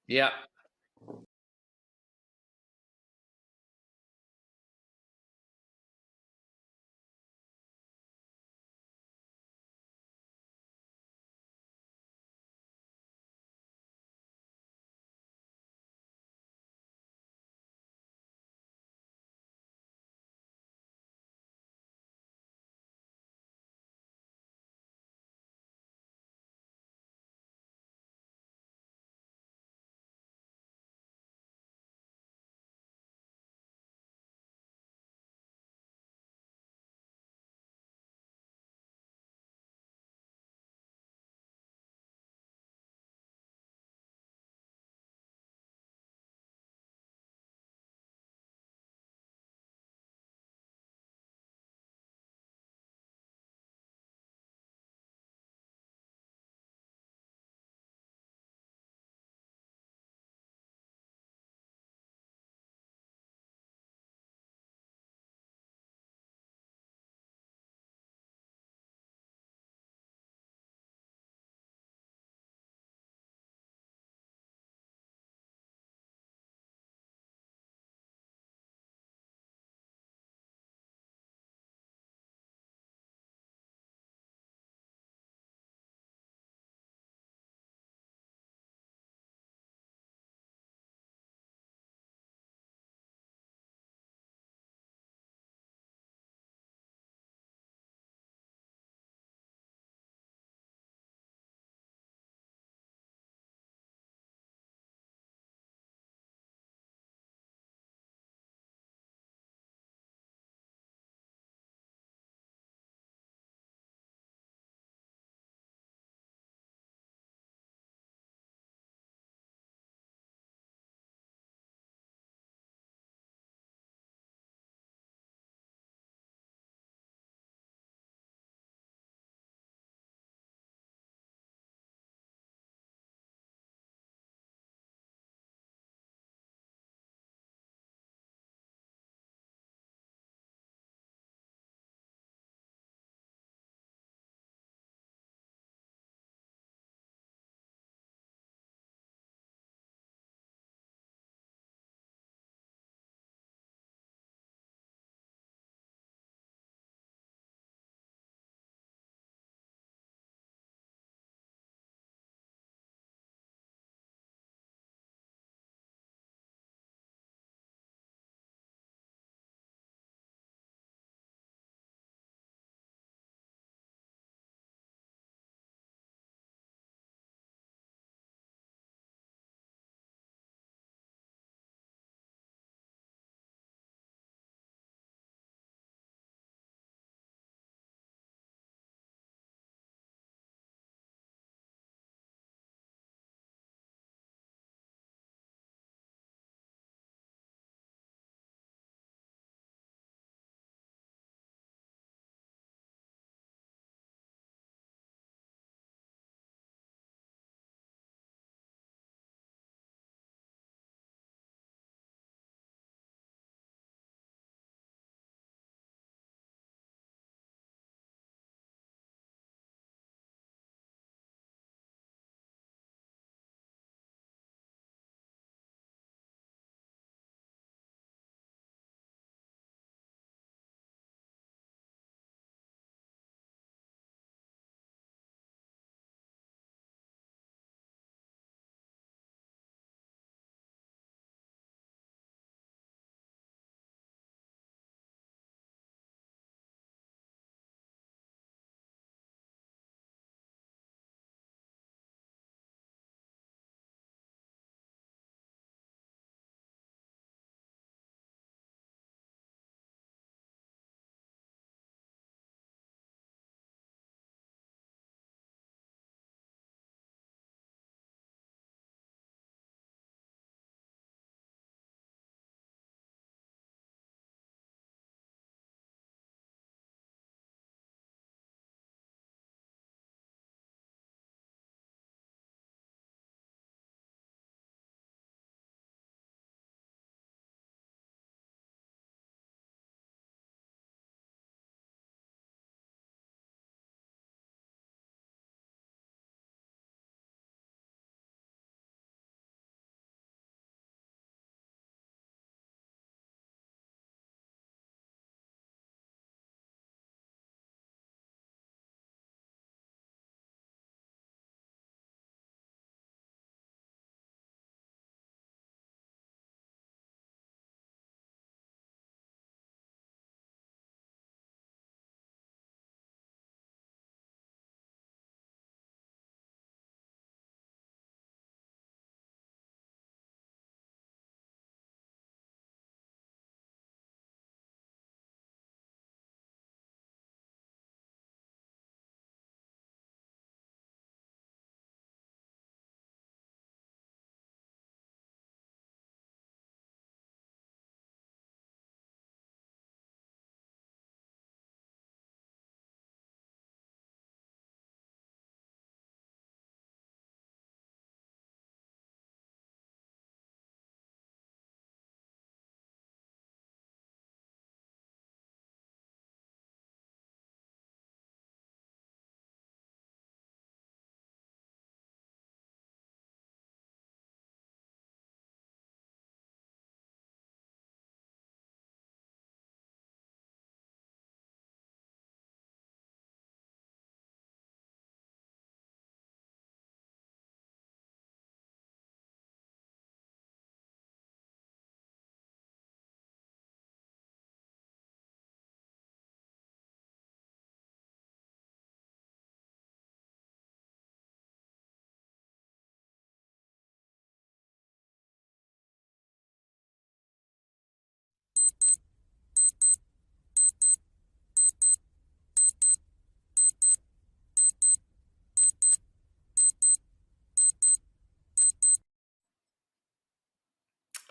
Ja.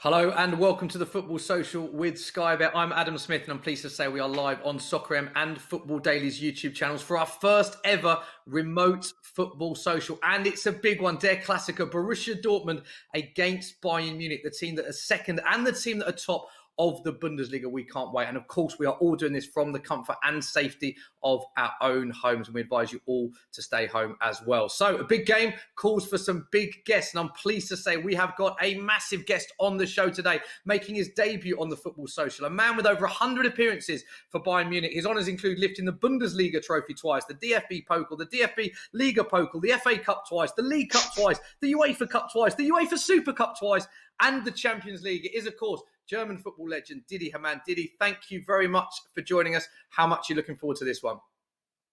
Hello and welcome to the Football Social with Sky Bet. I'm Adam Smith and I'm pleased to say we are live on Soccer M and Football Daily's YouTube channels for our first ever remote Football Social. And it's a big one, Der Klassiker, Borussia Dortmund against Bayern Munich, the team that are second and the team that are top of the Bundesliga. We can't wait. And of course, we are all doing this from the comfort and safety of our own homes. And we advise you all to stay home as well. So a big game calls for some big guests. And I'm pleased to say we have got a massive guest on the show today, making his debut on the Football Social. A man with over 100 appearances for Bayern Munich. His honours include lifting the Bundesliga trophy twice, the DFB Pokal, the DFB Liga Pokal, the FA Cup twice, the League Cup twice, the UEFA Cup twice, the UEFA Super Cup twice, and the Champions League. It is, of course, German football legend Dietmar Hamann. Diddy, thank you very much for joining us. How much are you looking forward to this one?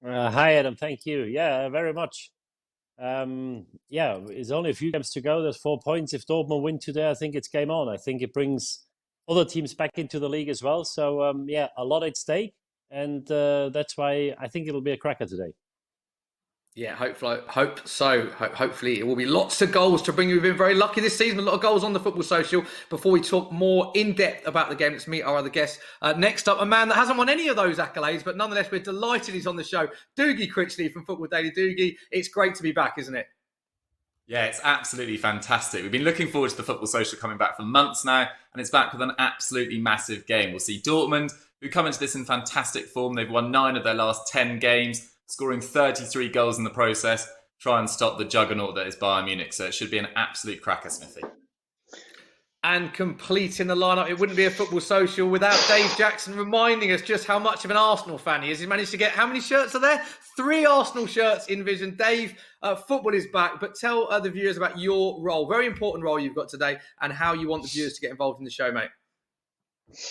Hi, Adam. Thank you. Yeah, very much. It's only a few games to go. There's 4 points. If Dortmund win today, I think it's game on. I think it brings other teams back into the league as well. So, a lot at stake. And that's why I think it'll be a cracker today. Yeah, hopefully it will be lots of goals to bring you. We've been very lucky this season, a lot of goals on the Football Social. Before we talk more in depth about the game, let's meet our other guests. Next up, a man that hasn't won any of those accolades, but nonetheless, we're delighted he's on the show. Doogie Critchley from Football Daily. Doogie, it's great to be back, isn't it? Yeah, it's absolutely fantastic. We've been looking forward to the Football Social coming back for months now, and it's back with an absolutely massive game. We'll see Dortmund, who come into this in fantastic form. They've won 9 of their last 10 games, scoring 33 goals in the process, try and stop the juggernaut that is Bayern Munich. So it should be an absolute cracker, Smithy. And completing the lineup, it wouldn't be a Football Social without Dave Jackson reminding us just how much of an Arsenal fan he is. He's managed to get, how many shirts are there? 3 Arsenal shirts in vision. Dave, football is back, but tell the viewers about your role, very important role you've got today, and how you want the viewers to get involved in the show, mate.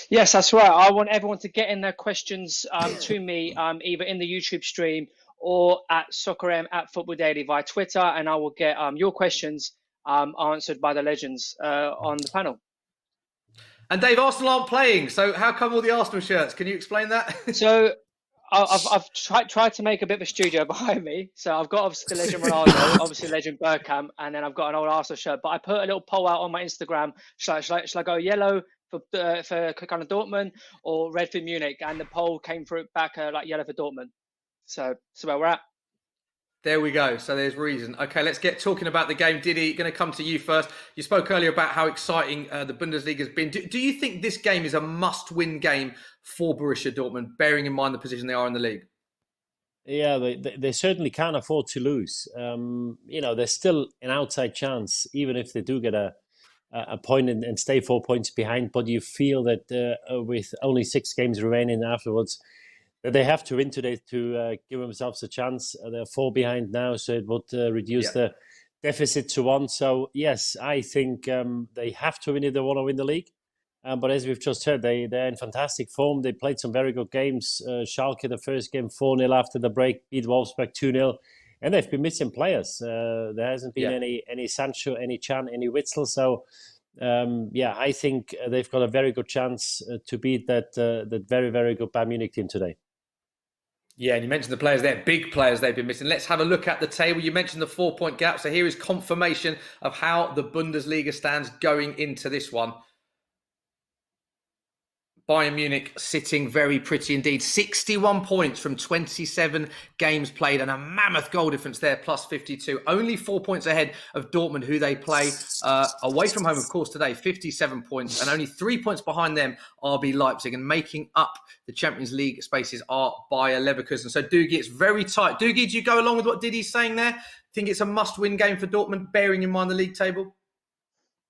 Yes, that's right. I want everyone to get in their questions to me, either in the YouTube stream or at SoccerM at Football Daily via Twitter, and I will get your questions answered by the legends on the panel. And Dave, Arsenal aren't playing, so how come all the Arsenal shirts? Can you explain that? So I've tried to make a bit of a studio behind me. So I've got obviously the legend Ronaldo, obviously legend Bergkamp, and then I've got an old Arsenal shirt. But I put a little poll out on my Instagram. Should I go yellow for kind of Dortmund or red for Munich? And the poll came through back like yellow for Dortmund. So where we're at. There we go. So there's reason. Okay, let's get talking about the game. Diddy, going to come to you first. You spoke earlier about how exciting the Bundesliga has been. Do you think this game is a must-win game for Borussia Dortmund, bearing in mind the position they are in the league? Yeah, they certainly can't afford to lose. There's still an outside chance, even if they do get a point and stay 4 points behind. But you feel that with only 6 games remaining afterwards, they have to win today to give themselves a chance. They're 4 behind now, so it would reduce the deficit to 1. So, yes, I think they have to win if they want to win the league. But as we've just heard, they're in fantastic form. They played some very good games. Schalke, the first game, 4-0 after the break, beat Wolfsburg 2-0. And they've been missing players. There hasn't been any Sancho, any Can, any Witsel. So, I think they've got a very good chance to beat that very, very good Bayern Munich team today. Yeah, and you mentioned the players there, big players they've been missing. Let's have a look at the table. You mentioned the 4-point gap. So here is confirmation of how the Bundesliga stands going into this one. Bayern Munich sitting very pretty indeed. 61 points from 27 games played and a mammoth goal difference there, plus 52. Only 4 points ahead of Dortmund, who they play away from home, of course, today. 57 points and only 3 points behind them, RB Leipzig. And making up the Champions League spaces are Bayer Leverkusen. So, Doogie, it's very tight. Doogie, do you go along with what Diddy's saying there? Think it's a must-win game for Dortmund, bearing in mind the league table?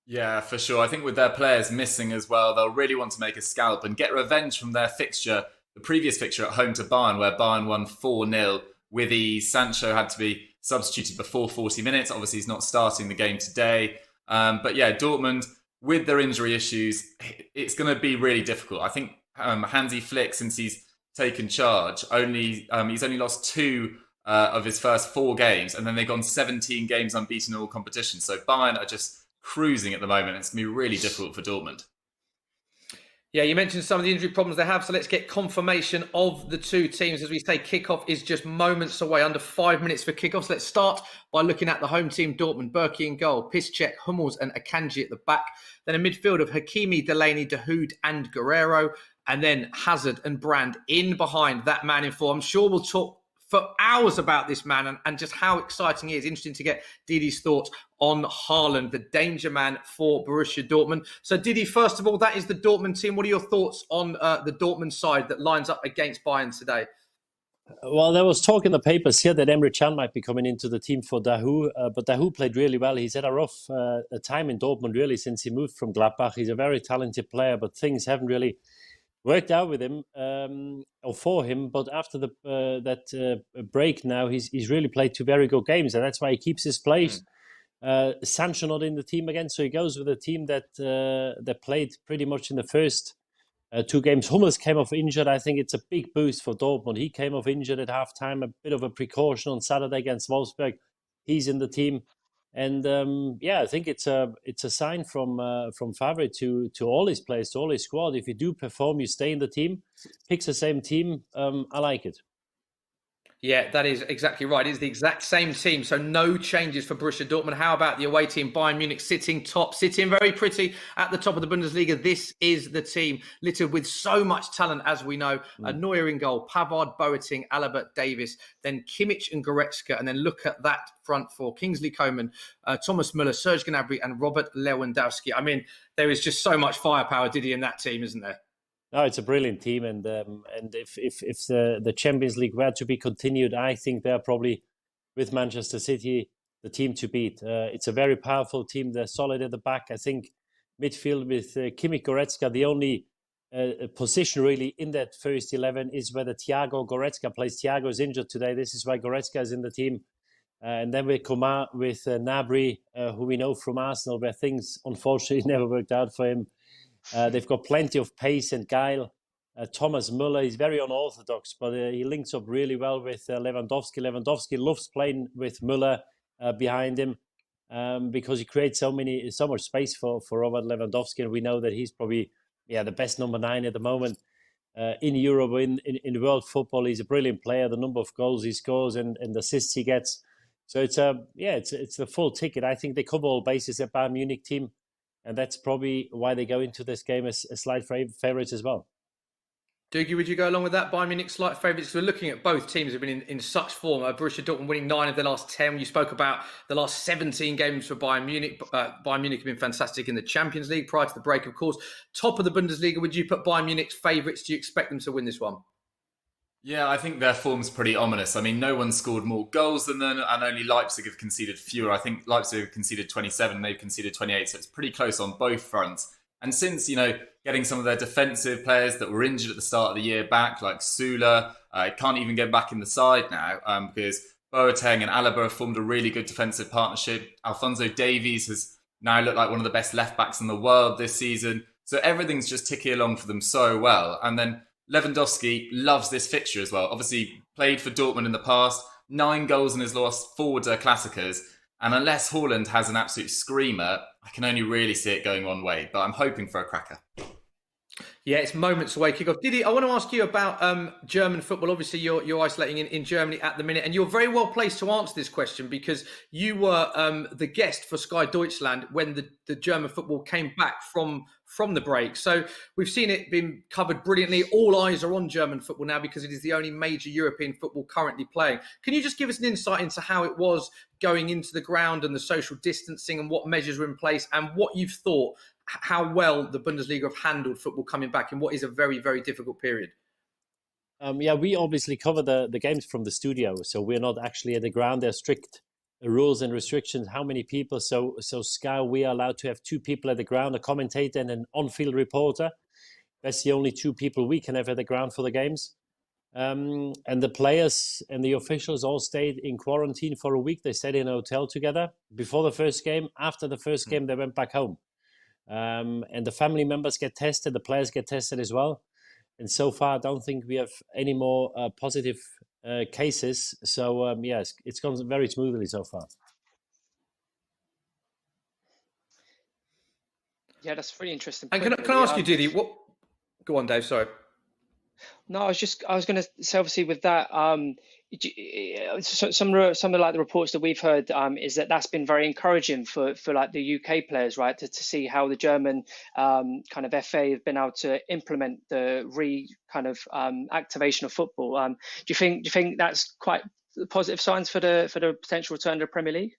Yeah, for sure. I think with their players missing as well, they'll really want to make a scalp and get revenge from their fixture, the previous fixture at home to Bayern, where Bayern won 4-0 with ease. Sancho had to be substituted before 40 minutes. Obviously, he's not starting the game today. But yeah, Dortmund, with their injury issues, it's going to be really difficult. I think Hansi Flick, since he's taken charge, he's only lost 2 of his first 4 games, and then they've gone 17 games unbeaten in all competitions. So Bayern are just cruising at the moment. It's going to be really difficult for Dortmund. Yeah, you mentioned some of the injury problems they have, so let's get confirmation of the two teams. As we say, kickoff is just moments away, under 5 minutes for kickoff. So let's start by looking at the home team, Dortmund. Berkey in goal, Piszczek, Hummels and Akanji at the back. Then a midfield of Hakimi, Delaney, Dahoud and Guerrero. And then Hazard and Brand in behind that man in form. I'm sure we'll talk for hours about this man and just how exciting he is. Interesting to get Didi's thoughts on Haaland, the danger man for Borussia Dortmund. So Didi, first of all, that is the Dortmund team. What are your thoughts on the Dortmund side that lines up against Bayern today? Well, there was talk in the papers here that Emre Can might be coming into the team for Dahoud, but Dahoud played really well. He's had a rough time in Dortmund, really, since he moved from Gladbach. He's a very talented player, but things haven't really worked out with him or for him. But after that break now, he's really played two very good games, and that's why he keeps his place. Sancho not in the team again, so he goes with a team that played pretty much in the first two games. Hummels came off injured. I think it's a big boost for Dortmund. He came off injured at halftime, a bit of a precaution on Saturday against Wolfsburg. He's in the team. And I think it's a sign from Favre to all his players, to all his squad. If you do perform, you stay in the team. Picks the same team. I like it. Yeah, that is exactly right. It's the exact same team, so no changes for Borussia Dortmund. How about the away team, Bayern Munich, sitting very pretty at the top of the Bundesliga? This is the team littered with so much talent, as we know. Neuer in goal, Pavard, Boateng, Alaba, Davis, then Kimmich and Goretzka, and then look at that front four: Kingsley Coman, Thomas Muller, Serge Gnabry, and Robert Lewandowski. I mean, there is just so much firepower, Didi, in that team, isn't there? No, it's a brilliant team, and if the Champions League were to be continued, I think they're probably, with Manchester City, the team to beat. It's a very powerful team. They're solid at the back. I think midfield with Kimmich, Goretzka, the only position really in that first 11 is whether Thiago Goretzka plays. Thiago is injured today. This is why Goretzka is in the team. And then with Coman, with Gnabry, who we know from Arsenal, where things unfortunately never worked out for him. They've got plenty of pace and guile. Thomas Muller is very unorthodox, but he links up really well with Lewandowski. Lewandowski loves playing with Muller behind him because he creates so much space for Robert Lewandowski, and we know that he's probably the best number 9 at the moment in Europe, in world football. He's a brilliant player. The number of goals he scores and assists he gets, so it's the full ticket. I think they cover all bases at Bayern Munich team. And that's probably why they go into this game as slight favourites as well. Doogie, would you go along with that? Bayern Munich slight favourites. We're looking at both teams have been in such form. Borussia Dortmund winning 9 of the last 10. You spoke about the last 17 games for Bayern Munich. Bayern Munich have been fantastic in the Champions League prior to the break, of course. Top of the Bundesliga, would you put Bayern Munich's favourites? Do you expect them to win this one? Yeah, I think their form's pretty ominous. I mean, no one scored more goals than them, and only Leipzig have conceded fewer. I think Leipzig have conceded 27, they've conceded 28, so it's pretty close on both fronts. And since, getting some of their defensive players that were injured at the start of the year back, like Süle, can't even get back in the side now because Boateng and Alaba have formed a really good defensive partnership. Alphonso Davies has now looked like one of the best left-backs in the world this season. So everything's just ticking along for them so well. And then Lewandowski loves this fixture as well. Obviously, played for Dortmund in the past, 9 goals in his last 4 Der Klassikers. And unless Haaland has an absolute screamer, I can only really see it going one way. But I'm hoping for a cracker. Yeah, it's moments away kick-off. Didi, I want to ask you about German football. Obviously, you're isolating in Germany at the minute, and you're very well placed to answer this question because you were the guest for Sky Deutschland when the German football came back from the break. So we've seen it being covered brilliantly. All eyes are on German football now because it is the only major European football currently playing. Can you just give us an insight into how it was going into the ground and the social distancing and what measures were in place and what you've thought, how well the Bundesliga have handled football coming back in what is a very, very difficult period? We obviously cover the games from the studio, so we're not actually at the ground. There are strict rules and restrictions, how many people. So Sky, we are allowed to have 2 people at the ground, a commentator and an on-field reporter. That's the only 2 people we can have at the ground for the games. And the players and the officials all stayed in quarantine for a week. They stayed in a hotel together before the first game. After the first game, they went back home. And the family members get tested, the players get tested as well. And so far, I don't think we have any more positive cases. So, it's gone very smoothly so far. Yeah, that's really interesting. And can I ask you, Didi, Go on, Dave. Sorry. No, I was going to say, obviously, with that, some of like the reports that we've heard is that that's been very encouraging for like the UK players, right? To see how the German kind of FA have been able to implement the activation of football. Do you think that's quite positive signs for the potential return to the Premier League?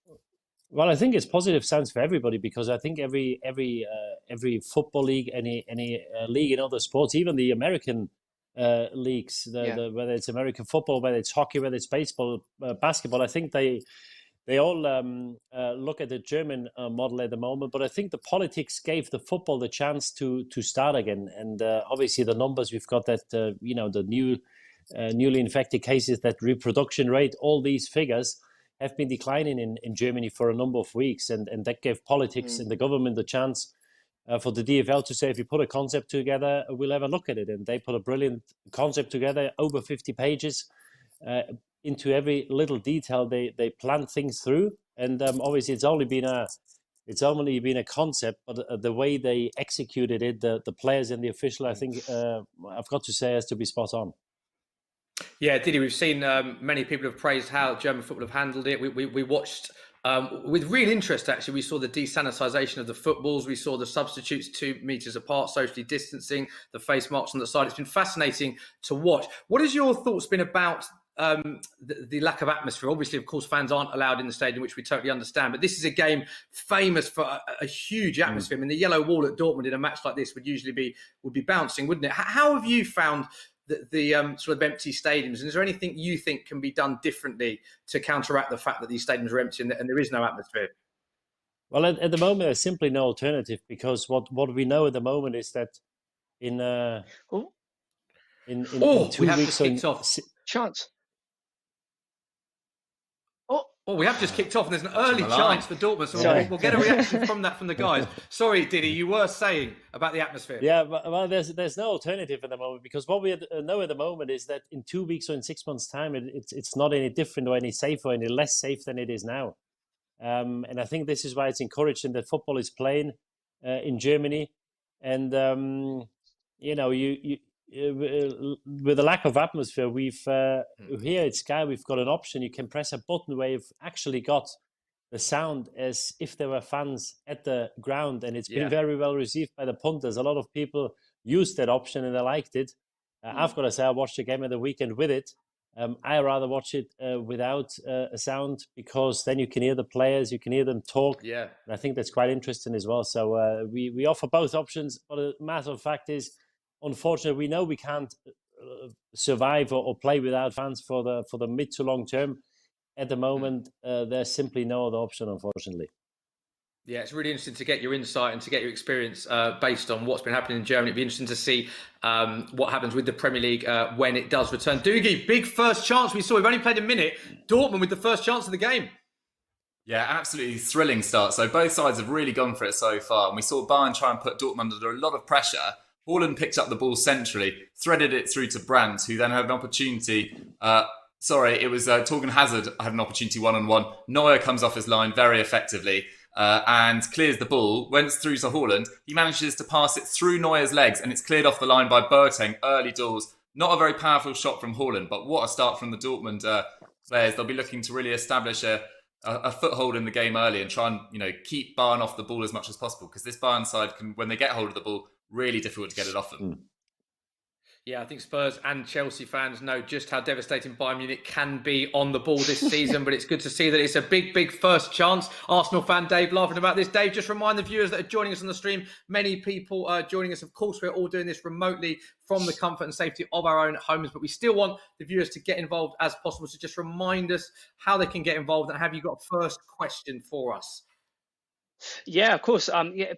Well, I think it's positive signs for everybody, because I think every football league, any league in other sports, even the American leagues, whether it's American football, whether it's hockey, whether it's baseball, basketball, I think they all look at the German model at the moment. But I think the politics gave the football the chance to start again, and obviously the numbers we've got, that the newly infected cases, that reproduction rate, all these figures have been declining in Germany for a number of weeks, and that gave politics and the government the chance for the DFL to say, if you put a concept together, we'll have a look at it. And they put a brilliant concept together, over 50 pages, into every little detail. They planned things through, and obviously it's only been a concept, but the way they executed it, the players and the official, I think I've got to say, has to be spot on. Yeah, Didi, we've seen many people have praised how German football have handled it. We watched with real interest, actually. We saw the desanitisation of the footballs. We saw the substitutes 2 meters apart, socially distancing, the face marks on the side. It's been fascinating to watch. What has your thoughts been about the lack of atmosphere? Obviously, of course, fans aren't allowed in the stadium, which we totally understand. But this is a game famous for a huge atmosphere. I mean, the yellow wall at Dortmund in a match like this would usually be bouncing, wouldn't it? How have you found the sort of empty stadiums, and is there anything you think can be done differently to counteract the fact that these stadiums are empty and there is no atmosphere? Well, at the moment, there's simply no alternative, because what we know at the moment is that in 2 we have weeks, just kicked off. Chance. Oh, we have just kicked off, and there's an early chance for Dortmund, so we'll get a reaction from the guys. Sorry, Didi, you were saying about the atmosphere. Yeah, well, there's no alternative at the moment, because what we know at the moment is that in 2 weeks or in 6 months' time, it's not any different or any safer or any less safe than it is now. And I think this is why it's encouraging that football is playing in Germany. And, with the lack of atmosphere, we've here at Sky, we've got an option. You can press a button where you've actually got the sound as if there were fans at the ground, and it's been very well received by the punters. A lot of people used that option and they liked it. I've got to say, I watched the game at the weekend with it. I rather watch it without a sound, because then you can hear the players, you can hear them talk. Yeah, and I think that's quite interesting as well. So we offer both options, but the matter of fact is, unfortunately, we know we can't survive or play without fans for the mid to long term. At the moment, there's simply no other option, unfortunately. Yeah, it's really interesting to get your insight and to get your experience based on what's been happening in Germany. It'd be interesting to see what happens with the Premier League when it does return. Doogie, big first chance we saw. We've only played a minute. Dortmund with the first chance of the game. Yeah, absolutely thrilling start. So both sides have really gone for it so far. And we saw Bayern try and put Dortmund under a lot of pressure. Haaland picked up the ball centrally, threaded it through to Brandt, who then had an opportunity. It was Torgan Hazard had an opportunity one-on-one. Neuer comes off his line very effectively and clears the ball. Went through to Haaland. He manages to pass it through Neuer's legs, and it's cleared off the line by Boateng early doors. Not a very powerful shot from Haaland, but what a start from the Dortmund players. They'll be looking to really establish a foothold in the game early and try and keep Bayern off the ball as much as possible, because this Bayern side can, when they get hold of the ball, really difficult to get it off them. Yeah, I think Spurs and Chelsea fans know just how devastating Bayern Munich can be on the ball this season, but it's good to see that it's a big first chance. Arsenal fan Dave laughing about this. Dave, just remind the viewers that are joining us on the stream, many people are joining us. Of course, we're all doing this remotely from the comfort and safety of our own homes, but we still want the viewers to get involved as possible. So just remind us how they can get involved, and have you got a first question for us? Yeah, of course.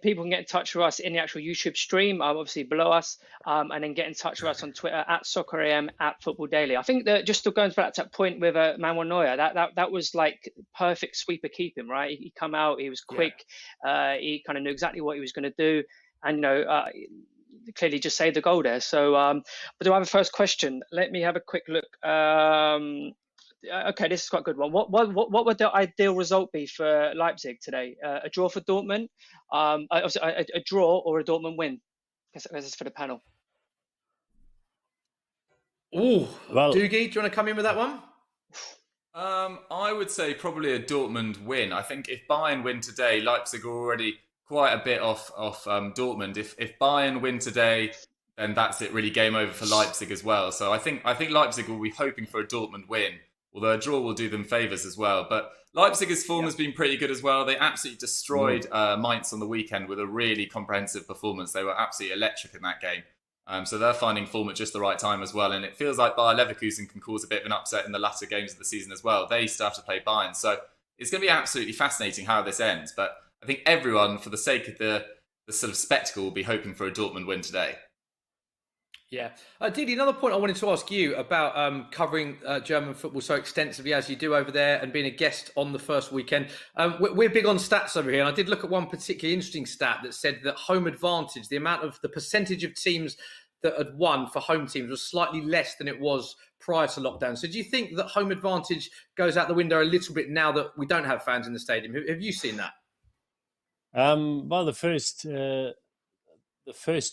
People can get in touch with us in the actual YouTube stream, obviously below us, and then get in touch with us on Twitter at SoccerAM, at Football Daily. I think that just going back to that point with Manuel Neuer, that was like perfect sweeper keeping, right? He come out, he was quick, he kind of knew exactly what he was going to do, and clearly just saved the goal there. So, but do I have a first question? Let me have a quick look. Okay, this is quite a good one. What would the ideal result be for Leipzig today? A draw for Dortmund, a draw, or a Dortmund win? I guess this is for the panel. Oh, Well, Doogie, do you want to come in with that one? I would say probably a Dortmund win. I think if Bayern win today, Leipzig are already quite a bit off Dortmund. If Bayern win today, then that's it. Really, game over for Leipzig as well. So I think Leipzig will be hoping for a Dortmund win, although a draw will do them favours as well. But Leipzig's form has been pretty good as well. They absolutely destroyed Mainz on the weekend with a really comprehensive performance. They were absolutely electric in that game. So they're finding form at just the right time as well. And it feels like Bayer Leverkusen can cause a bit of an upset in the latter games of the season as well. They still have to play Bayern. So it's going to be absolutely fascinating how this ends. But I think everyone, for the sake of the sort of spectacle, will be hoping for a Dortmund win today. Yeah. Didi, another point I wanted to ask you about covering German football so extensively as you do over there and being a guest on the first weekend. We're big on stats over here. And I did look at one particularly interesting stat that said that home advantage, the percentage of teams that had won for home teams was slightly less than it was prior to lockdown. So do you think that home advantage goes out the window a little bit now that we don't have fans in the stadium? Have you seen that? Well, the first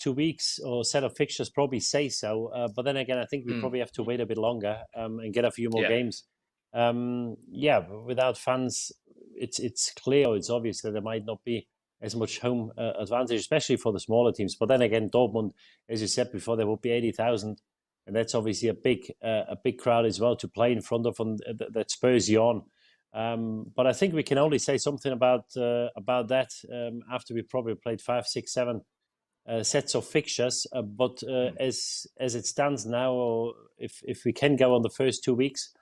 2 weeks or set of fixtures probably say so. But then again, I think we probably have to wait a bit longer and get a few more games. Without fans, it's clear, it's obvious that there might not be as much home advantage, especially for the smaller teams. But then again, Dortmund, as you said before, there will be 80,000. And that's obviously a big crowd as well to play in front of, that spurs you on. But I think we can only say something about that after we probably played 5, 6, 7 sets of fixtures. But as it stands now, or if we can go on the first 2 weeks,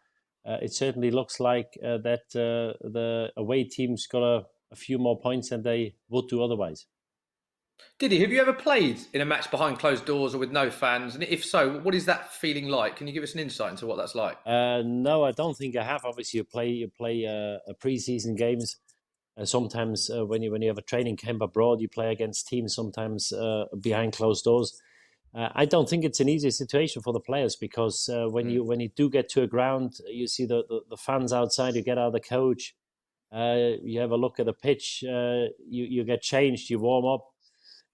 it certainly looks like that the away teams got a few more points than they would do otherwise. Didi, have you ever played in a match behind closed doors or with no fans? And if so, what is that feeling like? Can you give us an insight into what that's like? No, I don't think I have. Obviously, you play pre-season games. Sometimes when you have a training camp abroad, you play against teams sometimes behind closed doors. I don't think it's an easy situation for the players because when you do get to a ground, you see the fans outside. You get out of the coach, you have a look at the pitch, you get changed, you warm up.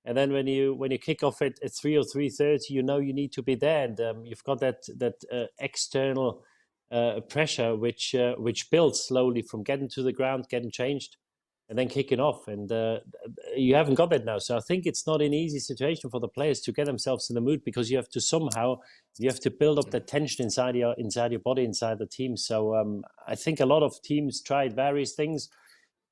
And then when you kick off at 3 or 3:30, you know you need to be there, and you've got that external pressure which builds slowly from getting to the ground, getting changed, and then kicking off. And you haven't got that now, so I think it's not an easy situation for the players to get themselves in the mood because you have to build up the tension inside your body, inside the team. So I think a lot of teams tried various things.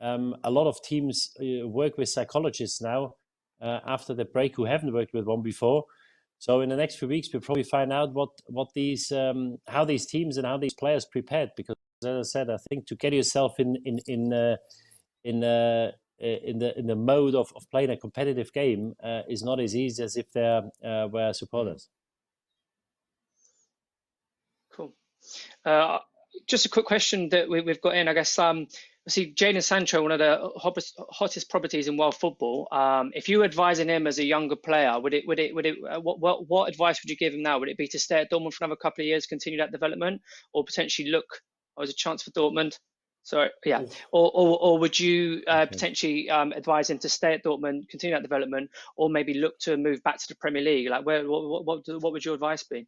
A lot of teams work with psychologists now. After the break, who haven't worked with one before. So in the next few weeks, we'll probably find out what these how these teams and how these players prepared. Because as I said, I think to get yourself in the mode of playing a competitive game is not as easy as if there were supporters. Cool. Just a quick question that we've got in, I guess. See, Jadon Sancho, one of the hottest properties in world football. If you were advising him as a younger player, what advice would you give him now? Would it be to stay at Dortmund for another couple of years, continue that development, or potentially look as a chance for Dortmund? Sorry, yeah. Or would you potentially advise him to stay at Dortmund, continue that development, or maybe look to move back to the Premier League? Like, what would your advice be?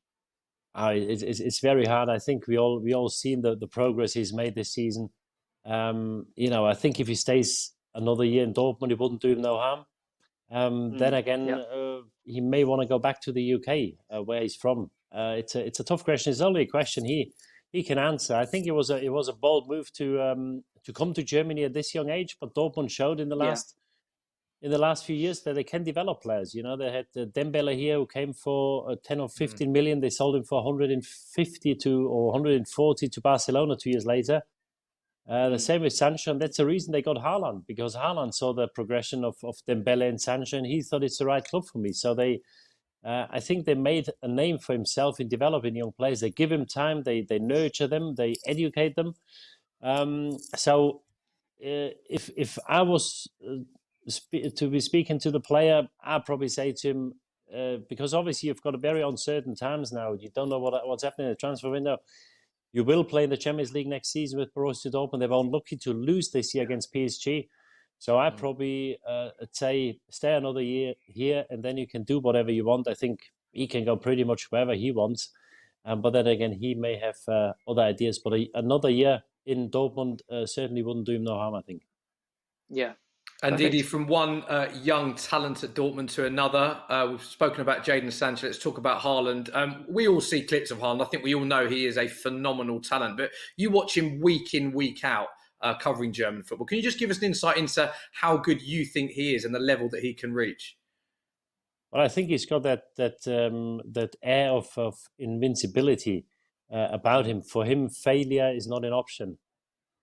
It's very hard. I think we all seen the progress he's made this season. I think if he stays another year in Dortmund, it wouldn't do him no harm. Then again, he may want to go back to the UK, where he's from. It's a tough question. It's only a question he can answer. I think it was a bold move to come to Germany at this young age, but Dortmund showed in the last few years that they can develop players. You know, they had Dembele here who came for 10 or 15 million. They sold him for 150 or 140 to Barcelona 2 years later. The same with Sancho, and that's the reason they got Haaland, because Haaland saw the progression of Dembele and Sancho, and he thought it's the right club for me. So I think they made a name for himself in developing young players. They give him time, they nurture them, they educate them. So if I was to be speaking to the player, I'd probably say to him, because obviously you've got a very uncertain times now. You don't know what's happening in the transfer window. You will play in the Champions League next season with Borussia Dortmund. They were unlucky to lose this year against PSG. So I probably say stay another year here, and then you can do whatever you want. I think he can go pretty much wherever he wants. But then again, he may have other ideas. But another year in Dortmund certainly wouldn't do him no harm, I think. Yeah. And Perfect. Didi, from one young talent at Dortmund to another, we've spoken about Jadon Sancho. Let's talk about Haaland. We all see clips of Haaland. I think we all know he is a phenomenal talent. But you watch him week in, week out, covering German football. Can you just give us an insight into how good you think he is and the level that he can reach? Well, I think he's got that air of invincibility about him. For him, failure is not an option.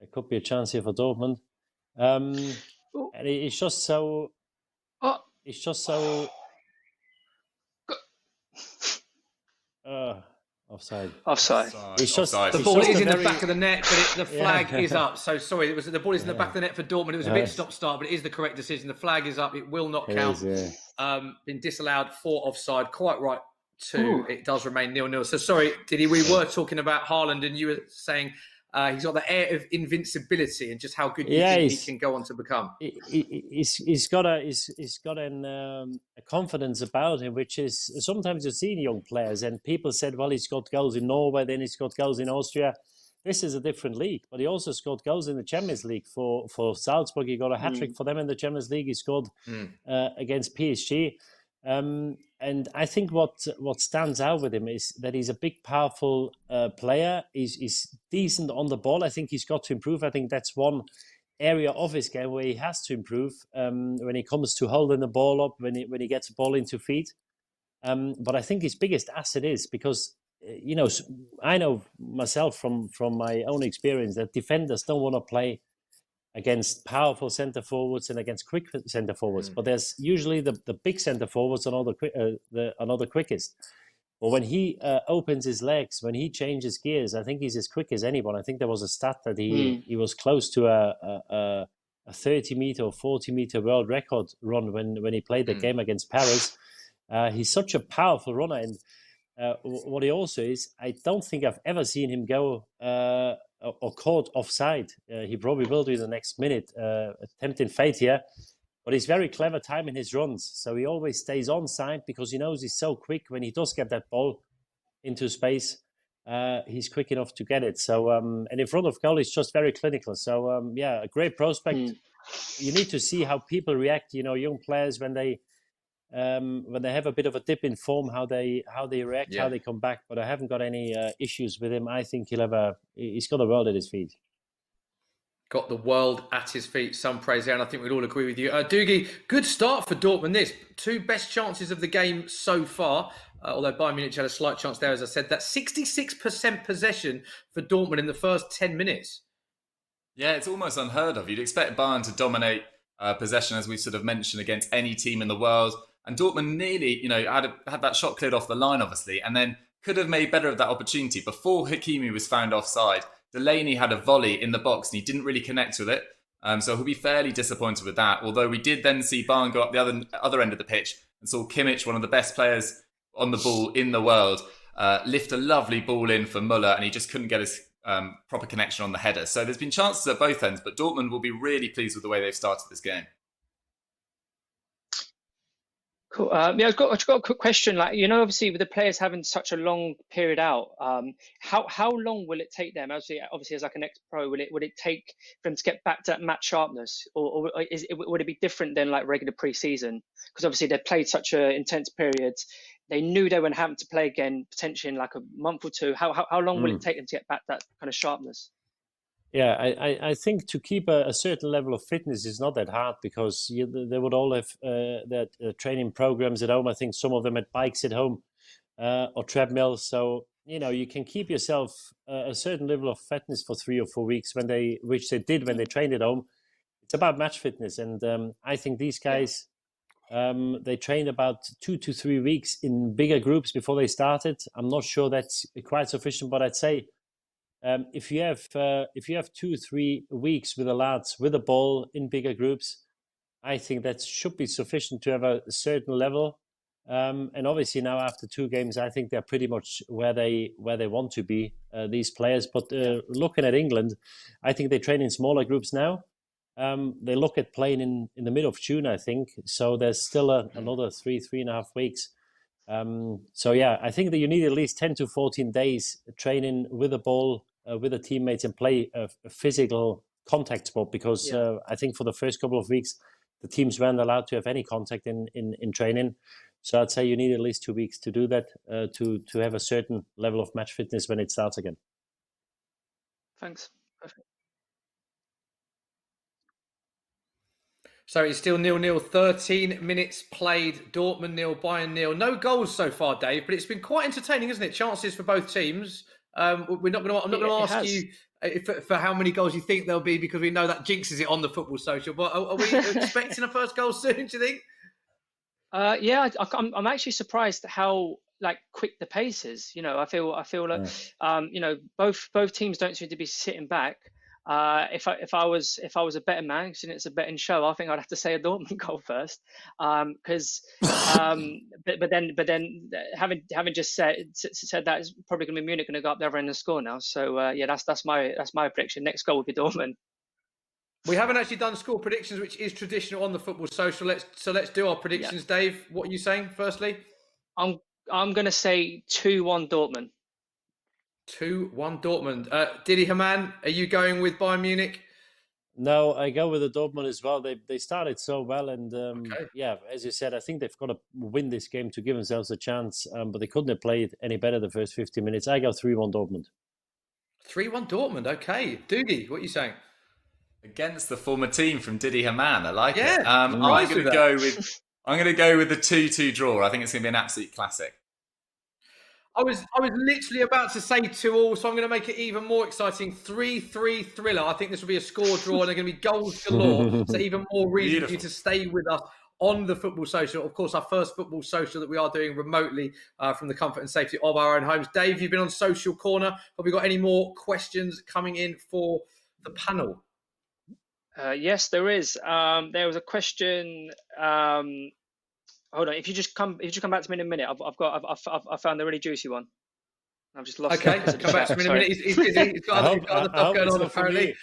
There could be a chance here for Dortmund. And it's just so. Oh. It's just so. Offside. It's just offside. The ball is in the back of the net, but the flag is up. So sorry, the ball is in the back of the net for Dortmund. It was a bit stop-start, but it is the correct decision. The flag is up. It will not count. Been disallowed for offside. Quite right too. It does remain 0-0. So sorry, Didi, we were talking about Haaland, and you were saying he's got the air of invincibility and just how good you think he can go on to become. He's got a confidence about him, which is sometimes you see in young players, and people said, well, he's got goals in Norway, then he's got goals in Austria. This is a different league, but he also scored goals in the Champions League for Salzburg. He got a hat-trick for them in the Champions League. He scored against PSG. And I think what stands out with him is that he's a big, powerful player. He's decent on the ball. I think he's got to improve. I think that's one area of his game where he has to improve when it comes to holding the ball up, when he gets the ball into feet. But I think his biggest asset is because, I know myself from my own experience that defenders don't want to play against powerful centre forwards and against quick centre forwards, but there's usually the big centre forwards are not the quickest. But when he opens his legs, when he changes gears, I think he's as quick as anyone. I think there was a stat that he was close to a 30-meter or 40-meter world record run when he played the game against Paris. He's such a powerful runner, and what he also is, I don't think I've ever seen him go or caught offside. He probably will do in the next minute, tempting fate here. But he's very clever timing his runs. So he always stays onside because he knows he's so quick. When he does get that ball into space, he's quick enough to get it. So, and in front of goal, he's just very clinical. So, a great prospect. You need to see how people react, young players when they have a bit of a dip in form, how they react, how they come back. But I haven't got any issues with him. I think he's got the world at his feet. Got the world at his feet. Some praise there, and I think we'd all agree with you. Doogie, good start for Dortmund. This 2 best chances of the game so far. Although Bayern Munich had a slight chance there, as I said. That's 66% possession for Dortmund in the first 10 minutes. Yeah, it's almost unheard of. You'd expect Bayern to dominate possession, as we sort of mentioned, against any team in the world. And Dortmund nearly, had that shot cleared off the line, obviously, and then could have made better of that opportunity. Before Hakimi was found offside, Delaney had a volley in the box and he didn't really connect with it. So he'll be fairly disappointed with that. Although we did then see Bayern go up the other end of the pitch and saw Kimmich, one of the best players on the ball in the world, lift a lovely ball in for Müller, and he just couldn't get his proper connection on the header. So there's been chances at both ends, but Dortmund will be really pleased with the way they've started this game. Cool. I've got a quick question. Obviously, with the players having such a long period out, how long will it take them? Obviously, as like an ex-pro, would it take for them to get back to that match sharpness, or would it be different than like regular pre-season? Because obviously they played such an intense period. They knew they weren't having to play again potentially in like a month or two. How long will it take them to get back that kind of sharpness? Yeah, I think to keep a certain level of fitness is not that hard because they would all have their training programs at home. I think some of them had bikes at home or treadmills. So, you can keep yourself a certain level of fitness for 3 or 4 weeks which they did when they trained at home. It's about match fitness. And I think these guys, they trained about 2 to 3 weeks in bigger groups before they started. I'm not sure that's quite sufficient, but I'd say if you have 2 or 3 weeks with the lads with the ball in bigger groups, I think that should be sufficient to have a certain level. And obviously now after 2 games, I think they're pretty much where they want to be, these players. But looking at England, I think they train in smaller groups now. They look at playing in the middle of June, I think. So there's still another 3.5 weeks So yeah, I think that you need at least 10 to 14 days training with the ball, with the teammates, and play a physical contact sport, because I think for the first couple of weeks, the teams weren't allowed to have any contact in training. So I'd say you need at least 2 weeks to do that, to have a certain level of match fitness when it starts again. Thanks. Perfect. So it's still 0-0, 13 minutes played, Dortmund 0, Bayern 0. No goals so far, Dave, but it's been quite entertaining, isn't it? Chances for both teams. I'm not going to ask you for how many goals you think there'll be, because we know that jinxes it on the Football Social. But are we expecting a first goal soon, do you think? Yeah, I'm actually surprised at how quick the pace is. I feel like both teams don't seem to be sitting back. If I was a betting man, since it's a betting show, I think I'd have to say a Dortmund goal first. Because but then having just said that, it's probably going to be Munich going to go up the other end and score now. So yeah, that's my prediction. Next goal would be Dortmund. We haven't actually done score predictions, which is traditional on the Football Social. Let's do our predictions, Dave. What are you saying? Firstly, I'm going to say 2-1 Dortmund. 2-1 Dortmund. Dietmar Hamann, are you going with Bayern Munich? No, I go with the Dortmund as well. They started so well, and yeah, as you said, I think they've got to win this game to give themselves a chance. But they couldn't have played any better the first 50 minutes. I go 3-1 Dortmund. 3-1 Dortmund. Okay, Doogie, what are you saying? Against the former team from Dietmar Hamann, I like it. I'm going to go with the 2-2 draw. I think it's going to be an absolute classic. I was literally about to say 2-2, so I'm going to make it even more exciting. 3-3 thriller. I think this will be a score draw, and they're going to be goals galore. So even more reason for you to stay with us on the Football Social. Of course, our first Football Social that we are doing remotely from the comfort and safety of our own homes. Dave, you've been on Social Corner. Have we got any more questions coming in for the panel? Yes, there is. There was a question. Hold on. If you just come back to me in a minute, I found a really juicy one. I've just lost. Okay, come back to me in a minute. He's busy. He's got other stuff going on apparently.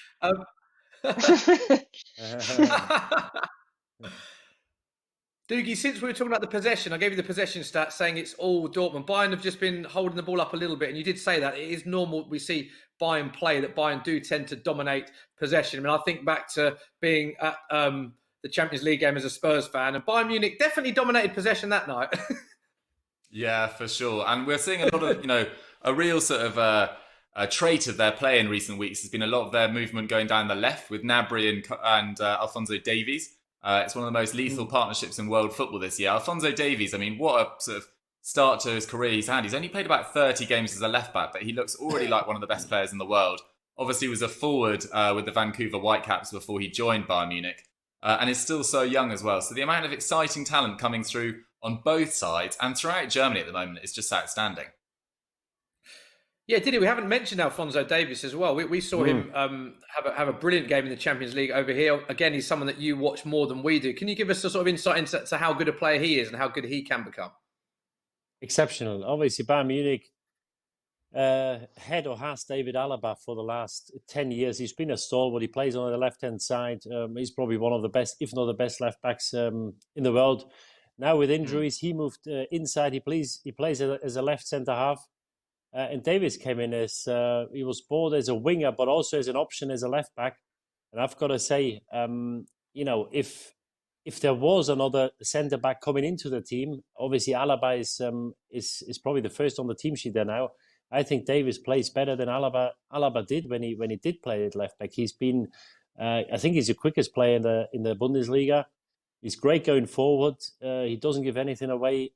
Doogie, since we were talking about the possession, I gave you the possession stat saying it's all Dortmund. Bayern have just been holding the ball up a little bit, and you did say that. It is normal we see Bayern play, that Bayern do tend to dominate possession. I mean, I think back to being at the Champions League game as a Spurs fan, and Bayern Munich definitely dominated possession that night. Yeah, for sure. And we're seeing a lot of, a real sort of a trait of their play in recent weeks has been a lot of their movement going down the left with Gnabry and Alphonso Davies. It's one of the most lethal partnerships in world football this year. Alphonso Davies, I mean, what a sort of start to his career he's had. He's only played about 30 games as a left-back, but he looks already like one of the best players in the world. Obviously, he was a forward with the Vancouver Whitecaps before he joined Bayern Munich, and is still so young as well. So the amount of exciting talent coming through on both sides and throughout Germany at the moment is just outstanding. Yeah, did he? We haven't mentioned Alphonso Davies as well. We saw him have a brilliant game in the Champions League over here. Again, he's someone that you watch more than we do. Can you give us a sort of insight into how good a player he is and how good he can become? Exceptional. Obviously, Bayern Munich had or has David Alaba for the last 10 years. He's been a stalwart. He plays on the left-hand side. He's probably one of the best, if not the best left-backs in the world. Now with injuries, he moved inside. He plays as a left centre-half. And Davies came in as, he was bought as a winger, but also as an option as a left back. And I've got to say, if there was another centre back coming into the team, obviously Alaba is probably the first on the team sheet there now. I think Davies plays better than Alaba did when he did play at left back. He's been, I think he's the quickest player in the Bundesliga. He's great going forward. He doesn't give anything away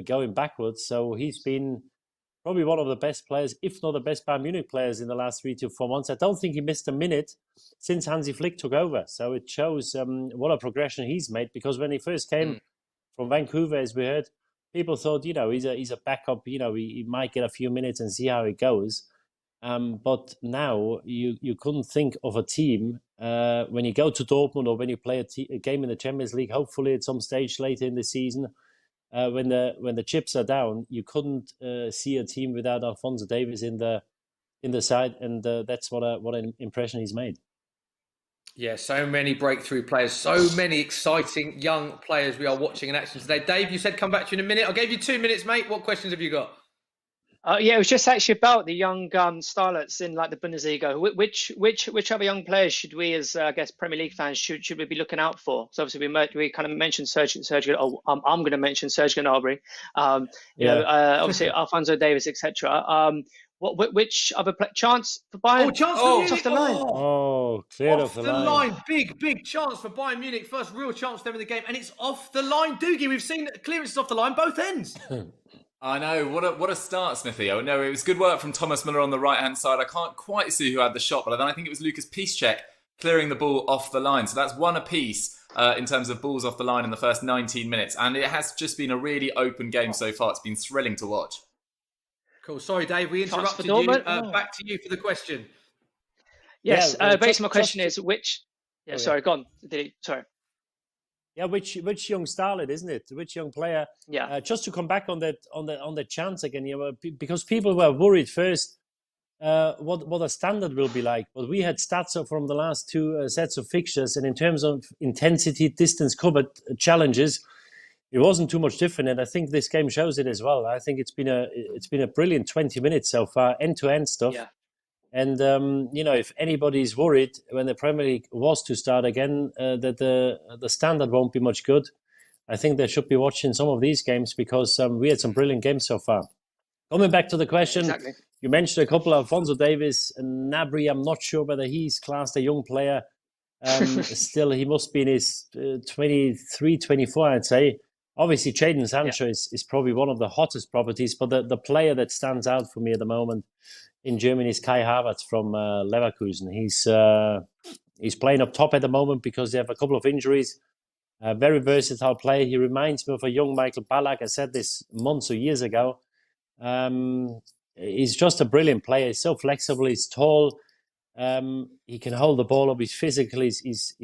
going backwards. So he's been probably one of the best players, if not the best Bayern Munich players in the last 3 to 4 months. I don't think he missed a minute since Hansi Flick took over. So it shows what a progression he's made, because when he first came from Vancouver, as we heard, people thought, he's a backup, he might get a few minutes and see how it goes. But now you couldn't think of a team when you go to Dortmund or when you play a game in the Champions League, hopefully at some stage later in the season, when the chips are down, you couldn't see a team without Alphonso Davies in the side, and that's what an impression he's made. Yeah, so many breakthrough players, so many exciting young players we are watching in action today. Dave, you said come back to you in a minute. I gave you 2 minutes, mate. What questions have you got? Yeah, it was just actually about the young starlets in like the Bundesliga. Which other young players should we, as I guess Premier League fans, should we be looking out for? So obviously we kind of mentioned Serge. I'm going to mention Serge Gnabry. Obviously Alphonso Davies, etc. Which other chance for Bayern? Oh, chance for Munich off the line. Oh, clear off the line. Big chance for Bayern Munich. First real chance for them in the game, and it's off the line. Doogie, we've seen clearances off the line, both ends. I know, what a start, Smithy. Oh no, it was good work from Thomas Müller on the right-hand side. I can't quite see who had the shot, but then I think it was Lucas Piszczek clearing the ball off the line. So that's one apiece in terms of balls off the line in the first 19 minutes. And it has just been a really open game so far. It's been thrilling to watch. Cool. Sorry, Dave, we interrupted you. Back to you for the question. Yes, basically my question is which... Yeah, sorry, go on. Sorry. Yeah, which young starlet, isn't it? Which young player? Yeah. Just to come back on the chance again, because people were worried first what a standard will be like. But we had stats from the last two sets of fixtures, and in terms of intensity, distance covered challenges, it wasn't too much different. And I think this game shows it as well. I think it's been a brilliant 20 minutes so far, end-to-end stuff. Yeah. And, if anybody's worried when the Premier League was to start again, that the standard won't be much good, I think they should be watching some of these games because we had some brilliant games so far. Coming back to the question, exactly. You mentioned a couple of Alphonso Davies and Gnabry. I'm not sure whether he's classed a young player. Still, he must be in his 23, 24, I'd say. Obviously, Jadon Sancho is probably one of the hottest properties, but the player that stands out for me at the moment in Germany is Kai Havertz from Leverkusen. He's playing up top at the moment because they have a couple of injuries. Very versatile player. He reminds me of a young Michael Ballack. I said this months or years ago. He's just a brilliant player. He's so flexible. He's tall. He can hold the ball up. He's physical. He's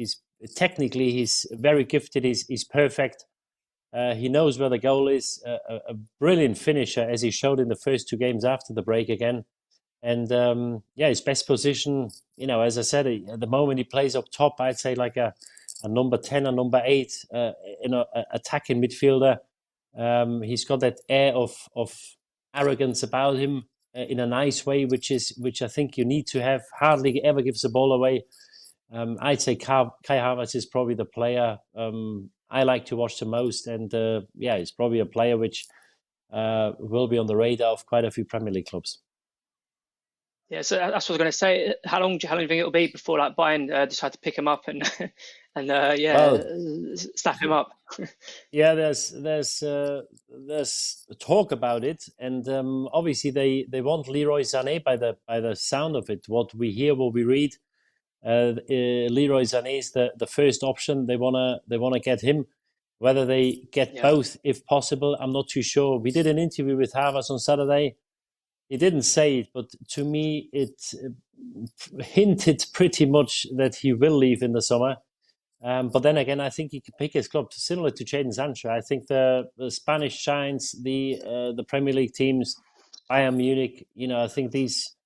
technically he's very gifted. He's perfect. He knows where the goal is. A brilliant finisher, as he showed in the first two games after the break again. And his best position, as I said, at the moment he plays up top, I'd say like a number 10 or number 8, attacking midfielder. He's got that air of arrogance about him in a nice way, which I think you need to have. Hardly ever gives the ball away. I'd say Kai Havertz is probably the player I like to watch the most. And he's probably a player which will be on the radar of quite a few Premier League clubs. Yeah, so that's what I was going to say. How long do you think it'll be before like Bayern decide to pick him up and staff him up? Yeah, there's talk about it, and obviously they want Leroy Sané by the sound of it. What we hear, what we read, Leroy Sané is the first option. They wanna get him. Whether they get both, if possible, I'm not too sure. We did an interview with Havertz on Saturday. He didn't say it, but to me, it hinted pretty much that he will leave in the summer. But then again, I think he could pick his club similar to Jadon Sancho. I think the Spanish giants, the Premier League teams, Bayern Munich, I think these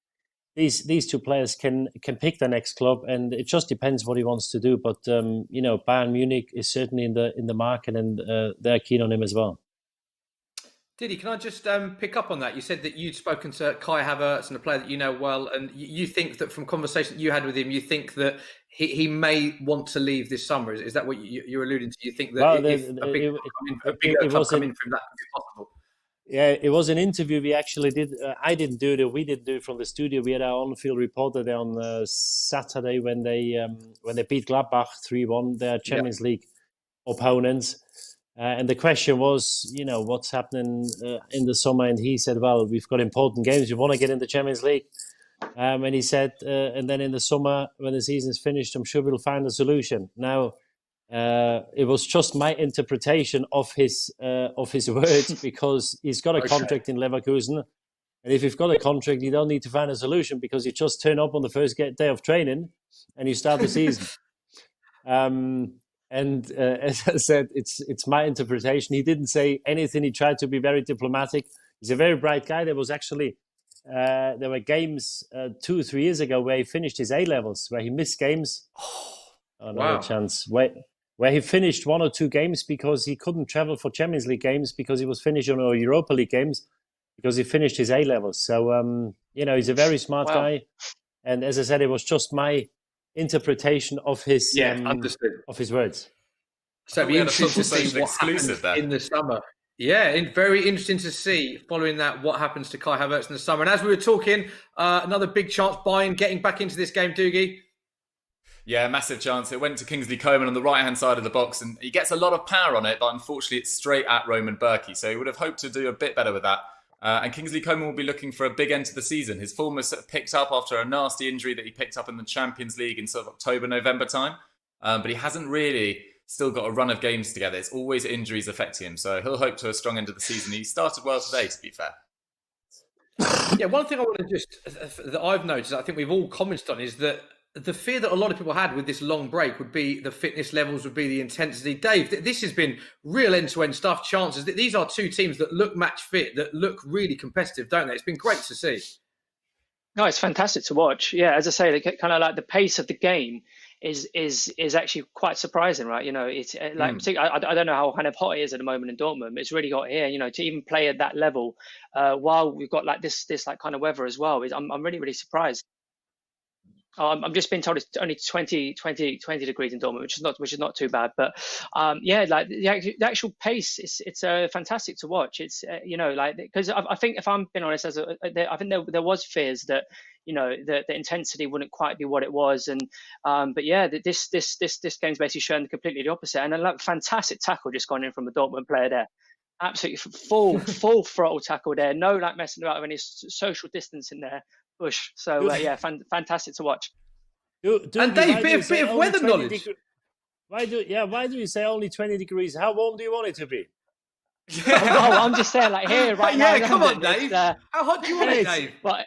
two players can pick the next club, and it just depends what he wants to do. But Bayern Munich is certainly in the market, and they're keen on him as well. Diddy, can I just pick up on that? You said that you'd spoken to Kai Havertz and a player that you know well, and you think that from conversation you had with him, you think that he may want to leave this summer. Is that what you're alluding to? You think that if a big club come in from that, could be possible? Yeah, it was an interview we actually did. I didn't do it. We didn't do it from the studio. We had our on-field reporter there on Saturday when they beat Gladbach 3-1, their Champions League opponents. And the question was, what's happening in the summer? And he said, well, we've got important games. We want to get in the Champions League. And he said, and then in the summer, when the season's finished, I'm sure we'll find a solution. Now, it was just my interpretation of his words because he's got a contract in Leverkusen. And if you've got a contract, you don't need to find a solution because you just turn up on the first day of training and you start the season. And as I said, it's my interpretation. He didn't say anything. He tried to be very diplomatic. He's a very bright guy. There was actually there were games 2 or 3 years ago where he finished his A-levels, where he missed games Another chance where he finished 1 or 2 games because he couldn't travel for Champions League games because he was finishing on Europa League games because he finished his A levels. So he's a very smart guy, and as I said, it was just my interpretation of his of his words. So it'll be interesting to see what happens in the summer. Yeah, very interesting to see following that what happens to Kai Havertz in the summer. And as we were talking, another big chance Bayern getting back into this game, Doogie. Yeah, massive chance. It went to Kingsley Coman on the right-hand side of the box, and he gets a lot of power on it, but unfortunately it's straight at Roman Berkey. So he would have hoped to do a bit better with that. And Kingsley Coman will be looking for a big end to the season. His form was sort of picked up after a nasty injury that he picked up in the Champions League in sort of October, November time. But he hasn't really still got a run of games together. It's always injuries affecting him. So he'll hope to a strong end of the season. He started well today, to be fair. Yeah, one thing I want to that I've noticed, I think we've all commented on, is that the fear that a lot of people had with this long break would be the fitness levels, would be the intensity. Dave, this has been real end-to-end stuff, chances. These are two teams that look match fit, that look really competitive, don't they? It's been great to see. No, it's fantastic to watch. Yeah, as I say, kind of like the pace of the game is actually quite surprising, right? It's like I don't know how kind of hot it is at the moment in Dortmund. It's really hot here. To even play at that level while we've got like this like kind of weather as well. I'm really, really surprised. I'm just being told it's only 20 degrees in Dortmund, which is not too bad. But like the actual pace, it's fantastic to watch. It's like, because I think, if I'm being honest, I think there was fears that the intensity wouldn't quite be what it was, and but yeah, this game's basically shown completely the opposite. And a fantastic tackle just gone in from a Dortmund player there. Absolutely full throttle tackle there. No like messing about with any social distance in there. Bush. So fantastic to watch. And Dave, bit of weather knowledge. Why do you say only 20 degrees? How warm do you want it to be? I'm just saying, like here right now. Yeah, come on, Dave. How hot do you want it, Dave? But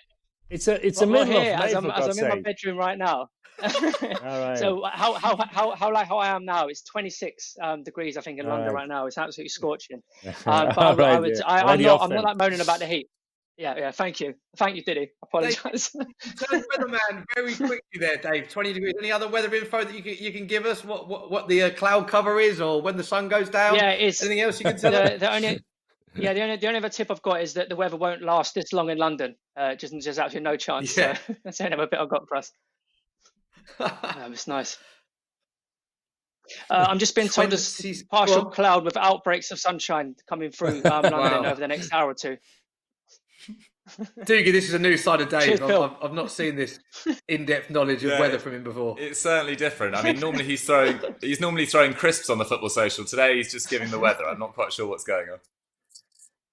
it's a middle here, of May, as I'm in my bedroom right now. All right. So how I am now, it's 26 degrees I think in London right now. It's absolutely scorching. But I'm not like moaning about the heat. Yeah. Thank you, Diddy. Apologise. Weatherman, very quickly there, Dave. 20 degrees. Any other weather info that you can give us? What the cloud cover is, or when the sun goes down? Yeah, it's anything else you can tell us? The only other tip I've got is that the weather won't last this long in London. Just absolutely no chance. Yeah. So that's the only other bit I've got for us. It's nice. I'm just being told there's partial cloud with outbreaks of sunshine coming through London over the next hour or two. Doogie, this is a new side of Dave. I've not seen this in-depth knowledge of weather from him before. It's certainly different. I mean, normally he's normally throwing crisps on the football social. Today he's just giving the weather. I'm not quite sure what's going on.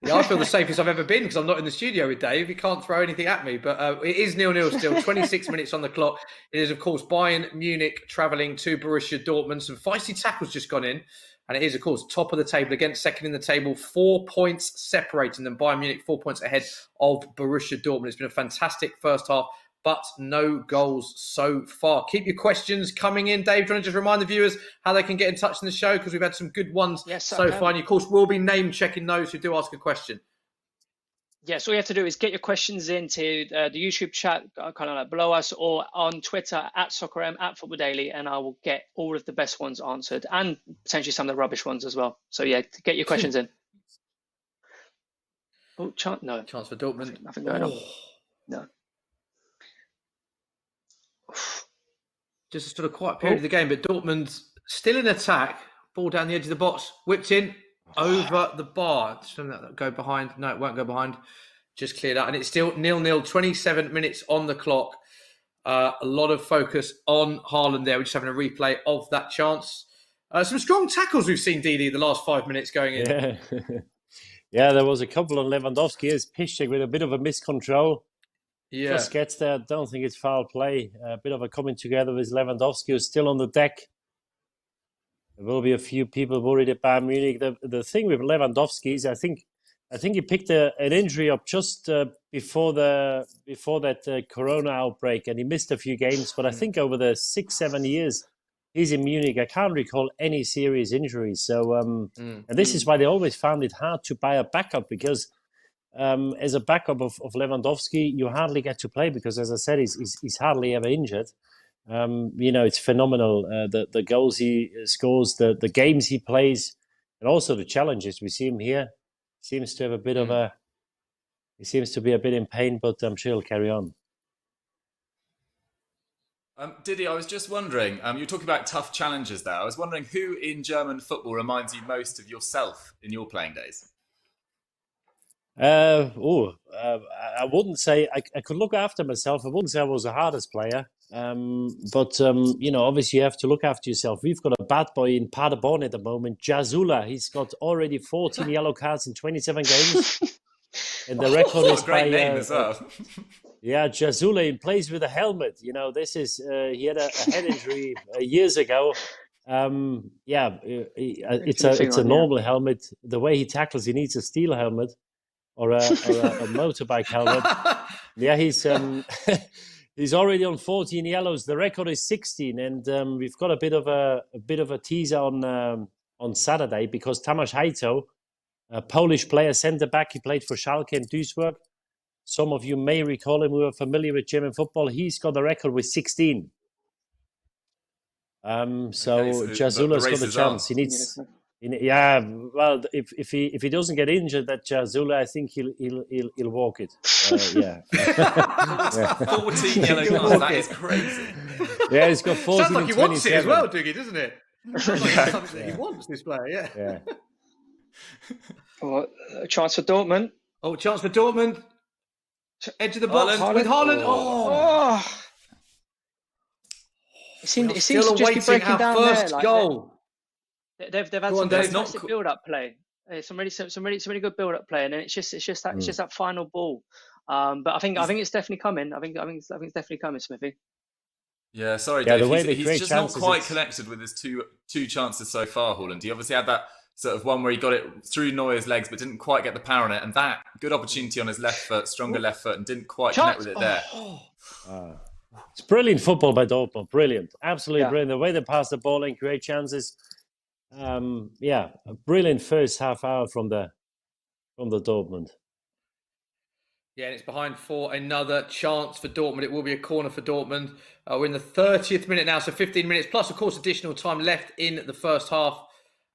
Yeah, I feel the safest I've ever been because I'm not in the studio with Dave. He can't throw anything at me. But it is 0-0 still, 26 minutes on the clock. It is, of course, Bayern Munich travelling to Borussia Dortmund. Some feisty tackles just gone in. And it is, of course, top of the table against second in the table, 4 points separating them. Bayern Munich 4 points ahead of Borussia Dortmund. It's been a fantastic first half, but no goals so far. Keep your questions coming in. Dave, do you want to just remind the viewers how they can get in touch in the show? Because we've had some good ones so far. And, of course, we'll be name-checking those who do ask a question. Yes, all you have to do is get your questions into the YouTube chat, kind of like below us, or on Twitter @SoccerM, @FootballDaily, and I will get all of the best ones answered and potentially some of the rubbish ones as well. So yeah, get your questions in. Oh, chance for Dortmund. Nothing going on. No. Just a sort of quiet period of the game, but Dortmund's still in attack. Ball down the edge of the box, whipped in. Over the bar. Go behind. No, it won't go behind. Just cleared out. And it's still 0-0, 27 minutes on the clock. A lot of focus on Haaland there. We're just having a replay of that chance. Some strong tackles we've seen, Didi, the last 5 minutes going in. Yeah, yeah, there was a couple on Lewandowski. His Piszczek with a bit of a miscontrol. Yeah. Just gets there. Don't think it's foul play. A bit of a coming together with Lewandowski, who's still on the deck. There will be a few people worried at Bayern Munich. The thing with Lewandowski is I think he picked an injury up just before that Corona outbreak, and he missed a few games. But I think over the 6-7 years he's in Munich, I can't recall any serious injuries. So and this is why they always found it hard to buy a backup, because as a backup of Lewandowski, you hardly get to play because, as I said, he's hardly ever injured. It's phenomenal. The goals he scores, the games he plays, and also the challenges. We see him here. Seems to have a bit of a. He seems to be a bit in pain, but I'm sure he'll carry on. Didi, I was just wondering, you're talking about tough challenges there. I was wondering who in German football reminds you most of yourself in your playing days? I wouldn't say I could look after myself. I wouldn't say I was the hardest player. But obviously you have to look after yourself. We've got a bad boy in Paderborn at the moment, Jasula. He's got already 14 yellow cards in 27 games. And the record is a great name as well. Yeah, Jasula, he plays with a helmet. This is he had a head injury years ago. It's a normal helmet. The way he tackles, he needs a steel helmet or a motorbike helmet. Yeah, he's he's already on 14 yellows. The record is 16, and we've got a bit of a teaser on Saturday because Tamas Haito, a Polish player, centre back, he played for Schalke and Duisburg. Some of you may recall him who are familiar with German football. He's got the record with 16. Jasula's got a chance. He needs. Well, if he doesn't get injured, that Jasula, I think he'll walk it. 14 yellow cards. That is crazy. Yeah, he's got 14. Sounds like he wants it as well, Dougie, doesn't it? Sounds like something that he wants, this player. Yeah. A chance for Dortmund. Oh, chance for Dortmund. Edge of the box with Haaland. It seems to just be breaking down first there. Goal. They've had some fantastic build-up play. Some really good build-up play, and then it's just that final ball. But I think it's definitely coming. I think it's definitely coming, Smithy. Yeah, sorry, Dave. He's just not quite connected with his two chances so far, Haaland. He obviously had that sort of one where he got it through Neuer's legs, but didn't quite get the power on it, and that good opportunity on his left foot, stronger left foot, and didn't quite connect with it there. It's brilliant football by Dortmund. Brilliant, absolutely brilliant. The way they pass the ball and create chances. A brilliant first half hour from the Dortmund. Yeah, and it's behind for another chance for Dortmund. It will be a corner for Dortmund. We're in the 30th minute now, so 15 minutes plus, of course, additional time left in the first half.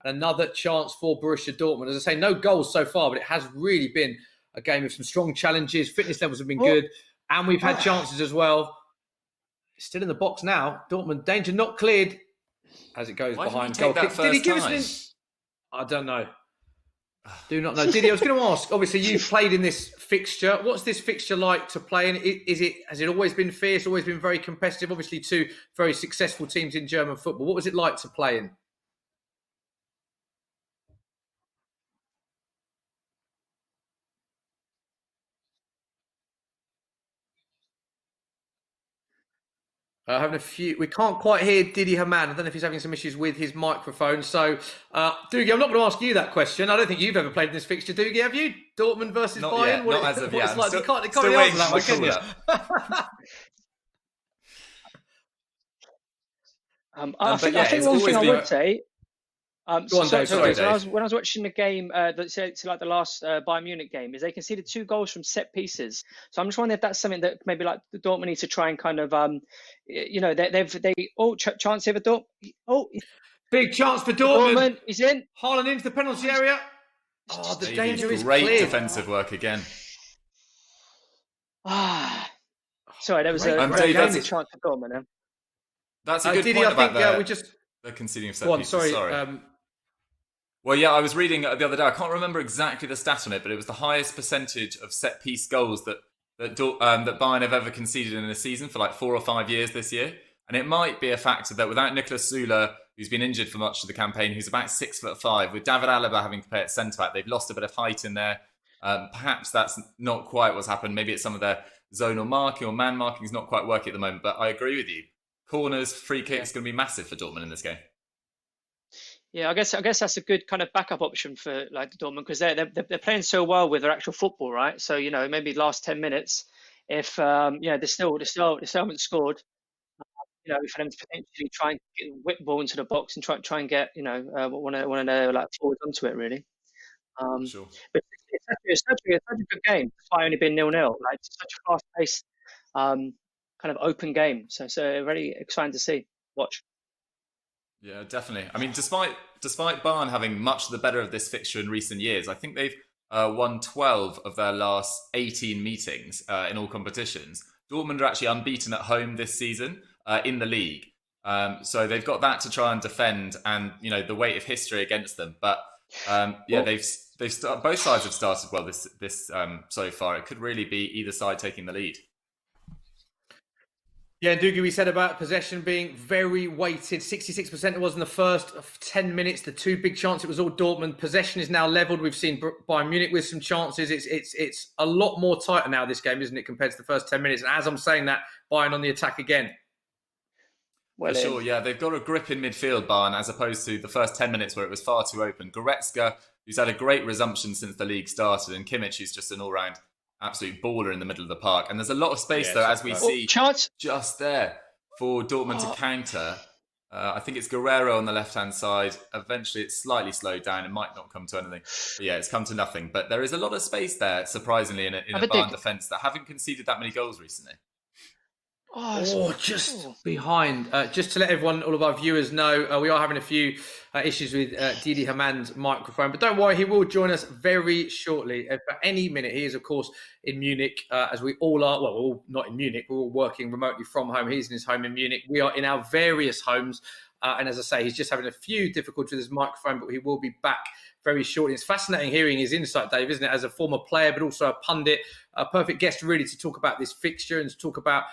And another chance for Borussia Dortmund. As I say, no goals so far, but it has really been a game of some strong challenges. Fitness levels have been good, and we've had chances as well. Still in the box now. Dortmund, danger not cleared as it goes behind goal kick. Did he give us I don't know. Do not know. Didi, I was going to ask, obviously you've played in this fixture. What's this fixture like to play in? Has it always been fierce, always been very competitive? Obviously two very successful teams in German football. What was it like to play in? Having a few. We can't quite hear Dietmar Hamann. I don't know if he's having some issues with his microphone. So, Dougie, I'm not going to ask you that question. I don't think you've ever played in this fixture, Dougie. Have you? Dortmund versus Bayern? Not as of yet. Like? You can't answer that one, can you? I think one thing I would say. When I was watching the game, like the last Bayern Munich game, is they conceded 2 goals from set pieces. So I'm just wondering if that's something that maybe like the Dortmund needs to try and kind of, chance here for Dortmund. Big chance for Dortmund. He's in. Haaland into the penalty area. Oh, the danger is great clear. Defensive work again. Sorry, there was a great chance for Dortmund. That's a good point about we just the conceding of set pieces. Sorry. Well, yeah, I was reading the other day. I can't remember exactly the stat on it, but it was the highest percentage of set piece goals that Bayern have ever conceded in a season for like 4 or 5 years this year. And it might be a factor that without Niklas Süle, who's been injured for much of the campaign, who's about 6'5", with David Alaba having to play at centre back, they've lost a bit of height in there. Perhaps that's not quite what's happened. Maybe it's some of their zonal marking or man marking is not quite working at the moment. But I agree with you. Corners, free kicks going to be massive for Dortmund in this game. Yeah, I guess that's a good kind of backup option for like Dortmund because they're playing so well with their actual football, right? So maybe last 10 minutes, if they still haven't scored, for them to potentially try and whip ball into the box and try and get one of their like forwards onto it really. Sure. But it's such a good game despite only being 0-0. Like it's such a fast paced kind kind of open game. So very exciting to see, watch. Yeah, definitely. I mean, despite Bayern having much the better of this fixture in recent years, I think they've won 12 of their last 18 meetings in all competitions. Dortmund are actually unbeaten at home this season in the league. So they've got that to try and defend, and the weight of history against them. But they've both sides have started well this so far. It could really be either side taking the lead. Yeah, Doogie, we said about possession being very weighted. 66% it was in the first 10 minutes. The two big chances, it was all Dortmund. Possession is now levelled. We've seen Bayern Munich with some chances. It's a lot more tighter now, this game, isn't it, compared to the first 10 minutes? And as I'm saying that, Bayern on the attack again. For sure, yeah. They've got a grip in midfield, Bayern, as opposed to the first 10 minutes where it was far too open. Goretzka, who's had a great resumption since the league started, and Kimmich, who's just an all-round absolute baller in the middle of the park. And there's a lot of space, though, as we see just there for Dortmund to counter. I think it's Guerrero on the left-hand side. Eventually, it's slightly slowed down. It might not come to anything. But yeah, it's come to nothing. But there is a lot of space there, surprisingly, in a Bayern defence that haven't conceded that many goals recently. Just behind. Just to let everyone, all of our viewers know, we are having a few issues with Dietmar Hamann's microphone, but don't worry, he will join us very shortly. For any minute, he is, of course, in Munich, as we all are. Well, we're all not in Munich. We're all working remotely from home. He's in his home in Munich. We are in our various homes. And as I say, he's just having a few difficulties with his microphone, but he will be back very shortly. It's fascinating hearing his insight, Dave, isn't it? As a former player, but also a pundit, a perfect guest really to talk about this fixture and to talk about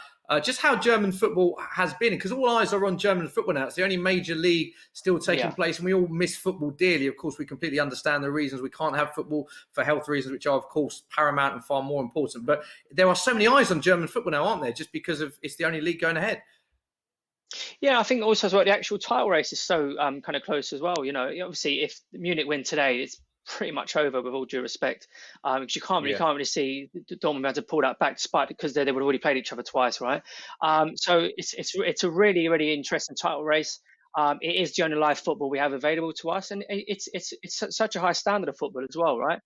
just how German football has been, because all eyes are on German football now. It's the only major league still taking place, and we all miss football dearly. Of course, we completely understand the reasons we can't have football for health reasons, which are, of course, paramount and far more important. But there are so many eyes on German football now, aren't there? Just because of it's the only league going ahead. Yeah, I think also as well, the actual title race is so kind of close as well. Obviously, if Munich win today, it's pretty much over, with all due respect, because you can't really see Dortmund be able to pull that back, despite because they would have already played each other twice, right? So it's a really, really interesting title race. It is the only live football we have available to us, and it's such a high standard of football as well, right?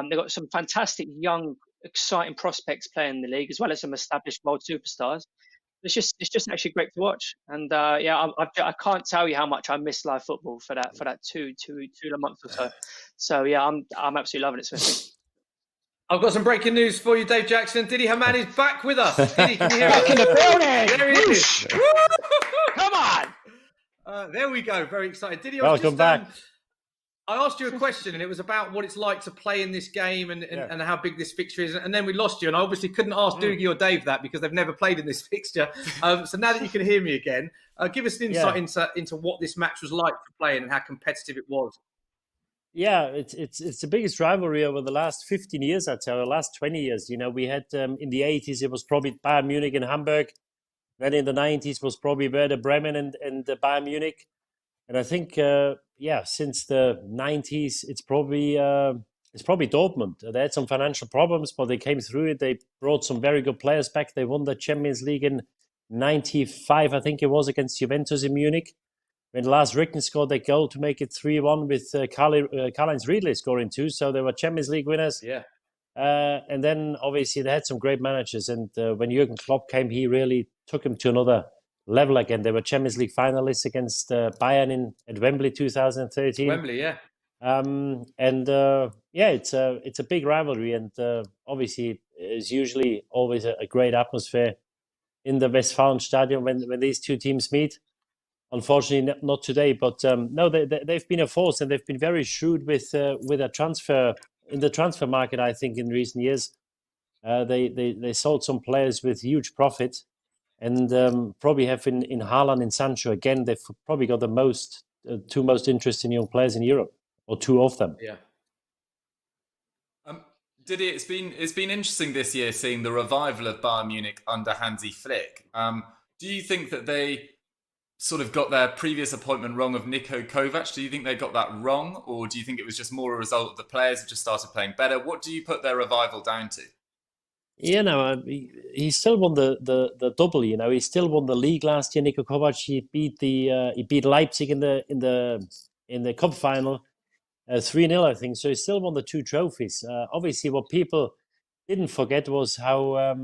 They've got some fantastic young, exciting prospects playing in the league, as well as some established world superstars. It's just actually great to watch, and I can't tell you how much I miss live football for that two months or so. So yeah, I'm absolutely loving it, Smithy. I've got some breaking news for you, Dave Jackson. Dietmar Hamann is back with us. Diddy, can you hear us? Back in the building. There he is. Come on. There we go. Very excited. Diddy, welcome back. I asked you a question, and it was about what it's like to play in this game and how big this fixture is. And then we lost you. And I obviously couldn't ask Doogie or Dave that because they've never played in this fixture. So now that you can hear me again, give us an insight into what this match was like for playing and how competitive it was. Yeah, it's the biggest rivalry over the last 15 years, I'd say, or the last 20 years. We had in the 80s, it was probably Bayern Munich and Hamburg. Then in the 90s was probably Werder Bremen and Bayern Munich. And I think, since the 90s, it's probably Dortmund. They had some financial problems, but they came through it. They brought some very good players back. They won the Champions League in 95, I think it was, against Juventus in Munich. When Lars Ricken scored that goal to make it 3-1 with Karl-Heinz Riedle scoring 2. So they were Champions League winners. Yeah. And then, obviously, they had some great managers. And when Jurgen Klopp came, he really took them to another level again. They were Champions League finalists against Bayern at Wembley 2013. Wembley, yeah. It's a big rivalry, and obviously it's usually always a great atmosphere in the Westfalenstadion when these two teams meet. Unfortunately, not today, but no, they've been a force, and they've been very shrewd with a transfer in the transfer market. I think in recent years, they sold some players with huge profit. And probably have in Haaland and Sancho, again, they've probably got the two most interesting young players in Europe, or two of them. Yeah. Didi, it's been interesting this year seeing the revival of Bayern Munich under Hansi Flick. Do you think that they sort of got their previous appointment wrong of Niko Kovac? Do you think they got that wrong, or do you think it was just more a result of the players have just started playing better? What do you put their revival down to? He still won the double. He still won the league last year. Niko Kovac, he beat Leipzig in the cup final 3-0, I think. So he still won the two trophies. Obviously, what people didn't forget was how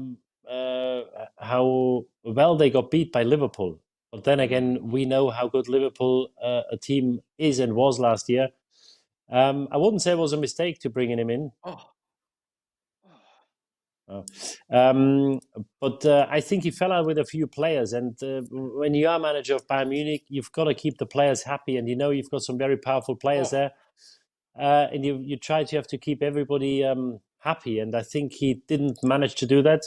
how well they got beat by Liverpool. But then again, we know how good Liverpool a team is and was last year. I wouldn't say it was a mistake to bringing him in. But I think he fell out with a few players. And when you are manager of Bayern Munich, you've got to keep the players happy. And you've got some very powerful players there. And you try to have to keep everybody happy. And I think he didn't manage to do that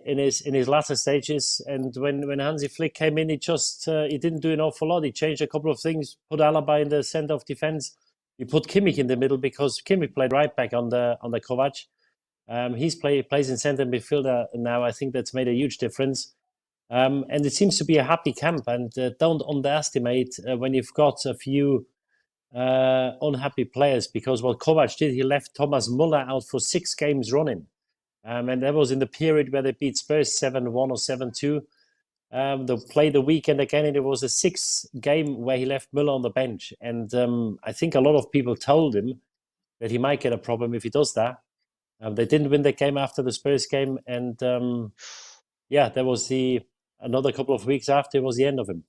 in his latter stages. And when Hansi Flick came in, he didn't do an awful lot. He changed a couple of things, put Alaba in the centre of defence. He put Kimmich in the middle because Kimmich played right back on the Kovac. He plays in centre midfielder now. I think that's made a huge difference. And it seems to be a happy camp. And don't underestimate when you've got a few unhappy players, because what Kovac did, he left Thomas Müller out for 6 games running. And that was in the period where they beat Spurs 7-1 or 7-2. They played the weekend again, and it was a 6th game where he left Müller on the bench. And I think a lot of people told him that he might get a problem if he does that. They didn't win the game after the Spurs game. And there was another couple of weeks after, it was the end of him.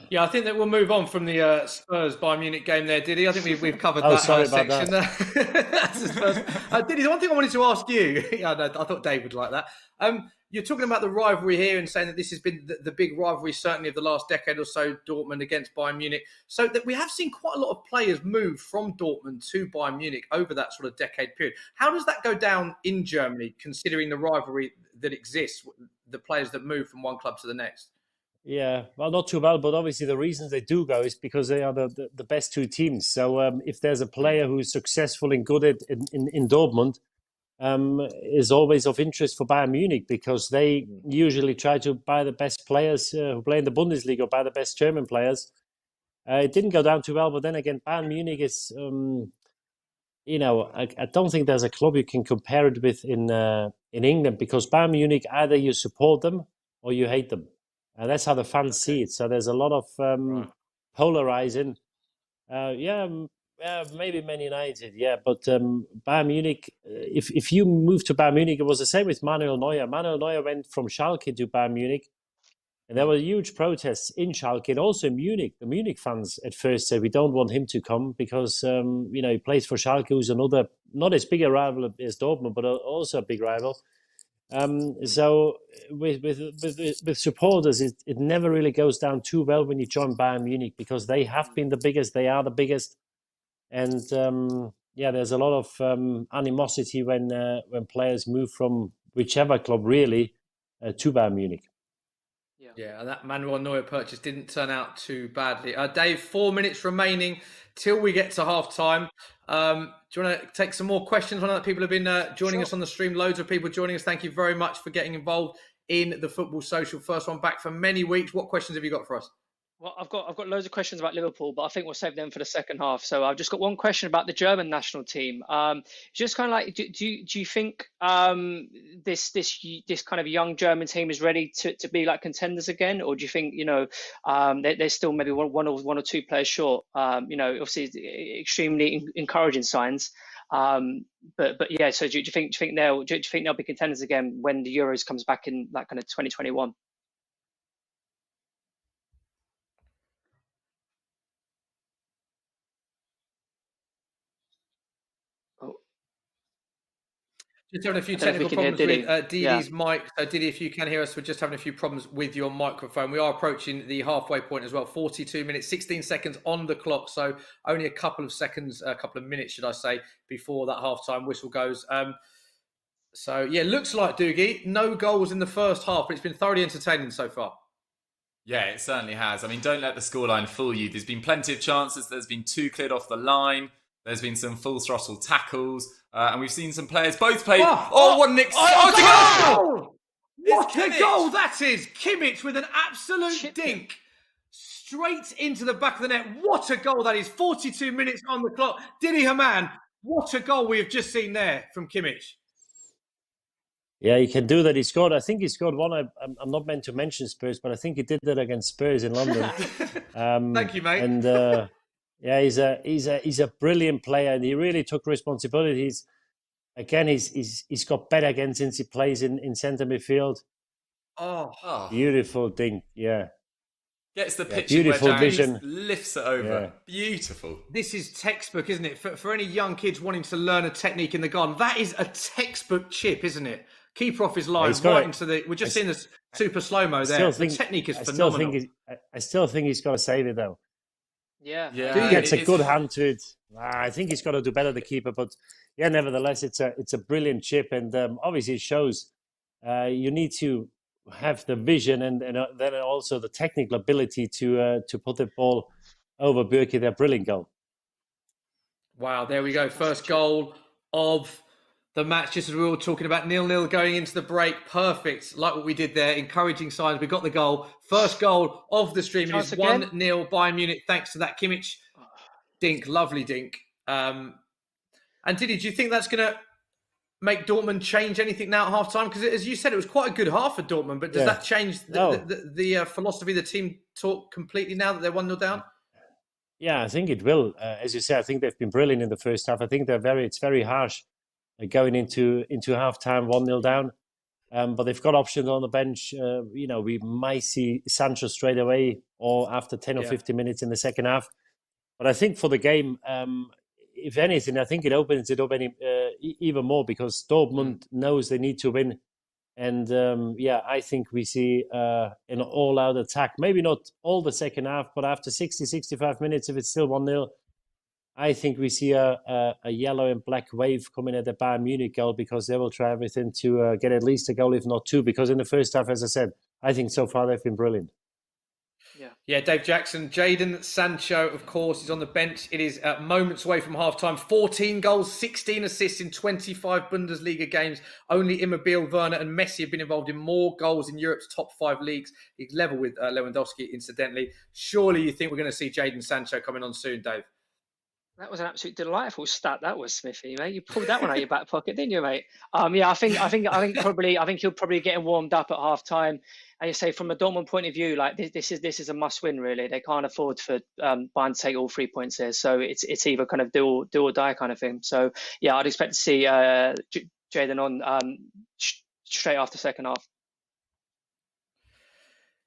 Yeah, I think that we'll move on from the Spurs Bayern Munich game there, Diddy. I think we've covered that section. Diddy, the one thing I wanted to ask you, I thought Dave would like that. You're talking about the rivalry here and saying that this has been the big rivalry, certainly of the last decade or so, Dortmund against Bayern Munich. So that we have seen quite a lot of players move from Dortmund to Bayern Munich over that sort of decade period. How does that go down in Germany, considering the rivalry that exists, the players that move from one club to the next? Yeah, well, not too well, but obviously the reasons they do go is because they are the best 2 teams. So if there's a player who's successful and good in Dortmund, is always of interest for Bayern Munich, because they usually try to buy the best players who play in the Bundesliga, or buy the best German players. It didn't go down too well, but then again, Bayern Munich is, I don't think there's a club you can compare it with in England, because Bayern Munich, either you support them or you hate them. And that's how the fans see it. So there's a lot of polarizing. Maybe Man United, but Bayern Munich, if you move to Bayern Munich, it was the same with Manuel Neuer. Manuel Neuer went from Schalke to Bayern Munich, and there were huge protests in Schalke and also in Munich. The Munich fans at first said, we don't want him to come because, he plays for Schalke, who's another, not as big a rival as Dortmund, but also a big rival. So with supporters, it never really goes down too well when you join Bayern Munich, because they have been the biggest, they are the biggest. And there's a lot of animosity when players move from whichever club really to Bayern Munich. Yeah, and that Manuel Neuer purchase didn't turn out too badly. Dave, 4 minutes remaining till we get to half time. Do you want to take some more questions? I know that people have been joining us on the stream. Loads of people joining us. Thank you very much for getting involved in the Football Social. First one back for many weeks. What questions have you got for us? Well, I've got loads of questions about Liverpool, but I think we'll save them for the second half. So I've just got one question about the German national team. Just kind of like, do you think this kind of young German team is ready to be like contenders again, or do you think they're still maybe one or two players short? Obviously extremely encouraging signs. But yeah. So do you think they'll be contenders again when the Euros comes back in like kind of 2021? Just having a few technical problems with Didi's mic. So Didi, if you can hear us, we're just having a few problems with your microphone. We are approaching the halfway point as well. 42 minutes, 16 seconds on the clock. So only a couple of minutes, should I say, before that halftime whistle goes. Looks like, Doogie, no goals in the first half, but it's been thoroughly entertaining so far. Yeah, it certainly has. I mean, don't let the scoreline fool you. There's been plenty of chances. There's been 2 cleared off the line. There's been some full throttle tackles. And we've seen some players both play. What an exciting goal! What a goal that is! Kimmich with an absolute dink straight into the back of the net. What a goal that is! 42 minutes on the clock. Dietmar Hamann, what a goal we have just seen there from Kimmich. Yeah, he can do that. He scored. I think he scored one. I'm not meant to mention Spurs, but I think he did that against Spurs in London. Thank you, mate. And he's a brilliant player, and he really took responsibilities again, he's got better again since he plays in centre midfield. Oh, Beautiful thing, yeah. Gets the pitch beautiful wedge vision. out, lifts it over. Yeah. Beautiful. this is textbook, isn't it? For any young kids wanting to learn a technique in the garden, that is a textbook chip, isn't it? Keeper off his line, right into the... We're just seeing this super slow-mo there. The technique is phenomenal. I still think he's got to save it, though. Yeah. He gets a good hand to it. I think he's got to do better, the keeper. But yeah, nevertheless, it's a brilliant chip, and obviously it shows you need to have the vision and then also the technical ability to put the ball over Bürki. Their brilliant goal. Wow, there we go. First goal of the match, just as we were talking about 0-0 going into the break. Perfect, like what we did there. Encouraging signs. We got the goal. First goal of the stream. It is 1-0 Bayern Munich, thanks to that Kimmich dink. Lovely dink. And Didi, do you think that's going to make Dortmund change anything now at half-time? Because as you said, it was quite a good half for Dortmund, but does that change the philosophy the team taught completely now that they're 1-0 down? Yeah, I think it will. As you said, I think they've been brilliant in the first half. I think it's very harsh going into half-time 1-0 down. But they've got options on the bench. We might see Sancho straight away or after 10 or 15 minutes in the second half. But I think for the game, if anything, I think it opens it up even more because Dortmund knows they need to win. And I think we see an all-out attack. Maybe not all the second half, but after 60, 65 minutes, if it's still 1-0, I think we see a yellow and black wave coming at the Bayern Munich goal because they will try everything to get at least a goal, if not two. Because in the first half, as I said, I think so far they've been brilliant. Yeah, Dave Jackson. Jadon Sancho, of course, is on the bench. It is moments away from half-time. 14 goals, 16 assists in 25 Bundesliga games. Only Immobile, Werner and Messi have been involved in more goals in Europe's top 5 leagues. He's level with Lewandowski, incidentally. Surely you think we're going to see Jadon Sancho coming on soon, Dave? That was an absolute delightful stat. That was, Smithy, mate. You pulled that one out of your back pocket, didn't you, mate? I think he'll probably get warmed up at half time. And you say from a Dortmund point of view, like this is a must win. Really, they can't afford for Bayern to take all 3 points there. So it's either kind of do or die kind of thing. So yeah, I'd expect to see Jadon on straight after second half.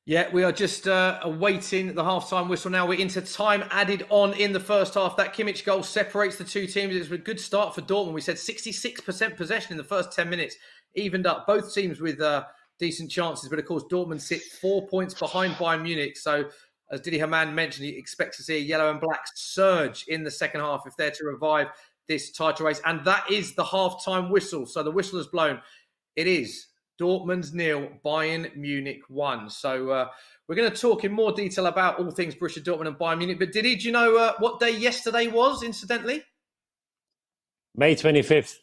Yeah, we are just awaiting the half-time whistle now. We're into time added on in the first half. That Kimmich goal separates the two teams. It was a good start for Dortmund. We said 66% possession in the first 10 minutes. Evened up both teams with decent chances. But, of course, Dortmund sit 4 points behind Bayern Munich. So, as Dietmar Hamann mentioned, he expects to see a yellow and black surge in the second half if they're to revive this title race. And that is the half-time whistle. So, the whistle has blown. It is Dortmund 0, Bayern Munich 1. So we're going to talk in more detail about all things Borussia Dortmund and Bayern Munich. But do you know what day yesterday was, incidentally? May 25th.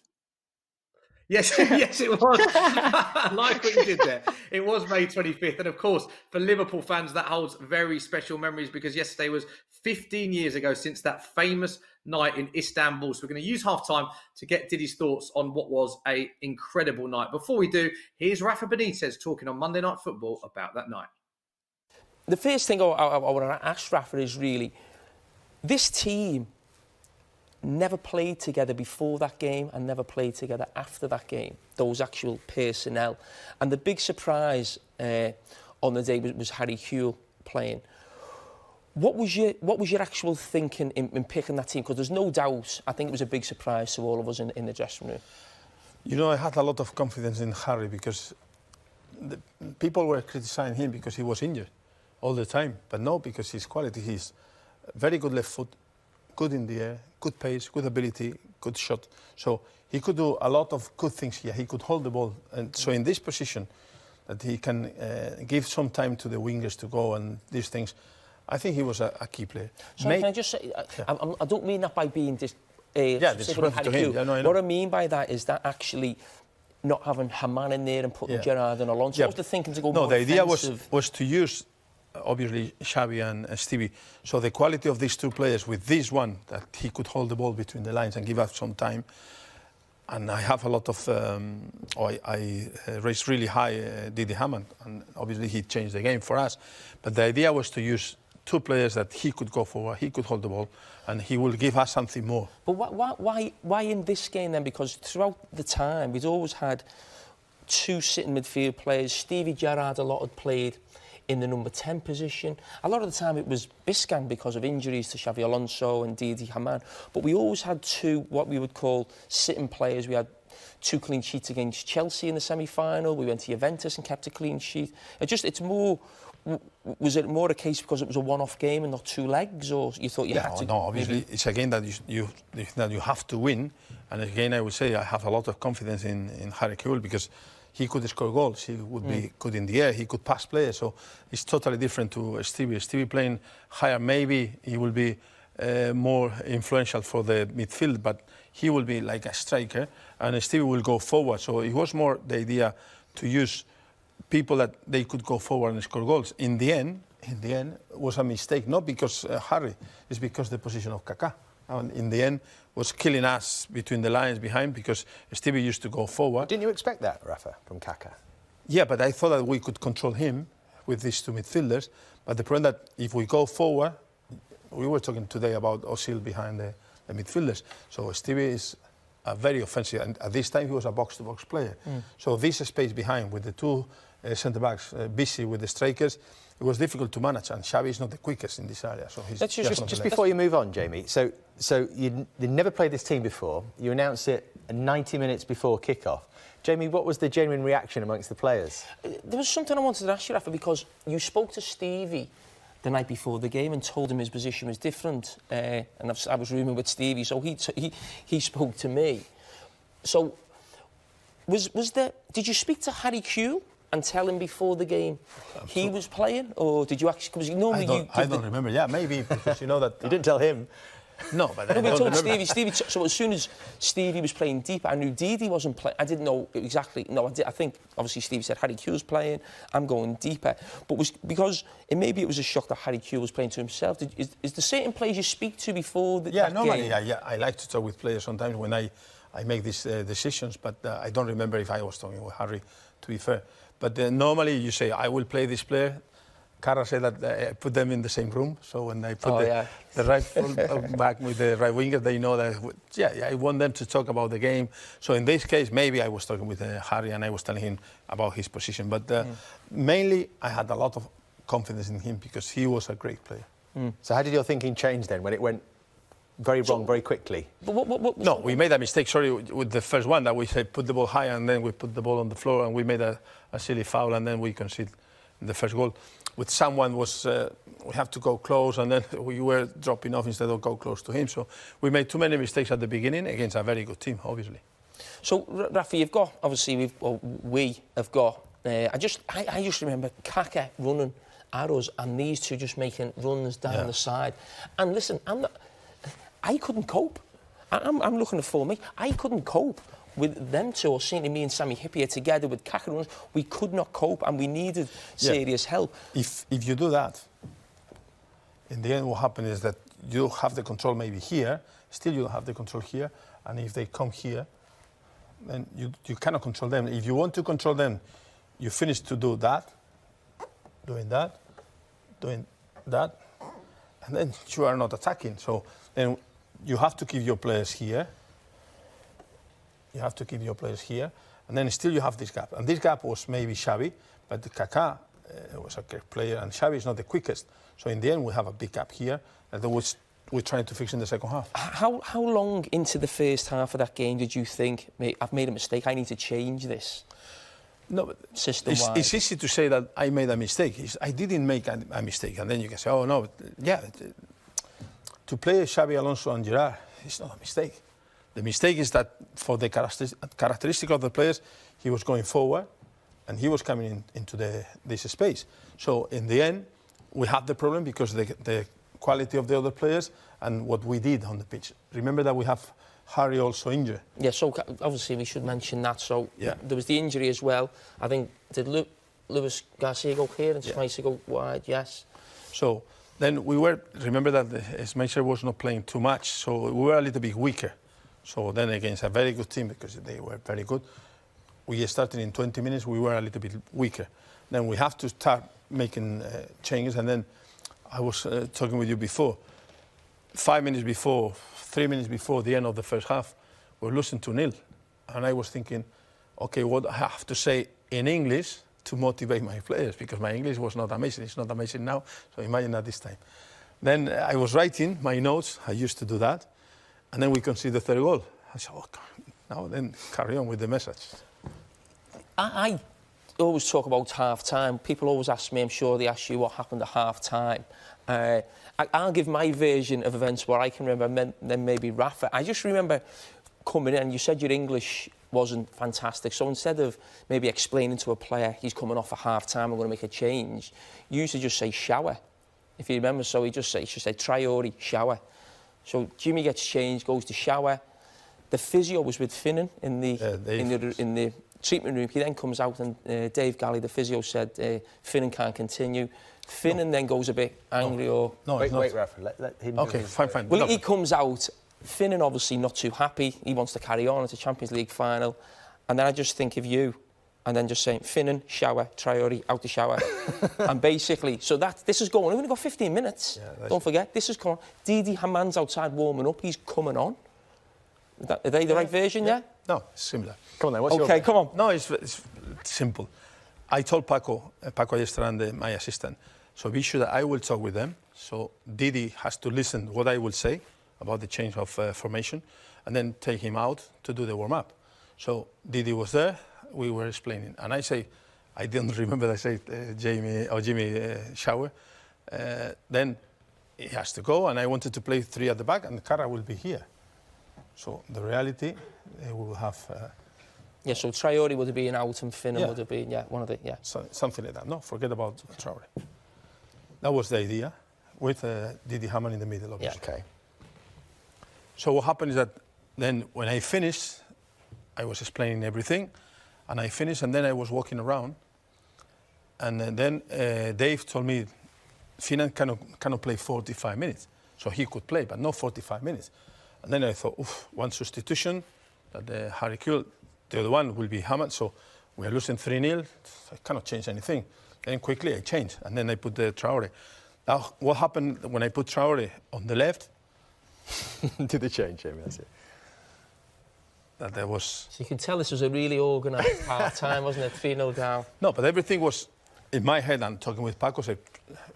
Yes, yes, it was. I like what you did there. It was May 25th. And of course, for Liverpool fans, that holds very special memories because yesterday was 15 years ago since that famous night in Istanbul. So we're going to use half-time to get Didi's thoughts on what was an incredible night. Before we do, here's Rafa Benitez talking on Monday Night Football about that night. The first thing I want to ask Rafa is really, this team never played together before that game and never played together after that game, those actual personnel. And the big surprise on the day was Harry Kewell playing. What was your actual thinking in picking that team? Because there's no doubt, I think it was a big surprise to all of us in the dressing room. You know, I had a lot of confidence in Harry because people were criticising him because he was injured all the time. But no, because his quality, he's very good left foot, good in the air, good pace, good ability, good shot. So he could do a lot of good things here. He could hold the ball. And so in this position, that he can give some time to the wingers to go and these things, I think he was a key player. So can I just say, I don't mean that by being disrespectful to him. Yeah, no, I know. What I mean by that is that actually not having Hamann in there and putting Gerrard and Alonso. What was the thinking to go more the idea offensive? was to use, obviously, Xavi and Stevie. So the quality of these two players with this one, that he could hold the ball between the lines and give us some time. And I have a lot of, I raised really high Dietmar Hamann, and obviously he changed the game for us. But the idea was to use two players that he could go forward, he could hold the ball, and he will give us something more. But why in this game then? Because throughout the time, we'd always had two sitting midfield players. Stevie Gerrard a lot had played in the number 10 position. A lot of the time it was Biscan because of injuries to Xavi Alonso and Dietmar Hamann. But we always had two, what we would call sitting players. We had 2 clean sheets against Chelsea in the semi-final. We went to Juventus and kept a clean sheet. It's more... Was it more a case because it was a one-off game and not 2 legs, or you thought you had to? No, obviously maybe... it's a game that you have to win. And again, I would say I have a lot of confidence in Harry Kewell because he could score goals. He would be good in the air. He could pass players. So it's totally different to Stevie. Stevie playing higher, maybe he will be more influential for the midfield, but he will be like a striker, and Stevie will go forward. So it was more the idea to use people that they could go forward and score goals. In the end, it was a mistake, not because Harry, it's because the position of Kaká. And in the end, was killing us between the lines behind because Stevie used to go forward. Didn't you expect that, Rafa, from Kaká? Yeah, but I thought that we could control him with these 2 midfielders. But the problem that if we go forward, we were talking today about Ozil behind the midfielders. So Stevie is a very offensive, and at this time he was a box-to-box player. So this space behind with the 2 centre-backs busy with the strikers, it was difficult to manage, and Xavi is not the quickest in this area. So he's just before you move on, Jamie, so you never played this team before. You announced it 90 minutes before kick-off. Jamie, what was the genuine reaction amongst the players? There was something I wanted to ask you, Rafa, because you spoke to Stevie the night before the game and told him his position was different. And I was rooming with Stevie, so he spoke to me. So, did you speak to Harry Kewell and tell him before the game he was playing, or did you actually? Because normally I don't remember. Yeah, maybe because you know that you didn't tell him. No, but we told Stevie. So as soon as Stevie was playing deep, I knew Didi wasn't playing. I didn't know exactly. No, I think obviously Stevie said Harry Kewell's playing. I'm going deeper, but because maybe it was a shock that Harry Kewell was playing to himself. Is there certain players you speak to before the normally, game? Yeah. I like to talk with players sometimes when I make these decisions, but I don't remember if I was talking with Harry. To be fair. But normally you say, I will play this player. Cara said that I put them in the same room. So when I put the right full back with the right winger, they know that, I want them to talk about the game. So in this case, maybe I was talking with Harry and I was telling him about his position. But mainly, I had a lot of confidence in him because he was a great player. So how did your thinking change then when it went very wrong very quickly? No, we made a mistake, with the first one that we said put the ball high and then we put the ball on the floor and we made a silly foul and then we conceded the first goal. With someone we have to go close and then we were dropping off instead of go close to him. So we made too many mistakes at the beginning against a very good team, obviously. So, Rafi, you've got, obviously, we have got, I just remember Kaká running at us and these two just making runs down the side. And listen, I couldn't cope. I'm looking at for me. I couldn't cope with them two, or seeing me and Sami Hyypiä together with Kaká. We could not cope, and we needed serious help. If you do that, in the end, what happens is that you have the control maybe here. Still, you don't have the control here, and if they come here, then you cannot control them. If you want to control them, you finish to do that, doing that, and then you are not attacking. So then you have to keep your players here. And then still you have this gap. And this gap was maybe Xavi, but Kaká was a great player, and Xavi is not the quickest. So in the end, we have a big gap here that we're trying to fix in the second half. How long into the first half of that game did you think, I've made a mistake, I need to change this? No, but system-wise. It's easy to say that I made a mistake. I didn't make a mistake, and then you can say, oh no, to play Xavi Alonso and Gerrard, it's not a mistake. The mistake is that for the characteristic of the players, he was going forward and he was coming into this space. So in the end, we had the problem because the quality of the other players and what we did on the pitch. Remember that we have Harry also injured. Yeah, so obviously we should mention that. So there was the injury as well. I think, did Luis Garcia go here and Schmeichel go wide? Yes. So then remember that Schmeichel was not playing too much, so we were a little bit weaker. So then against a very good team, because they were very good, we started in 20 minutes, we were a little bit weaker. Then we have to start making changes, and then I was talking with you before. 3 minutes before the end of the first half, we're losing 2-0. And I was thinking, okay, what I have to say in English to motivate my players, because my English was not amazing. It's not amazing now, so imagine at this time. Then I was writing my notes. I used to do that. And then we conceded the third goal. I said, oh, now then carry on with the message. I always talk about half-time. People always ask me, I'm sure they ask you what happened at half-time. I'll give my version of events where I can remember, then maybe Rafa. I just remember coming in, and you said your English wasn't fantastic. So instead of maybe explaining to a player, he's coming off a half-time, I'm going to make a change, you used to just say shower, if you remember. So he just said Traore, shower. So Jimmy gets changed, goes to shower. The physio was with Finnan in the treatment room. He then comes out and Dave Galley, the physio, said Finnan can't continue. Finnan then goes a bit angry Wait, Rafa, let him Okay, fine. Well, he comes out, Finnan obviously not too happy. He wants to carry on. It's a Champions League final. And then I just think of you and then just saying, Finnan, shower, Traore, out the shower. And basically, so this is going on. We've only got 15 minutes. Yeah, don't forget, this is going on. Dietmar Hamann's outside warming up. He's coming on. Are they the right version, yeah? No, it's similar. Come on then, okay, come on. No, it's simple. I told Paco Yestrande, my assistant, so be sure that I will talk with them. So Didi has to listen what I will say about the change of formation, and then take him out to do the warm-up. So Didi was there, we were explaining, and I didn't remember that I said Jimmy shower. Then he has to go, and I wanted to play 3 at the back, and Kara will be here. So the reality, we will have... Yeah, so Traore would have been out and Finnan would have been, one of the, So, something like that. No, forget about Traore. That was the idea, with Dietmar Hamann in the middle, obviously. Yeah, okay. So what happened is that then when I finished, I was explaining everything, and I finished, and then I was walking around, and then Dave told me, Finnan cannot play 45 minutes. So he could play, but not 45 minutes. And then I thought, one substitution, that Harry Kewell, the other one will be Hamann, so we are losing 3-0, I cannot change anything. Then quickly I changed, and then I put the Traore. Now, what happened when I put Traore on the left? Did they change, Jamie? That's it. That there was... So you can tell this was a really organised half-time, wasn't it? 3-0 down. No, but everything was in my head. I'm talking with Paco, said,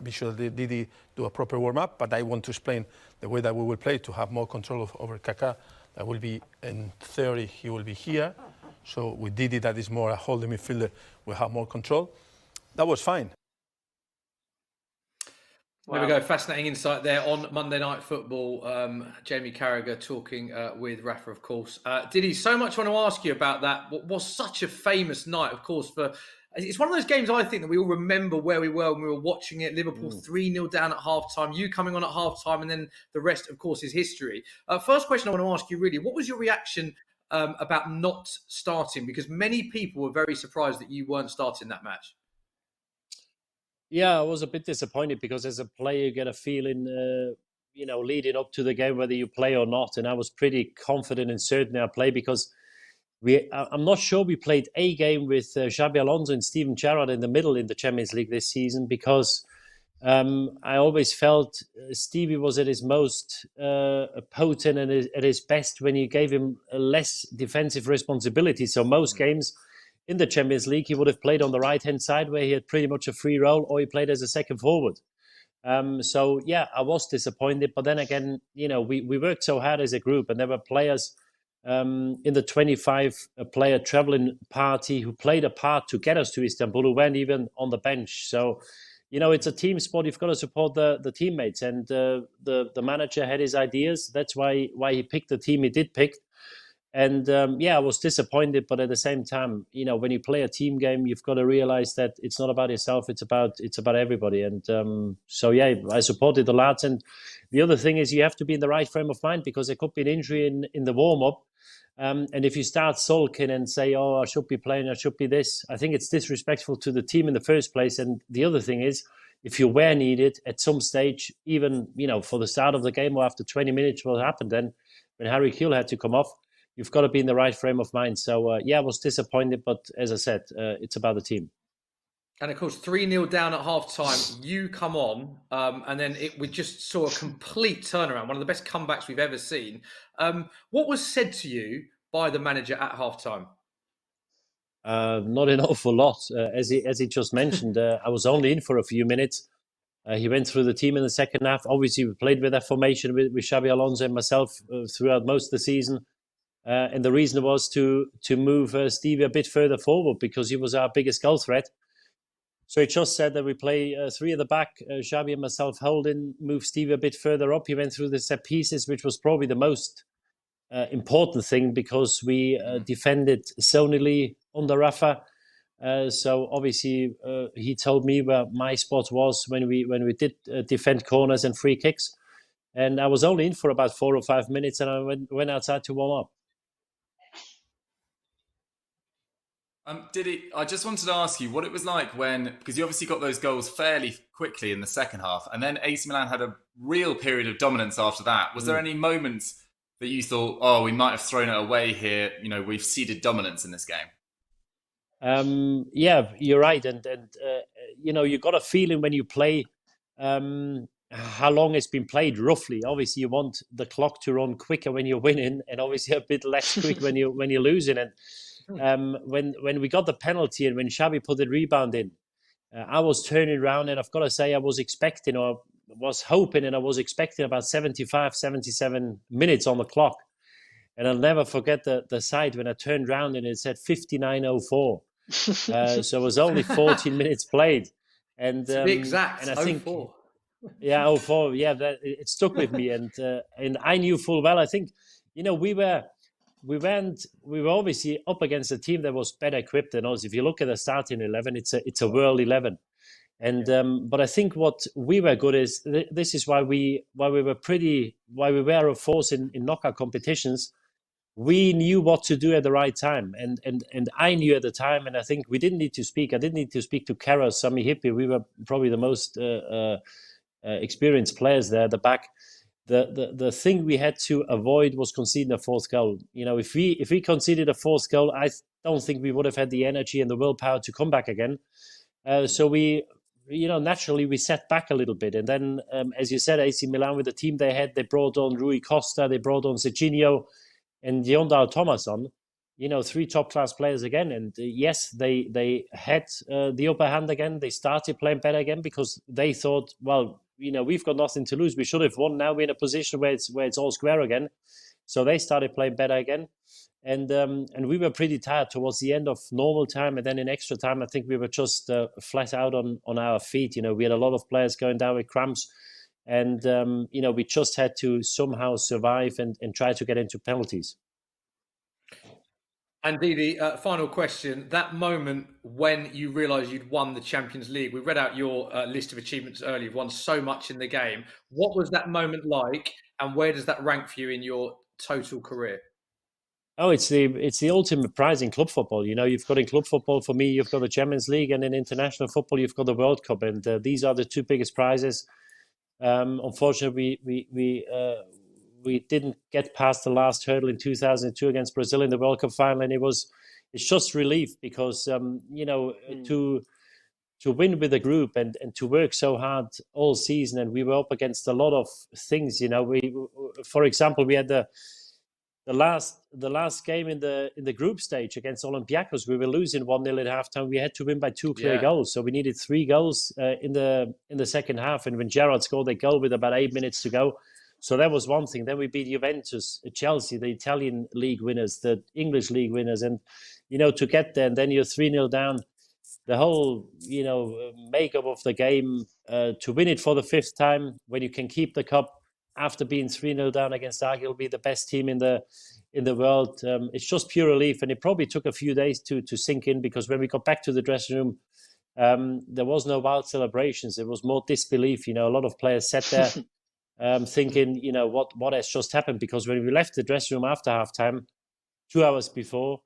be sure that Didi do a proper warm-up, but I want to explain the way that we will play to have more control over Kaká. That will be, in theory, he will be here. So with Didi, that is more a holding midfielder, we'll have more control. That was fine. There we go. Fascinating insight there on Monday Night Football. Jamie Carragher talking with Rafa, of course. Didi, so much I want to ask you about that. What was such a famous night, of course, for... It's one of those games, I think, that we all remember where we were when we were watching it. Liverpool 3-0 down at half-time, you coming on at half-time, and then the rest, of course, is history. First question I want to ask you, really, what was your reaction about not starting? Because many people were very surprised that you weren't starting that match. Yeah, I was a bit disappointed because as a player, you get a feeling, leading up to the game, whether you play or not. And I was pretty confident and certain I play because I'm not sure we played a game with Xabi Alonso and Steven Gerrard in the middle in the Champions League this season because I always felt Stevie was at his most potent and at his best when you gave him less defensive responsibility. So most games in the Champions League, he would have played on the right-hand side where he had pretty much a free role, or he played as a second forward. I was disappointed. But then again, we worked so hard as a group, and there were players in the 25-player traveling party who played a part to get us to Istanbul, who weren't even on the bench. So, it's a team sport. You've got to support the teammates. And the manager had his ideas. That's why he picked the team he did pick. And I was disappointed, but at the same time, when you play a team game, you've got to realize that it's not about yourself; it's about everybody. And I supported the lads. And the other thing is, you have to be in the right frame of mind because there could be an injury in the warm up. And if you start sulking and say, "Oh, I should be playing, I should be this," I think it's disrespectful to the team in the first place. And the other thing is, if you were needed at some stage, even for the start of the game or after 20 minutes, what happened then when Harry Kewell had to come off? You've got to be in the right frame of mind. So, I was disappointed, but as I said, it's about the team. And of course, 3-0 down at half time, you come on, and then we just saw a complete turnaround, one of the best comebacks we've ever seen. What was said to you by the manager at half time? Not an awful lot. As he just mentioned, I was only in for a few minutes. He went through the team in the second half. Obviously, we played with that formation with Xabi Alonso and myself throughout most of the season. And the reason was to move Stevie a bit further forward because he was our biggest goal threat. So he just said that we play three at the back, Xabi and myself holding, move Stevie a bit further up. He went through the set pieces, which was probably the most important thing because we defended zonally under Rafa. So obviously he told me where my spot was when we did defend corners and free kicks. And I was only in for about 4 or 5 minutes and I went outside to warm up. I just wanted to ask you what it was like because you obviously got those goals fairly quickly in the second half, and then AC Milan had a real period of dominance after that. Was there any moments that you thought, oh, we might have thrown it away here? You know, we've ceded dominance in this game. Yeah, you're right, and you know, you got a feeling when you play how long it's been played roughly. Obviously, you want the clock to run quicker when you're winning, and obviously a bit less quick when you're losing. And when we got the penalty and when Xabi put the rebound in, I was turning around and I've got to say I was expecting or was hoping and I was expecting about 75, 77 minutes on the clock. And I'll never forget the side when I turned around and it said 59:04. So it was only 14 minutes played. And to be exact, and I think 04. Yeah, 04. Yeah, it stuck with me, and I knew full well. I think, you know, we were obviously up against a team that was better equipped than us. If you look at the starting 11, it's a world 11, and but I think what we were good is this is why we were a force in knockout competitions. We knew what to do at the right time, and I knew at the time, and I think we didn't need to speak. I didn't need to speak to Kara, Sami Hippi. We were probably the most experienced players there at the back. The thing we had to avoid was conceding a fourth goal. You know, if we conceded a fourth goal, I don't think we would have had the energy and the willpower to come back again. So we, you know, naturally we set back a little bit. And then, as you said, AC Milan with the team they had, they brought on Rui Costa, they brought on Serginho and Yondal Thomason. You know, 3 top-class players again. And yes, they had the upper hand again. They started playing better again because they thought, well, you know, we've got nothing to lose. We should have won. Now we're in a position where it's all square again. So they started playing better again. And we were pretty tired towards the end of normal time. And then in extra time, I think we were just flat out on our feet. You know, we had a lot of players going down with cramps. And, you know, we just had to somehow survive and try to get into penalties. And Didi, final question. That moment when you realised you'd won the Champions League, we read out your list of achievements earlier. You've won so much in the game. What was that moment like, and where does that rank for you in your total career? Oh, it's the ultimate prize in club football. You know, you've got in club football, for me, you've got the Champions League, and in international football, you've got the World Cup. And these are the 2 biggest prizes. Unfortunately, we didn't get past the last hurdle in 2002 against Brazil in the World Cup final, and it's just relief because you know, to win with a group and to work so hard all season, and we were up against a lot of things. You know, for example, we had the last game in the group stage against Olympiacos. We were losing 1-0 at halftime. We had to win by 2 clear goals, so we needed 3 goals in the second half. And when Gerrard scored a goal with about 8 minutes to go. So that was one thing. Then we beat Juventus, Chelsea, the Italian league winners, the English league winners. And, you know, to get there, and then you're 3-0 down, the whole, you know, makeup of the game, to win it for the 5th time, when you can keep the cup after being 3-0 down against arguably the best team in the world, it's just pure relief. And it probably took a few days to sink in, because when we got back to the dressing room, there was no wild celebrations. It was more disbelief. You know, a lot of players sat there thinking, you know, what has just happened? Because when we left the dressing room after halftime, 2 hours before,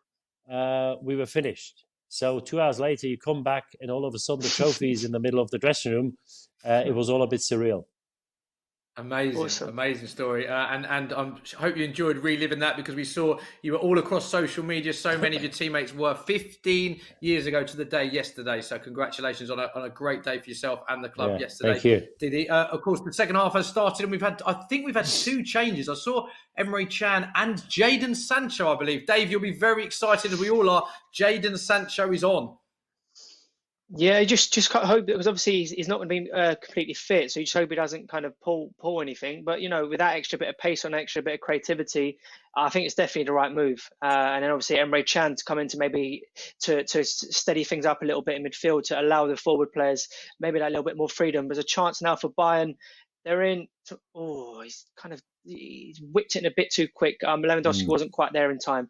we were finished. So 2 hours later, you come back and all of a sudden the trophy is in the middle of the dressing room. It was all a bit surreal. Amazing, Awesome. amazing story, and I hope you enjoyed reliving that, because we saw you were all across social media. So many of your teammates were 15 years ago to the day yesterday. So congratulations on a great day for yourself and the club yesterday. Thank you. Didi. Of course, the second half has started, and I think we've had two changes. I saw Emre Can and Jadon Sancho, I believe. Dave, you'll be very excited, as we all are. Jadon Sancho is on. Yeah, just kind of hope, because obviously he's not going to be completely fit, so you just hope he doesn't kind of pull anything. But with that extra bit of pace and extra bit of creativity, I think it's definitely the right move. And then obviously Emre Can to come in to maybe to steady things up a little bit in midfield, to allow the forward players maybe that little bit more freedom. There's a chance now for Bayern. They're in. He's whipped it in a bit too quick. Lewandowski wasn't quite there in time.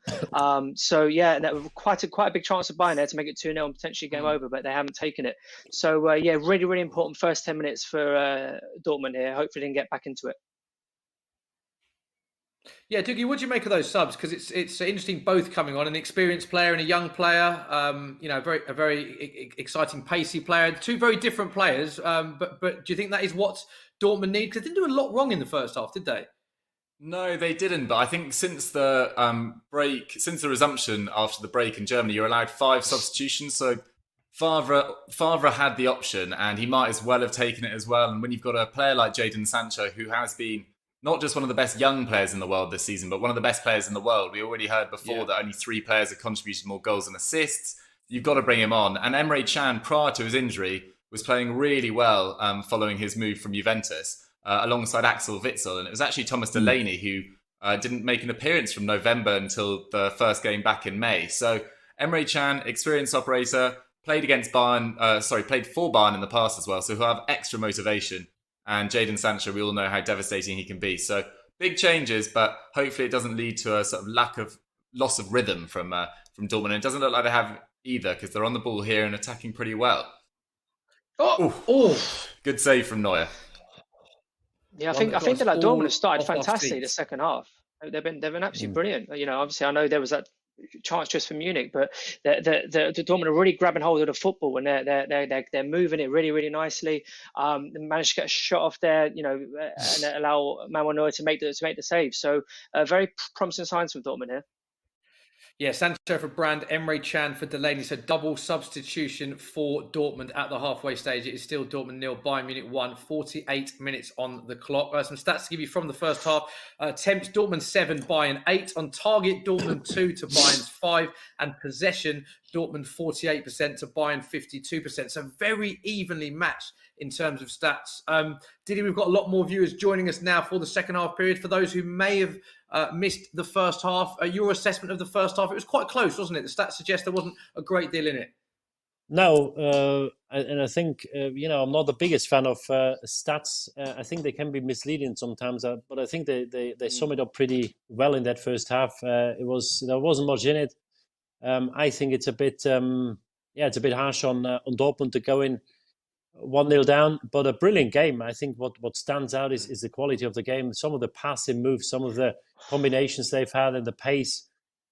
So yeah, that was quite a big chance of Bayern there to make it 2-0 and potentially game over, but they haven't taken it. So really, really important first 10 minutes for Dortmund here. Hopefully they can get back into it. Yeah, Dougie, what do you make of those subs? Because it's interesting, both coming on, an experienced player and a young player. A very exciting, pacey player. Two very different players. But do you think that is what Dortmund need? Because they didn't do a lot wrong in the first half, did they? No, they didn't. But I think since the resumption after the break in Germany, you're allowed 5 substitutions. So Favre had the option, and he might as well have taken it as well. And when you've got a player like Jadon Sancho, who has been not just one of the best young players in the world this season, but one of the best players in the world. We already heard before that only 3 players have contributed more goals and assists. You've got to bring him on. And Emre Can, prior to his injury, was playing really well following his move from Juventus, alongside Axel Witsel. And it was actually Thomas Delaney who didn't make an appearance from November until the first game back in May. So Emre Can, experienced operator, played for Bayern in the past as well, so he'll have extra motivation. And Jadon Sancho, we all know how devastating he can be. So big changes, but hopefully it doesn't lead to a sort of loss of rhythm from Dortmund. And it doesn't look like they have either, because they're on the ball here and attacking pretty well. Good save from Neuer. Yeah, I think that Dortmund have started fantastic the second half. They've been absolutely brilliant. Obviously I know there was that chance just for Munich, but the Dortmund are really grabbing hold of the football, and they're moving it really, really nicely. They managed to get a shot off there, and allow Manuel Neuer to make the save. So very promising signs from Dortmund here. Yeah, Sancho for Brand, Emre Can for Delaney. So double substitution for Dortmund at the halfway stage. It is still Dortmund 0, Bayern Munich 1, 48 minutes on the clock. Some stats to give you from the first half. Attempts, Dortmund 7, Bayern 8. On target, Dortmund 2 to Bayern's 5. And possession, Dortmund 48% to Bayern 52%. So very evenly matched in terms of stats. Didi, we've got a lot more viewers joining us now for the second half period. For those who may have missed the first half, your assessment of the first half, it was quite close, wasn't it? The stats suggest there wasn't a great deal in it. No, and I think, I'm not the biggest fan of stats. I think they can be misleading sometimes, but I think they sum it up pretty well in that first half. There wasn't much in it. I think it's a bit harsh on Dortmund to go in 1-0 down, but a brilliant game. I think what stands out is the quality of the game. Some of the passing moves, some of the combinations they've had, and the pace.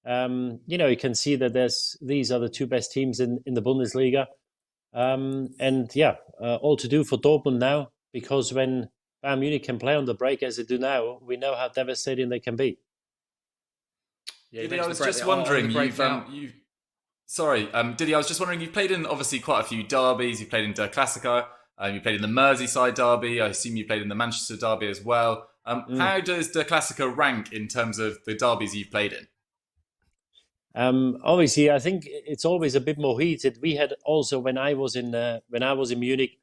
You can see that these are the 2 best teams in the Bundesliga. All to do for Dortmund now, because when Bayern Munich can play on the break as they do now, we know how devastating they can be. Yeah, I was just wondering, Didi, I was just wondering, you've played in obviously quite a few derbies. You've played in Der Klassiker, you played in the Merseyside derby. I assume you played in the Manchester derby as well. How does Der Klassiker rank in terms of the derbies you've played in? Obviously, I think it's always a bit more heated. We had also, when I was in Munich,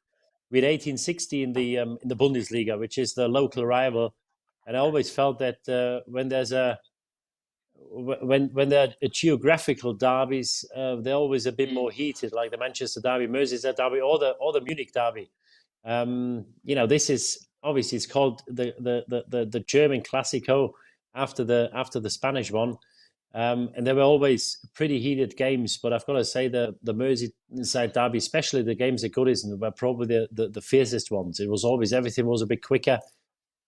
we had 1860 in the Bundesliga, which is the local rival, and I always felt that when there are geographical derbies, they're always a bit more heated, like the Manchester derby, Merseyside derby, or the Munich derby. This is obviously, it's called the German Classico after the Spanish one, and they were always pretty heated games. But I've got to say the Merseyside derby, especially the games at Goodison, were probably the fiercest ones. It was always, everything was a bit quicker.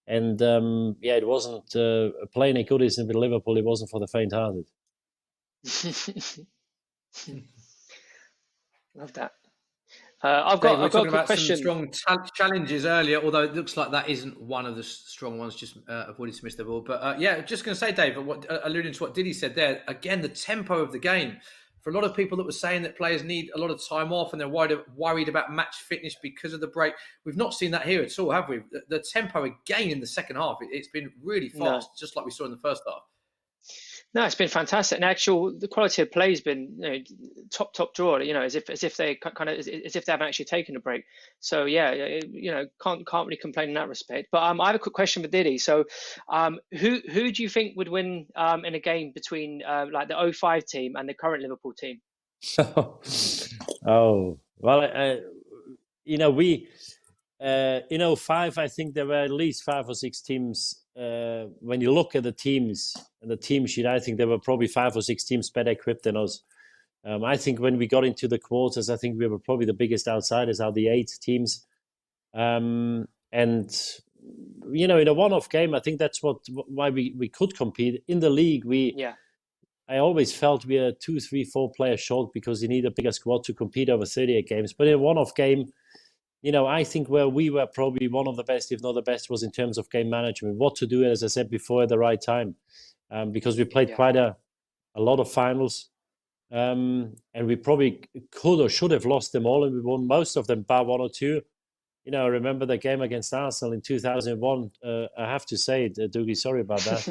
And it wasn't playing at Goodison with Liverpool. It wasn't for the faint-hearted. Love that. I've Dave, got a quick question. Some strong challenges earlier, although it looks like that isn't one of the strong ones. Just avoided to miss the ball. But just going to say, Dave, alluding to what Diddy said there, again, the tempo of the game. For a lot of people that were saying that players need a lot of time off and they're worried about match fitness because of the break, we've not seen that here at all, have we? The tempo again in the second half, it's been really fast, just like we saw in the first half. No, it's been fantastic. And the quality of play has been top drawer. As if they haven't actually taken a break. So can't really complain in that respect. But I have a quick question for Diddy. So, who do you think would win in a game between like the 05 team and the current Liverpool team? Oh well, we in 05, I think there were at least 5 or 6 teams. When you look at the teams and the team sheet, I think there were probably 5 or 6 teams better equipped than us. I think when we got into the quarters, I think we were probably the biggest outsiders out of the 8 teams. And in a one-off game, I think that's why we could compete in the league. I always felt we are 2, 3, 4 players short because you need a bigger squad to compete over 38 games. But in a one-off game, I think where we were probably one of the best, if not the best, was in terms of game management. What to do, as I said before, at the right time. Because we played quite a lot of finals. And we probably could or should have lost them all. And we won most of them, bar 1 or 2. I remember the game against Arsenal in 2001. I have to say it, Doogie, sorry about that.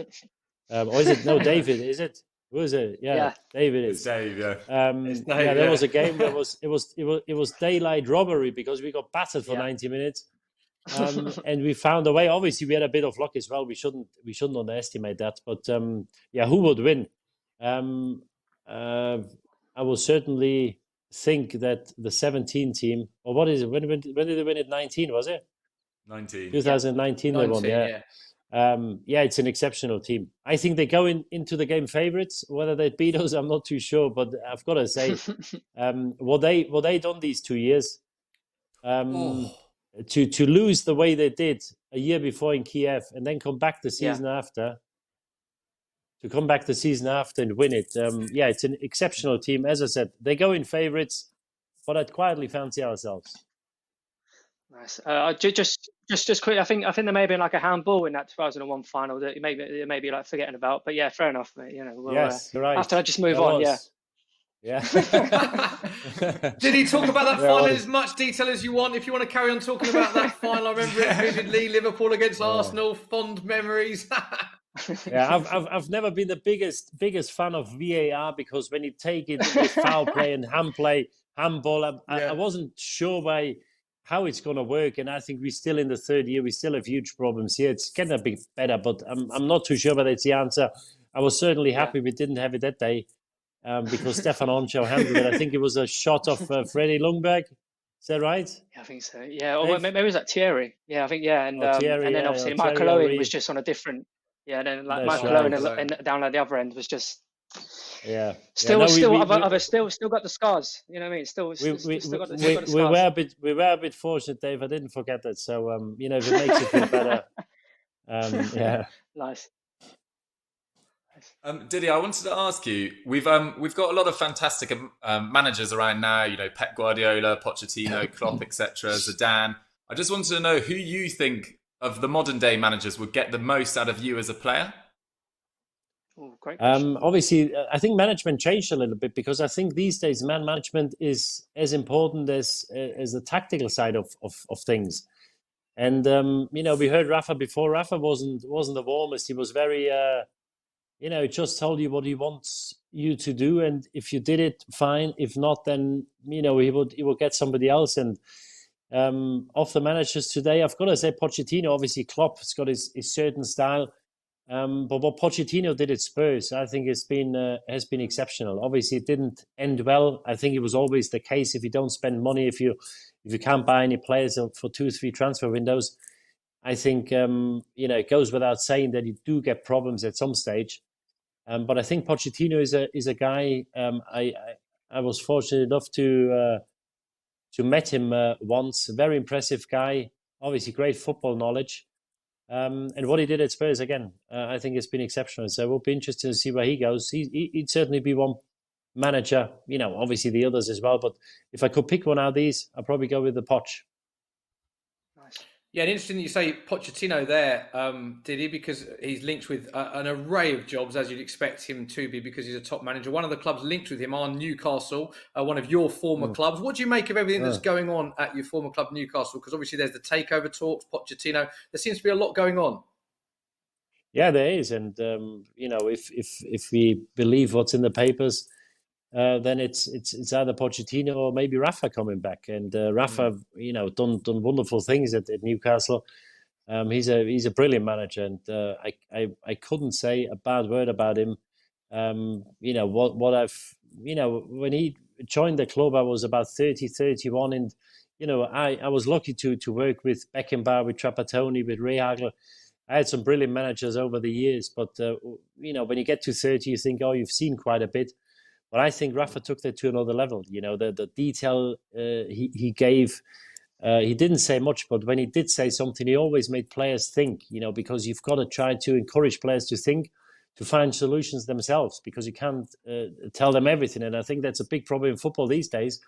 Or is it? No, David, is it? Who is it? Yeah. David is. It's Dave, yeah. There was a game that it was daylight robbery because we got battered for 90 minutes. And we found a way. Obviously, we had a bit of luck as well. We shouldn't underestimate that. But who would win? I will certainly think that the 17 team, or what is it? When did they win it? 19, was it? 19. 2019 they won, yeah. It's an exceptional team. I think they go into the game favourites. Whether they beat us, I'm not too sure. But I've got to say, what they done these 2 years, to lose the way they did a year before in Kiev and then come back the season after, and win it. It's an exceptional team. As I said, they go in favourites, but I'd quietly fancy ourselves. Nice. Just quick. I think there may have been like a handball in that 2001 final that it may be like forgetting about. But yeah, fair enough. Yes, you're right. After I just move on. Yeah. Did he talk about that final in as much detail as you want? If you want to carry on talking about that final, I remember it vividly. Liverpool against Arsenal, fond memories. I've never been the biggest fan of VAR because when you take it with foul play and handball, I wasn't sure how it's going to work, and I think we're still in the third year. We still have huge problems here. It's getting a bit better, but I'm not too sure whether it's the answer. I was certainly happy we didn't have it that day because Stefan Oncho handled it. I think it was a shot of Freddie Lundberg. Is that right? Yeah, I think so. Yeah, or maybe it was that Thierry. Yeah, I think and then obviously Michael Owen was just on a different. Yeah, and then Michael Owen down at the other end was just. Yeah. Still got the scars. You know what I mean? Still got the scars. We were a bit fortunate, Dave. I didn't forget that. So if it makes you feel better. Nice. Diddy, I wanted to ask you. We've got a lot of fantastic managers around now. Pep Guardiola, Pochettino, Klopp, etc. Zidane. I just wanted to know who you think of the modern day managers would get the most out of you as a player. Oh, great. Obviously, I think management changed a little bit because I think these days man management is as important as the tactical side of things. And we heard Rafa before. Rafa wasn't the warmest. He was very, he just told you what he wants you to do, and if you did it, fine. If not, then he would get somebody else. And of the managers today, I've got to say Pochettino. Obviously, Klopp's got his certain style. But what Pochettino did at Spurs, I think, has been exceptional. Obviously, it didn't end well. I think it was always the case if you don't spend money, if you can't buy any players for 2-3 transfer windows, I think it goes without saying that you do get problems at some stage. But I think Pochettino is a guy. I was fortunate enough to meet him once. A very impressive guy. Obviously, great football knowledge. And what he did at Spurs, again, I think it's been exceptional. So it will be interesting to see where he goes. He'd certainly be one manager. Obviously the others as well. But if I could pick one out of these, I'd probably go with the Poch. Yeah, and interesting that you say Pochettino there, Didi, because he's linked with an array of jobs, as you'd expect him to be, because he's a top manager. One of the clubs linked with him are Newcastle, one of your former clubs. What do you make of everything that's going on at your former club, Newcastle? Because obviously there's the takeover talks, Pochettino. There seems to be a lot going on. Yeah, there is. And, if we believe what's in the papers, then it's either Pochettino or maybe Rafa coming back. And Rafa, done wonderful things at Newcastle. He's a brilliant manager, and I couldn't say a bad word about him. What I've when he joined the club, I was about 30, 31, and I was lucky to work with Beckenbauer, with Trapattoni, with Rehagel. I had some brilliant managers over the years, but when you get to 30, you think, oh, you've seen quite a bit. But I think Rafa took that to another level. The detail he gave, he didn't say much, but when he did say something, he always made players think, because you've got to try to encourage players to think, to find solutions themselves, because you can't tell them everything. And I think that's a big problem in football these days,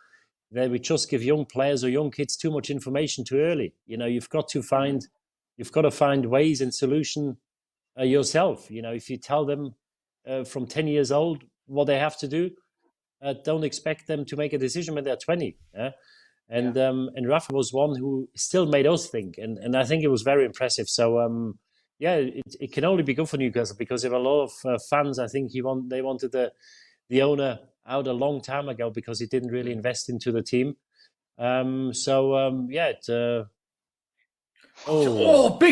that we just give young players or young kids too much information too early. You've got to find ways and solution yourself. If you tell them from 10 years old what they have to do, don't expect them to make a decision when they're 20. And Rafa was one who still made us think, and I think it was very impressive. So it can only be good for Newcastle, because if a lot of fans, I think they wanted the owner out a long time ago, because he didn't really invest into the team. Big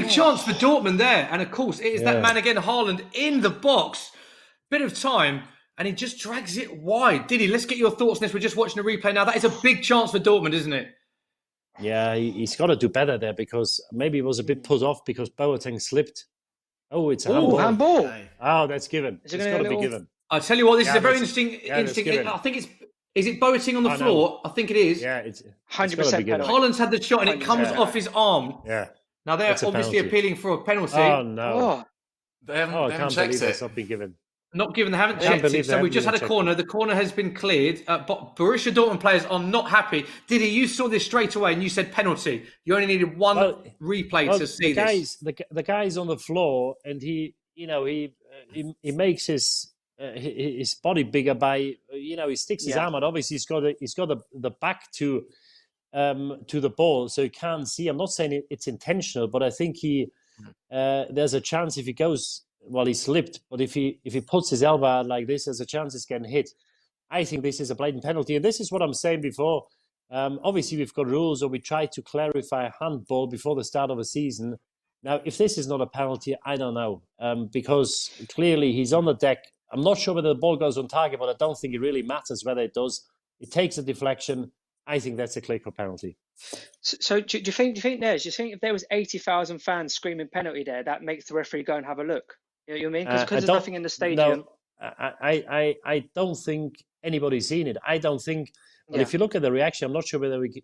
chance for Dortmund there. And of course, it is that man again, Haaland, in the box. Bit of time, and he just drags it wide. Didi, let's get your thoughts on this. We're just watching the replay now. That is a big chance for Dortmund, isn't it? Yeah, he's got to do better there, because maybe he was a bit put off because Boateng slipped. Oh, it's a handball. Oh, that's given. It's got to be given. I'll tell you what, this is a very interesting. I think is it Boateng on the floor? I think it is. Yeah, it's 100% penalty. Haaland's had the shot and it comes off his arm. Yeah. Now they're obviously appealing for a penalty. Oh no. They haven't checked it. That's not been given. Not given, they haven't checked it. So we've just had a corner. The corner has been cleared. But Borussia Dortmund players are not happy. Didi, you saw this straight away and you said penalty. You only needed one replay to see this. The guy's on the floor, and he makes his body bigger by he sticks his arm out. Obviously, he's got the back to the ball, so he can't see. I'm not saying it's intentional, but I think there's a chance if he goes. Well, he slipped, but if he puts his elbow out like this, there's a chance it's getting hit. I think this is a blatant penalty, and this is what I'm saying before. Obviously, we've got rules, or we try to clarify handball before the start of a season. Now, if this is not a penalty, I don't know, because clearly he's on the deck. I'm not sure whether the ball goes on target, but I don't think it really matters whether it does. It takes a deflection. I think that's a clear-cut penalty. So do you think if there was 80,000 fans screaming penalty there, that makes the referee go and have a look? You know what I mean? Because there's nothing in the stadium. No, I don't think anybody's seen it. I don't think. But if you look at the reaction, I'm not sure whether we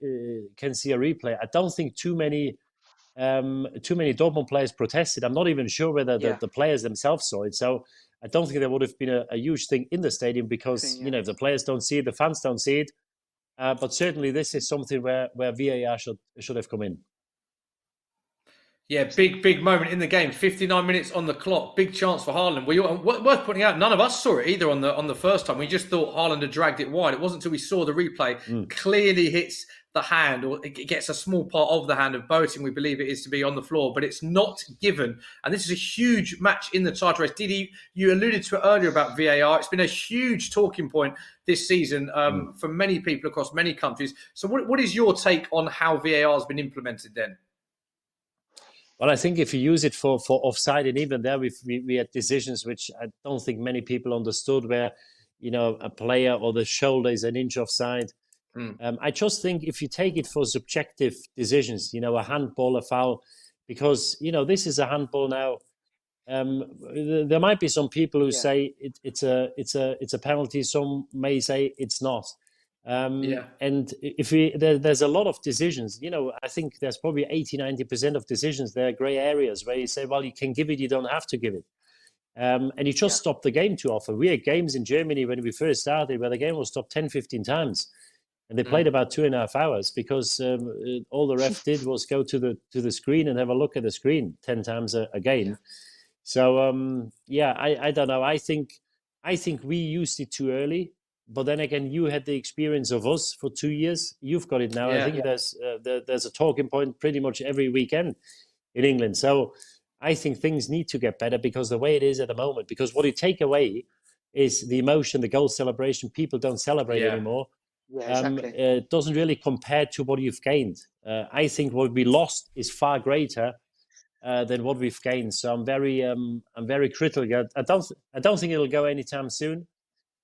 can see a replay. I don't think too many Dortmund players protested. I'm not even sure whether the players themselves saw it. So I don't think there would have been a huge thing in the stadium, because if the players don't see it, the fans don't see it. But certainly this is something where VAR should have come in. Yeah, big moment in the game. 59 minutes on the clock. Big chance for Haaland. Worth pointing out, none of us saw it either on the first time. We just thought Haaland had dragged it wide. It wasn't until we saw the replay. Clearly hits the hand, or it gets a small part of the hand of Boateng. We believe it is to be on the floor, but it's not given. And this is a huge match in the title race. Didi, you alluded to it earlier about VAR. It's been a huge talking point this season for many people across many countries. So what is your take on how VAR has been implemented then? Well, I think if you use it for offside, and even there we had decisions which I don't think many people understood, where a player or the shoulder is an inch offside. I just think if you take it for subjective decisions, a handball, a foul, because this is a handball now. There might be some people who say it's a penalty. Some may say it's not. And if there's a lot of decisions, I think there's probably 80-90% of decisions. There are grey areas where you say, well, you can give it, you don't have to give it. And you just stop the game too often. We had games in Germany when we first started where the game was stopped 10, 15 times. And they played about 2.5 hours because all the ref did was go to the screen and have a look at the screen 10 times a game. Yeah. So, I don't know. I think we used it too early. But then again, you had the experience of us for 2 years. You've got it now. I think there's a talking point pretty much every weekend in England. So I think things need to get better because the way it is at the moment, because what you take away is the emotion, the goal celebration. People don't celebrate anymore. Yeah, exactly. It doesn't really compare to what you've gained. I think what we lost is far greater than what we've gained. So I'm very critical. I don't think it'll go anytime soon.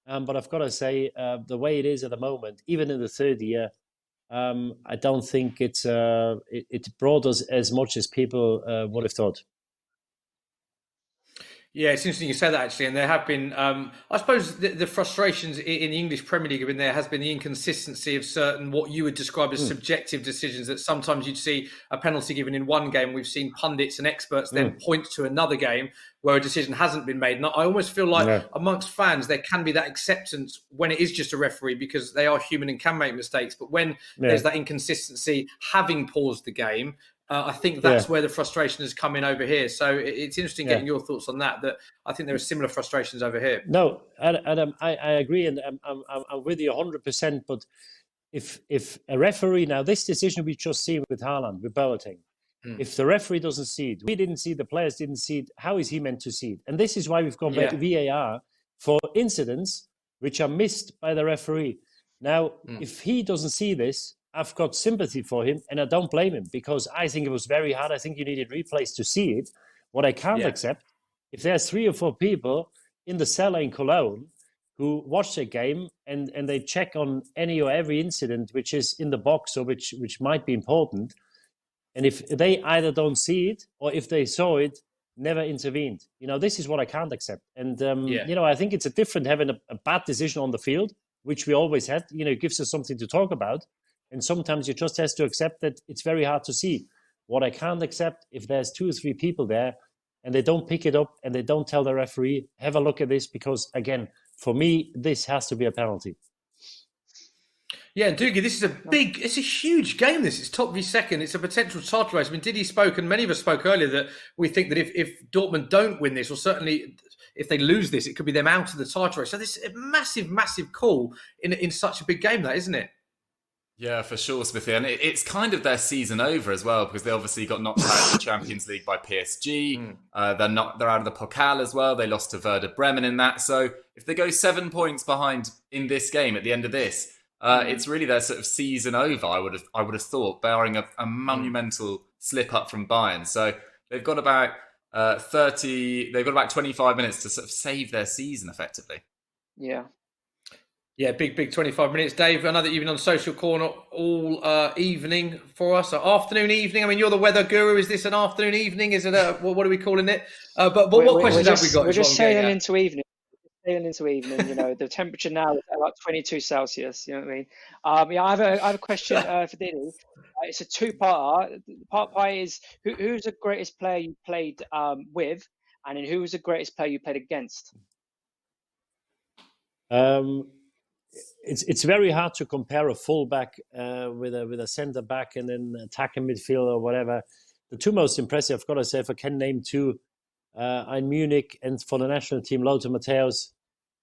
But I've got to say, the way it is at the moment, even in the third year, I don't think it brought us as much as people would have thought. Yeah, it's interesting you say that, actually. And there have been, I suppose, the frustrations in the English Premier League have been there has been the inconsistency of certain what you would describe as subjective decisions, that sometimes you'd see a penalty given in one game. We've seen pundits and experts then point to another game where a decision hasn't been made. And I almost feel like amongst fans, there can be that acceptance when it is just a referee because they are human and can make mistakes. But when there's that inconsistency, having paused the game, I think that's where the frustration has come in over here. So it's interesting getting your thoughts on that. That I think there are similar frustrations over here. No, Adam, I agree, and I'm with you 100%. But if a referee now, this decision we just seen with Haaland, with Boateng, if the referee doesn't see it, we didn't see it, the players didn't see it. How is he meant to see it? And this is why we've got VAR for incidents which are missed by the referee. Now, if he doesn't see this, I've got sympathy for him, and I don't blame him because I think it was very hard. I think you needed replays to see it. What I can't accept, if there's 3 or 4 people in the cellar in Cologne who watch the game and they check on any or every incident which is in the box or which might be important, and if they either don't see it or if they saw it, never intervened. This is what I can't accept. And, I think it's a different having a bad decision on the field, which we always had. It gives us something to talk about. And sometimes you just have to accept that it's very hard to see. What I can't accept, if there's 2 or 3 people there and they don't pick it up and they don't tell the referee, have a look at this, because, again, for me, this has to be a penalty. Yeah, and Doogie, this is it's a huge game. It's top v second. It's a potential title race. I mean, Diddy spoke, and many of us spoke earlier, that we think that if Dortmund don't win this, or certainly if they lose this, it could be them out of the title race. So this is a massive, massive call in such a big game, that, isn't it? Yeah, for sure, Smithy. And it's kind of their season over as well, because they obviously got knocked out of the Champions League by PSG. They're out of the Pokal as well. They lost to Werder Bremen in that. So if they go 7 points behind in this game at the end of this, it's really their sort of season over, I would have thought, barring a monumental slip up from Bayern. So they've got about 25 minutes to sort of save their season effectively. Yeah. Yeah, big 25 minutes. Dave, I know that you've been on Social Corner all evening for us, or afternoon, evening. I mean, you're the weather guru. Is this an afternoon, evening? Is it what are we calling it? But what questions have we got? We're just sailing into evening. The temperature now is at like 22 Celsius. You know what I mean? I have a question for Diddy. It's a 2-parter. Part is who's the greatest player you played with, and then who was the greatest player you played against? It's very hard to compare a fullback with a centre back and then attacking midfield or whatever. The 2 most impressive, I've got to say, if I can name 2, in Munich and for the national team, Lothar Matthäus,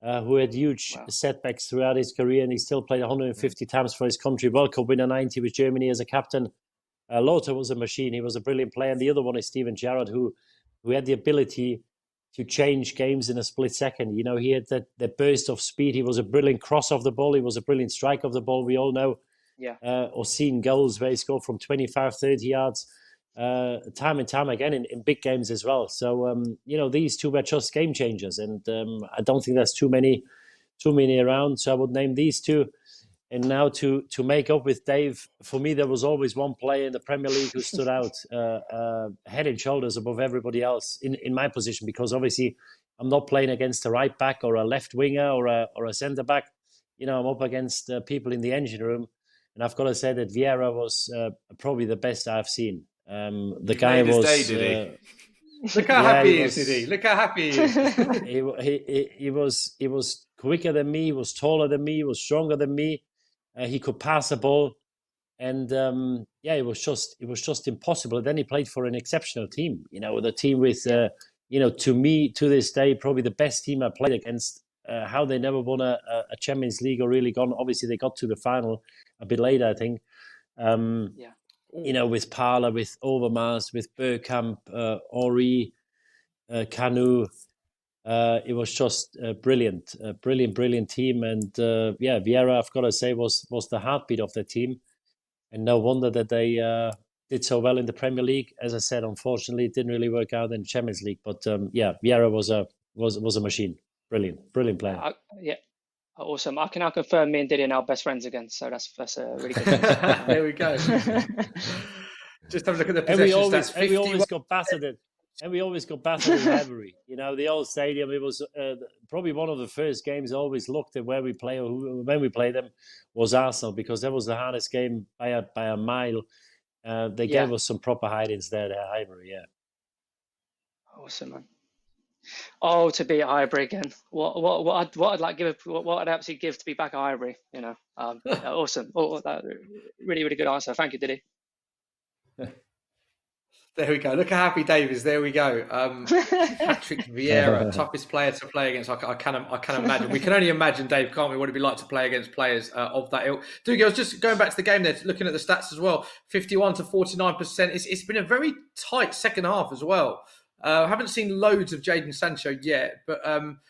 who had huge setbacks throughout his career, and he still played 150 times for his country. World Cup winner 90 with Germany as a captain. Lothar was a machine. He was a brilliant player. And the other one is Steven Gerrard, who had the ability to change games in a split second. He had that burst of speed. He was a brilliant cross of the ball. He was a brilliant strike of the ball. We all know, or seen goals where he scored from 25, 30 yards, time and time again in big games as well. So, these 2 were just game changers. And I don't think there's too many around. So I would name these 2. And now to make up with Dave, for me, there was always one player in the Premier League who stood out head and shoulders above everybody else in my position, because obviously I'm not playing against a right back or a left winger or a centre back. I'm up against people in the engine room. And I've got to say that Vieira was probably the best I've seen. The guy was... Day, did he? Look how happy he is, Didi. Look how happy he is. He was quicker than me. He was taller than me. He was stronger than me. He could pass the ball, and it was just impossible. And then he played for an exceptional team. The team with to me, to this day, probably the best team I played against. How they never won a Champions League or really gone. Obviously, they got to the final a bit later, I think. With Parla, with Overmars, with Bergkamp, Henry, Canu. It was just a brilliant team. And Vieira, I've got to say, was the heartbeat of the team. And no wonder that they did so well in the Premier League. As I said, unfortunately, it didn't really work out in the Champions League. But Vieira was a machine. Brilliant player. Awesome. I can now confirm me and Didi are now best friends again. So that's a really good thing. There we go. Just have a look at the possession stats. And we always got battered at Rivalry. The old stadium. It was probably one of the first games I always looked at where we play or when we play them was Arsenal, because that was the hardest game by a mile. They gave us some proper hide-ins there at Highbury. Yeah. Awesome, man. Oh, to be at Highbury again! What I'd absolutely give to be back at Highbury. Awesome. That really good answer. Thank you, Didi. There we go. Look how happy Dave is. There we go. Patrick Vieira, toughest player to play against. I can imagine. We can only imagine, Dave, can't we, what it'd be like to play against players of that ilk. Dougie, I was just going back to the game there, looking at the stats as well. 51 to 49%. It's been a very tight second half as well. I haven't seen loads of Jadon Sancho yet, but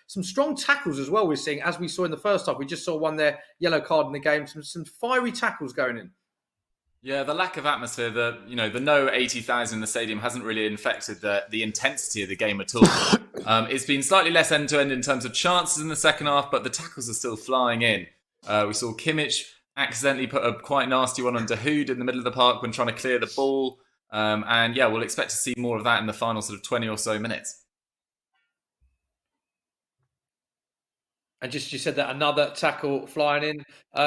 some strong tackles as well we're seeing, as we saw in the first half. We just saw one there, yellow card in the game, some fiery tackles going in. Yeah, the lack of atmosphere, the no 80,000 in the stadium hasn't really infected the intensity of the game at all. It's been slightly less end-to-end in terms of chances in the second half, but the tackles are still flying in. We saw Kimmich accidentally put a quite nasty one on Dahoud in the middle of the park when trying to clear the ball. We'll expect to see more of that in the final sort of 20 or so minutes. And you said that another tackle flying in.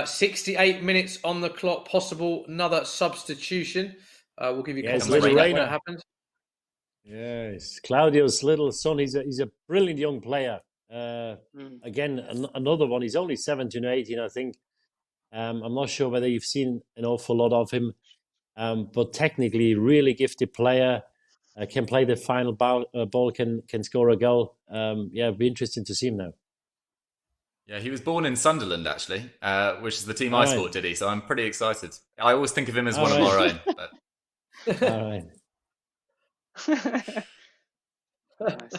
68 minutes on the clock, possible another substitution. We'll give you confirmation when it happens. Yes, Claudio's little son. He's a brilliant young player. Again, another one. He's only 17 or 18, I think. I'm not sure whether you've seen an awful lot of him. But technically, really gifted player, can play the final ball, can score a goal. It'd be interesting to see him now. Yeah, he was born in Sunderland, actually, which is the team I support, Diddy. So I'm pretty excited. I always think of him as one of our own. But... All right. Nice.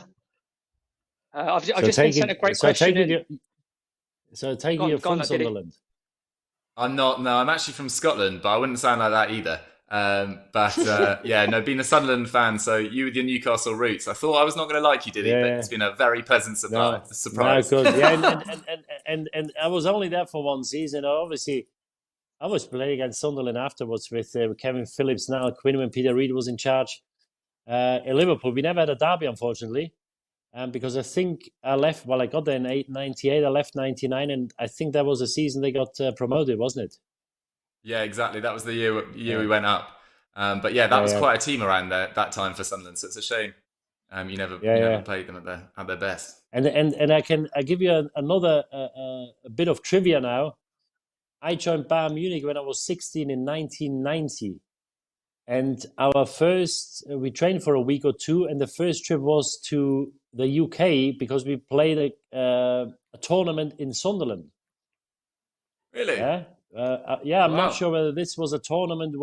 I've just been sent a great question. So take you're from Sunderland. I'm not. No, I'm actually from Scotland, but I wouldn't sound like that either. Being a Sunderland fan, so you with your Newcastle roots, I thought I was not going to like you, Diddy, but it's been a very pleasant surprise. No, good. Yeah, and I was only there for one season. Obviously, I was playing against Sunderland afterwards with Kevin Phillips, Niall Quinn, when Peter Reid was in charge. In Liverpool, we never had a derby, unfortunately, because I think I left. Well, I got there in 98. I left 99, and I think that was the season they got promoted, wasn't it? Yeah, exactly. That was the year we went up. That was quite a team around there that time for Sunderland. So it's a shame you never played them at their best. And I give you another a bit of trivia now. I joined Bayern Munich when I was 16 in 1990, and we trained for a week or two, and the first trip was to the UK because we played a tournament in Sunderland. Really? Yeah. I'm not sure whether this was a tournament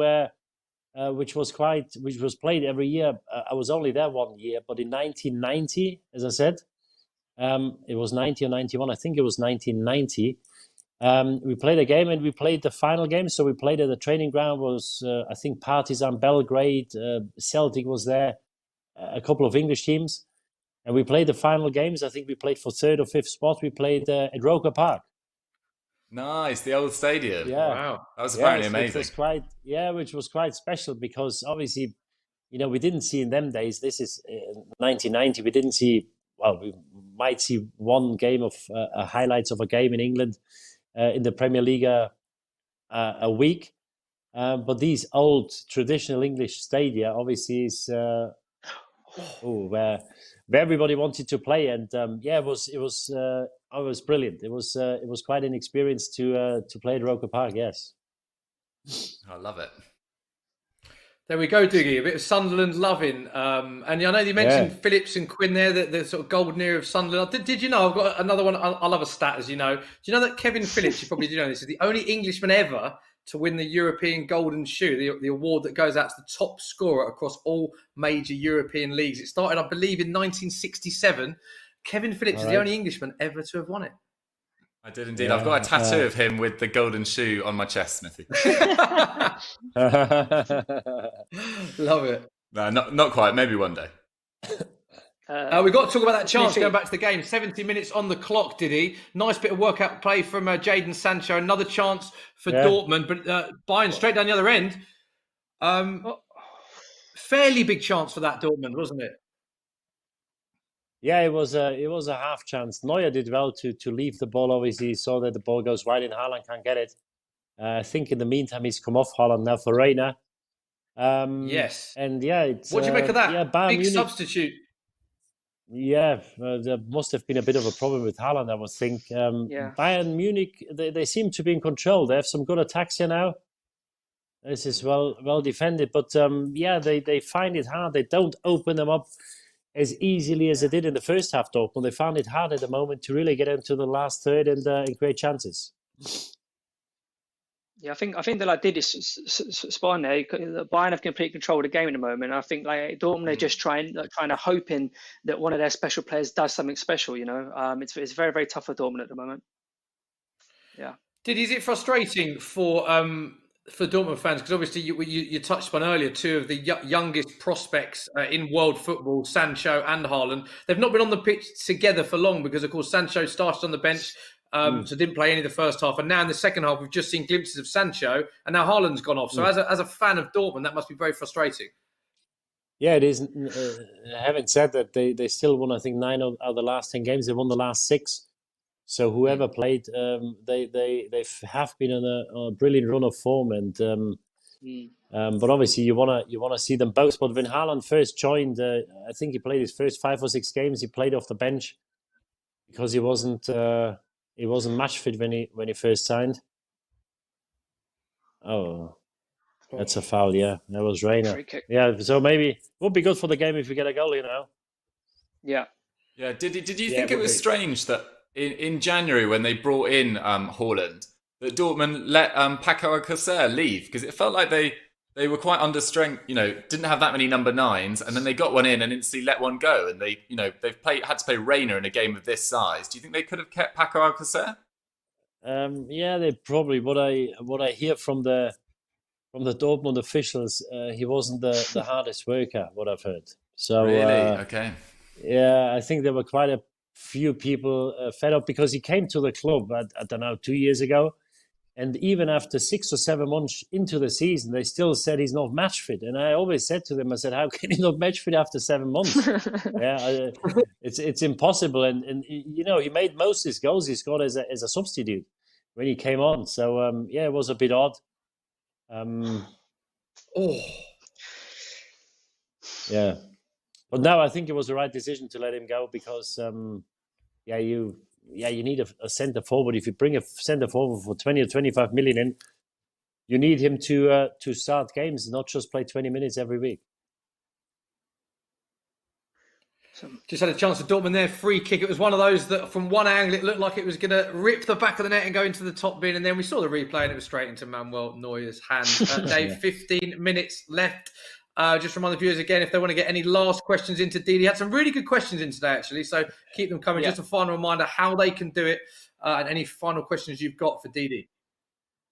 which was played every year. I was only there 1 year, but in 1990, as I said, it was 90 or 91. I think it was 1990. We played a game and we played the final game. So we played at the training ground. Was I think Partizan Belgrade, Celtic was there, a couple of English teams, and we played the final games. I think we played for third or fifth spot. We played at Roker Park. Nice, the old stadium. Yeah. Wow. That was apparently amazing. Which was quite special because obviously, we didn't see in them days, this is 1990, we didn't see, we might see one game of highlights of a game in England in the Premier League a week. But these old traditional English stadia obviously is where everybody wanted to play, and it was brilliant. It was quite an experience to play at Roker Park. Yes, I love it. There we go, Diggy. A bit of Sunderland loving. And I know you mentioned Phillips and Quinn there, the sort of golden era of Sunderland. Did you know, I've got another one. I love a stat, as you know. Do you know that Kevin Phillips, you probably do know this, is the only Englishman ever to win the European Golden Shoe, the award that goes out to the top scorer across all major European leagues. It started, I believe, in 1967. Kevin Phillips is the only Englishman ever to have won it. I did indeed. I've got a tattoo of him with the golden shoe on my chest, Smithy. Love it. No, not quite. Maybe one day. We've got to talk about that chance going back to the game. 70 minutes on the clock, Diddy. Nice bit of workout play from Jadon Sancho. Another chance for Dortmund, but Bayern straight down the other end. Fairly big chance for that Dortmund, wasn't it? Yeah, it was a half chance. Neuer did well to leave the ball. Obviously, he saw that the ball goes wide and Haaland can't get it. I think in the meantime he's come off Haaland now for Reina. Yes. And it's what do you make of that? Yeah, Bayern big Munich, substitute. Yeah, there must have been a bit of a problem with Haaland, I would think. Bayern Munich, they seem to be in control. They have some good attacks here now. This is well defended, but they find it hard. They don't open them up as easily as they did in the first half, Dortmund. They found it hard at the moment to really get into the last third and create chances. Yeah, I think that like did is spot on there. Bayern have complete control of the game at the moment. I think like Dortmund are just trying to hoping that one of their special players does something special. You know, it's very, very tough for Dortmund at the moment. Yeah. Is it frustrating for Dortmund fans? Because obviously you touched upon earlier two of the youngest prospects in world football, Sancho and Haaland. They've not been on the pitch together for long because, of course, Sancho started on the bench. So didn't play any of the first half, and now in the second half we've just seen glimpses of Sancho, and now Haaland's gone off. So as a fan of Dortmund, that must be very frustrating. Yeah, it is. Having said that, they still won, I think, 9 of the last 10 games. They won the last 6. So whoever played, they have been on a brilliant run of form, and but obviously you wanna see them both. But when Haaland first joined, I think he played his first 5 or 6 games. He played off the bench because he wasn't match fit when he first signed. Oh, that's a foul. Yeah, that was Reina. Yeah, so maybe it would be good for the game if we get a goal. You know. Yeah. Yeah. Did you think it was strange that in January when they brought in Haaland, that Dortmund let Paco Alcacer leave? Because it felt like they were quite under strength, didn't have that many number 9s, and then they got one in and instantly let one go, and they've had to play Reina in a game of this size. Do you think they could have kept Paco Alcacer? Yeah, they probably. What I hear from the Dortmund officials, he wasn't the hardest worker. What I've heard. So really, okay. Yeah, I think there were quite a few people fed up because he came to the club, I don't know, 2 years ago. And even after 6 or 7 months into the season, they still said he's not match fit. And I always said to them, I said, how can he not match fit after 7 months? It's impossible. And he made most of his goals he scored as a substitute when he came on. So, it was a bit odd. Yeah. But now I think it was the right decision to let him go because, you need a centre forward. If you bring a centre forward for 20 or 25 million in, you need him to start games, not just play 20 minutes every week. Just had a chance for Dortmund there, free kick. It was one of those that from one angle it looked like it was going to rip the back of the net and go into the top bin, and then we saw the replay and it was straight into Manuel Neuer's hands. Dave, 15 minutes left. Just remind the viewers again, if they want to get any last questions into Didi. He had some really good questions in today, actually, so keep them coming. Yeah. Just a final reminder how they can do it and any final questions you've got for Didi.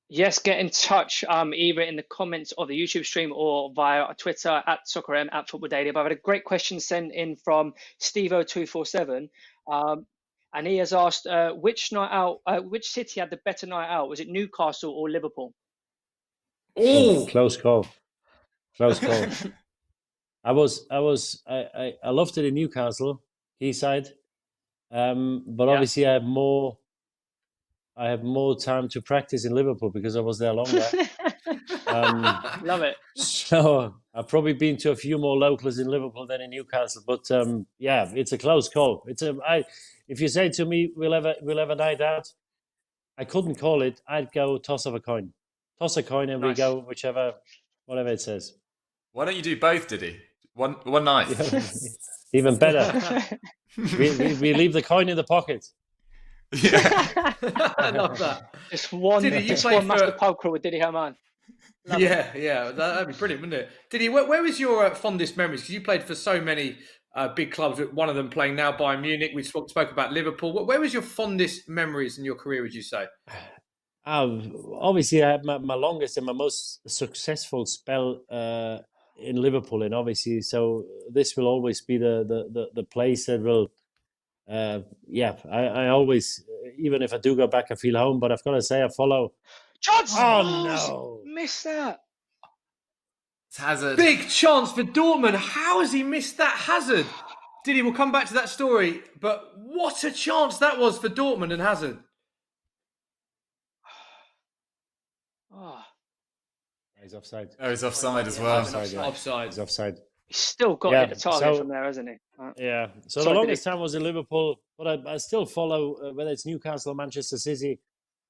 Yes, get in touch either in the comments of the YouTube stream or via Twitter at SoccerM at Football Daily. But I've had a great question sent in from Steve0247. And he has asked, which city had the better night out? Was it Newcastle or Liverpool? Oh, close call. Close call. I loved it in Newcastle, Quayside, but obviously I have more time to practice in Liverpool because I was there longer. Love it. So I've probably been to a few more locals in Liverpool than in Newcastle, but yeah, it's a close call. If you say to me, we'll have a night out, I couldn't call it. I'd go toss of a coin. Toss a coin and we go whatever it says. Why don't you do both, Diddy? One night. Even better. we leave the coin in the pocket. Yeah. I love that. Just one master pub crawl with Diddy Hamann. Yeah, that'd be brilliant, wouldn't it? Diddy, where was your fondest memories? Because you played for so many big clubs, one of them playing now Bayern Munich. We spoke about Liverpool. Where was your fondest memories in your career, would you say? Obviously, I had my longest and my most successful spell in Liverpool, and obviously, so this will always be the place that will. I always, even if I do go back, I feel home. But I've got to say, I follow. Chance! Oh no! Missed that. It's Hazard. Big chance for Dortmund. How has he missed that? Hazard. Diddy, we'll come back to that story. But what a chance that was for Dortmund and Hazard. He's offside. Oh, he's offside as well. Offside. He's offside. He's still got it the target from there, hasn't he? Yeah. So the longest time was in Liverpool, but I still follow whether it's Newcastle or Manchester City.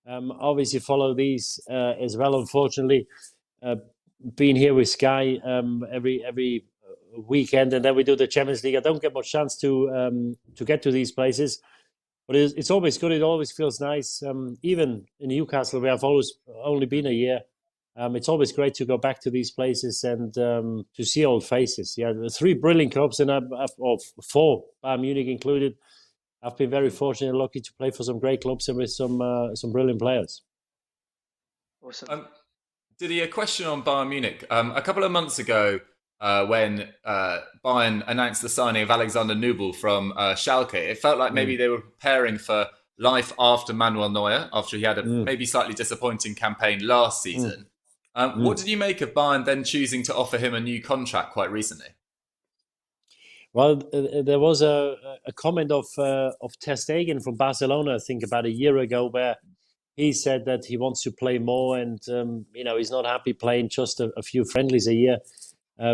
Obviously follow these as well. Unfortunately, being here with Sky every weekend, and then we do the Champions League. I don't get much chance to get to these places, but it's always good. It always feels nice. Even in Newcastle, where I've always only been a year. It's always great to go back to these places and to see old faces. Yeah, the 3 brilliant clubs, and or 4, Bayern Munich included. I've been very fortunate and lucky to play for some great clubs and with some brilliant players. Awesome. Diddy, a question on Bayern Munich. A couple of months ago, when Bayern announced the signing of Alexander Nübel from Schalke, it felt like maybe they were preparing for life after Manuel Neuer, after he had a maybe slightly disappointing campaign last season. What did you make of Bayern then choosing to offer him a new contract quite recently? Well, there was a comment of Ter Stegen from Barcelona, I think, about a year ago, where he said that he wants to play more, and he's not happy playing just a few friendlies a year,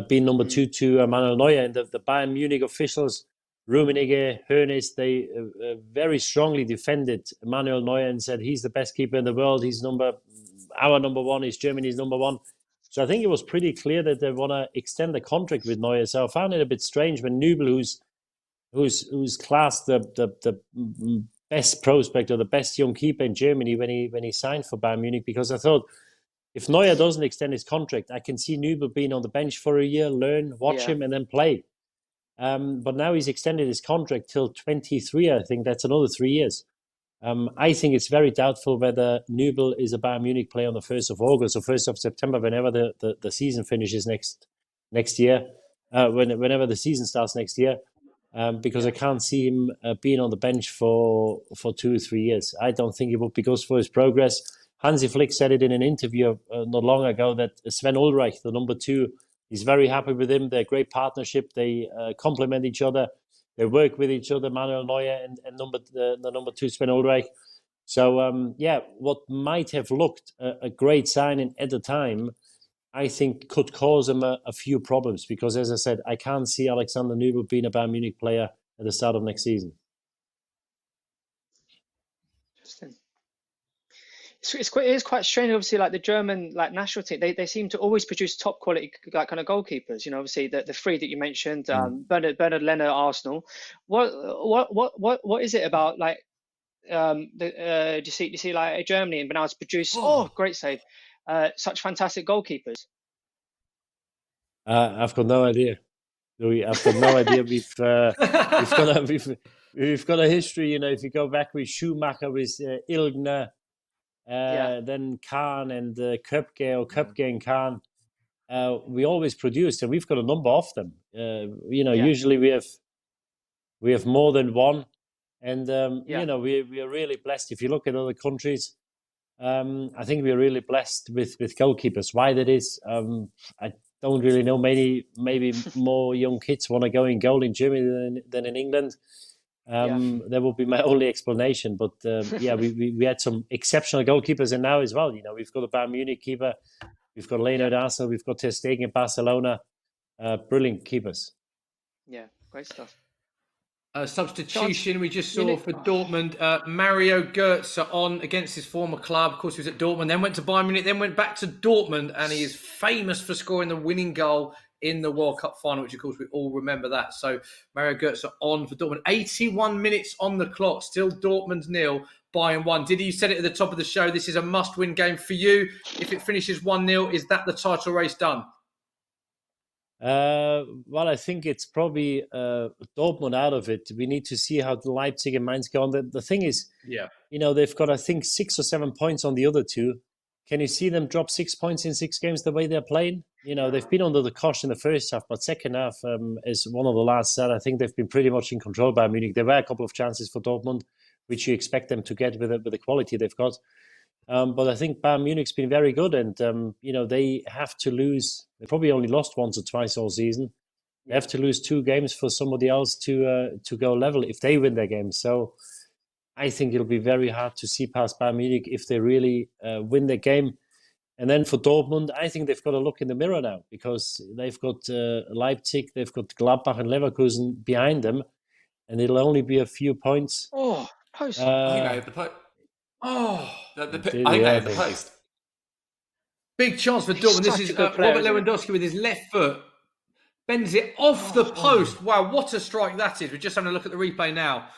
being number 2 to Manuel Neuer. And the Bayern Munich officials, Rummenigge, Hoeneß, they very strongly defended Manuel Neuer and said he's the best keeper in the world. He's our number 1 is Germany's number 1. So I think it was pretty clear that they want to extend the contract with Neuer. So I found it a bit strange when Nübel, who's classed the best prospect or the best young keeper in Germany when he signed for Bayern Munich, because I thought if Neuer doesn't extend his contract, I can see Nübel being on the bench for a year, learn, watch him, and then play. But now he's extended his contract till 23. I think that's another 3 years. I think it's very doubtful whether Nübel is a Bayern Munich player on the 1st of August or 1st of September, whenever the season finishes next year, whenever the season starts next year, because I can't see him being on the bench for 2 or 3 years. I don't think it would be good for his progress. Hansi Flick said it in an interview not long ago that Sven Ulreich, the number 2, he's very happy with him. They're a great partnership. They complement each other. They work with each other, Manuel Neuer and the number 2, Sven Ulreich. So, what might have looked a great signing at the time, I think could cause him a few problems. Because, as I said, I can't see Alexander Nübel being a Bayern Munich player at the start of next season. Interesting. It is quite strange. Obviously, like the German national team, they seem to always produce top quality kind of goalkeepers. Obviously the 3 that you mentioned, Bernard Leno, Arsenal. What is it about do you see like Germany and been able to produce great save, such fantastic goalkeepers? I've got no idea. I've got no idea. We've got a history. If you go back with Schumacher, with Ilgner. Then Kahn and Köpke and Kahn, we always produced, and we've got a number of them. Usually we have more than one, and we are really blessed. If you look at other countries, I think we are really blessed with goalkeepers. Why that is, I don't really know. Maybe more young kids want to go in goal in Germany than in England. That would be my only explanation. But we had some exceptional goalkeepers, and now as well, we've got a Bayern Munich keeper. We've got Leno at Arsenal. We've got Ter Stegen at Barcelona. Brilliant keepers. Yeah, great stuff. Substitution we just saw for Dortmund. Mario Götze on against his former club. Of course, he was at Dortmund, then went to Bayern Munich, then went back to Dortmund, and he is famous for scoring the winning goal in the World Cup final, which, of course, we all remember that. So Mario Götze on for Dortmund. 81 minutes on the clock. Still Dortmund 0, Bayern 1. Diddy, you said it at the top of the show. This is a must-win game for you. If it finishes 1-0, is that the title race done? Well, I think it's probably Dortmund out of it. We need to see how the Leipzig and Mainz go on. The thing is, they've got, I think, 6 or 7 points on the other two. Can you see them drop 6 points in 6 games the way they're playing? They've been under the cosh in the first half, but second half, as one of the lads said, I think they've been pretty much in control by Munich. There were a couple of chances for Dortmund, which you expect them to get with the quality they've got. But I think Bayern Munich's been very good, and they have to lose. They probably only lost once or twice all season. They have to lose 2 games for somebody else to go level if they win their game. So I think it'll be very hard to see past Bayern Munich if they really win their game. And then for Dortmund, I think they've got to look in the mirror now, because they've got Leipzig, they've got Gladbach and Leverkusen behind them, and it'll only be a few points. Oh, post. I think they had the post. Big chance for Dortmund. This is Robert Lewandowski with his left foot. Bends it off the post. Wow, what a strike that is. We're just having a look at the replay now.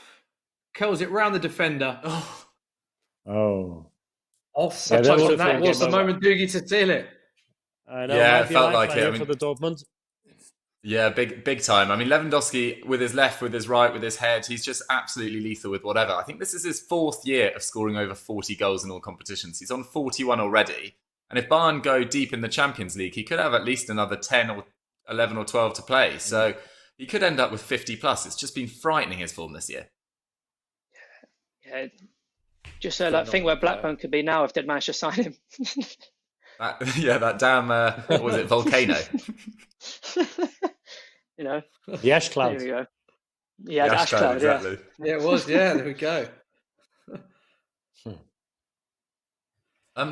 Curls it round the defender. Oh. Off the post. That was the moment, Doogie, to seal it. I know. Yeah, it felt like it. For the Dortmund. Yeah, big time. I mean, Lewandowski with his left, with his right, with his head, he's just absolutely lethal with whatever. I think this is his 4th year of scoring over 40 goals in all competitions. He's on 41 already. And if Bayern go deep in the Champions League, he could have at least another 10 or 11 or 12 to play. So he could end up with 50 plus. It's just been frightening, his form this year. Yeah. Just think where Blackburn could be now if they'd managed to sign him. That damn, what was it, volcano? The ash cloud. There we go. Yeah, the ash cloud, exactly. Yeah, it was, there we go.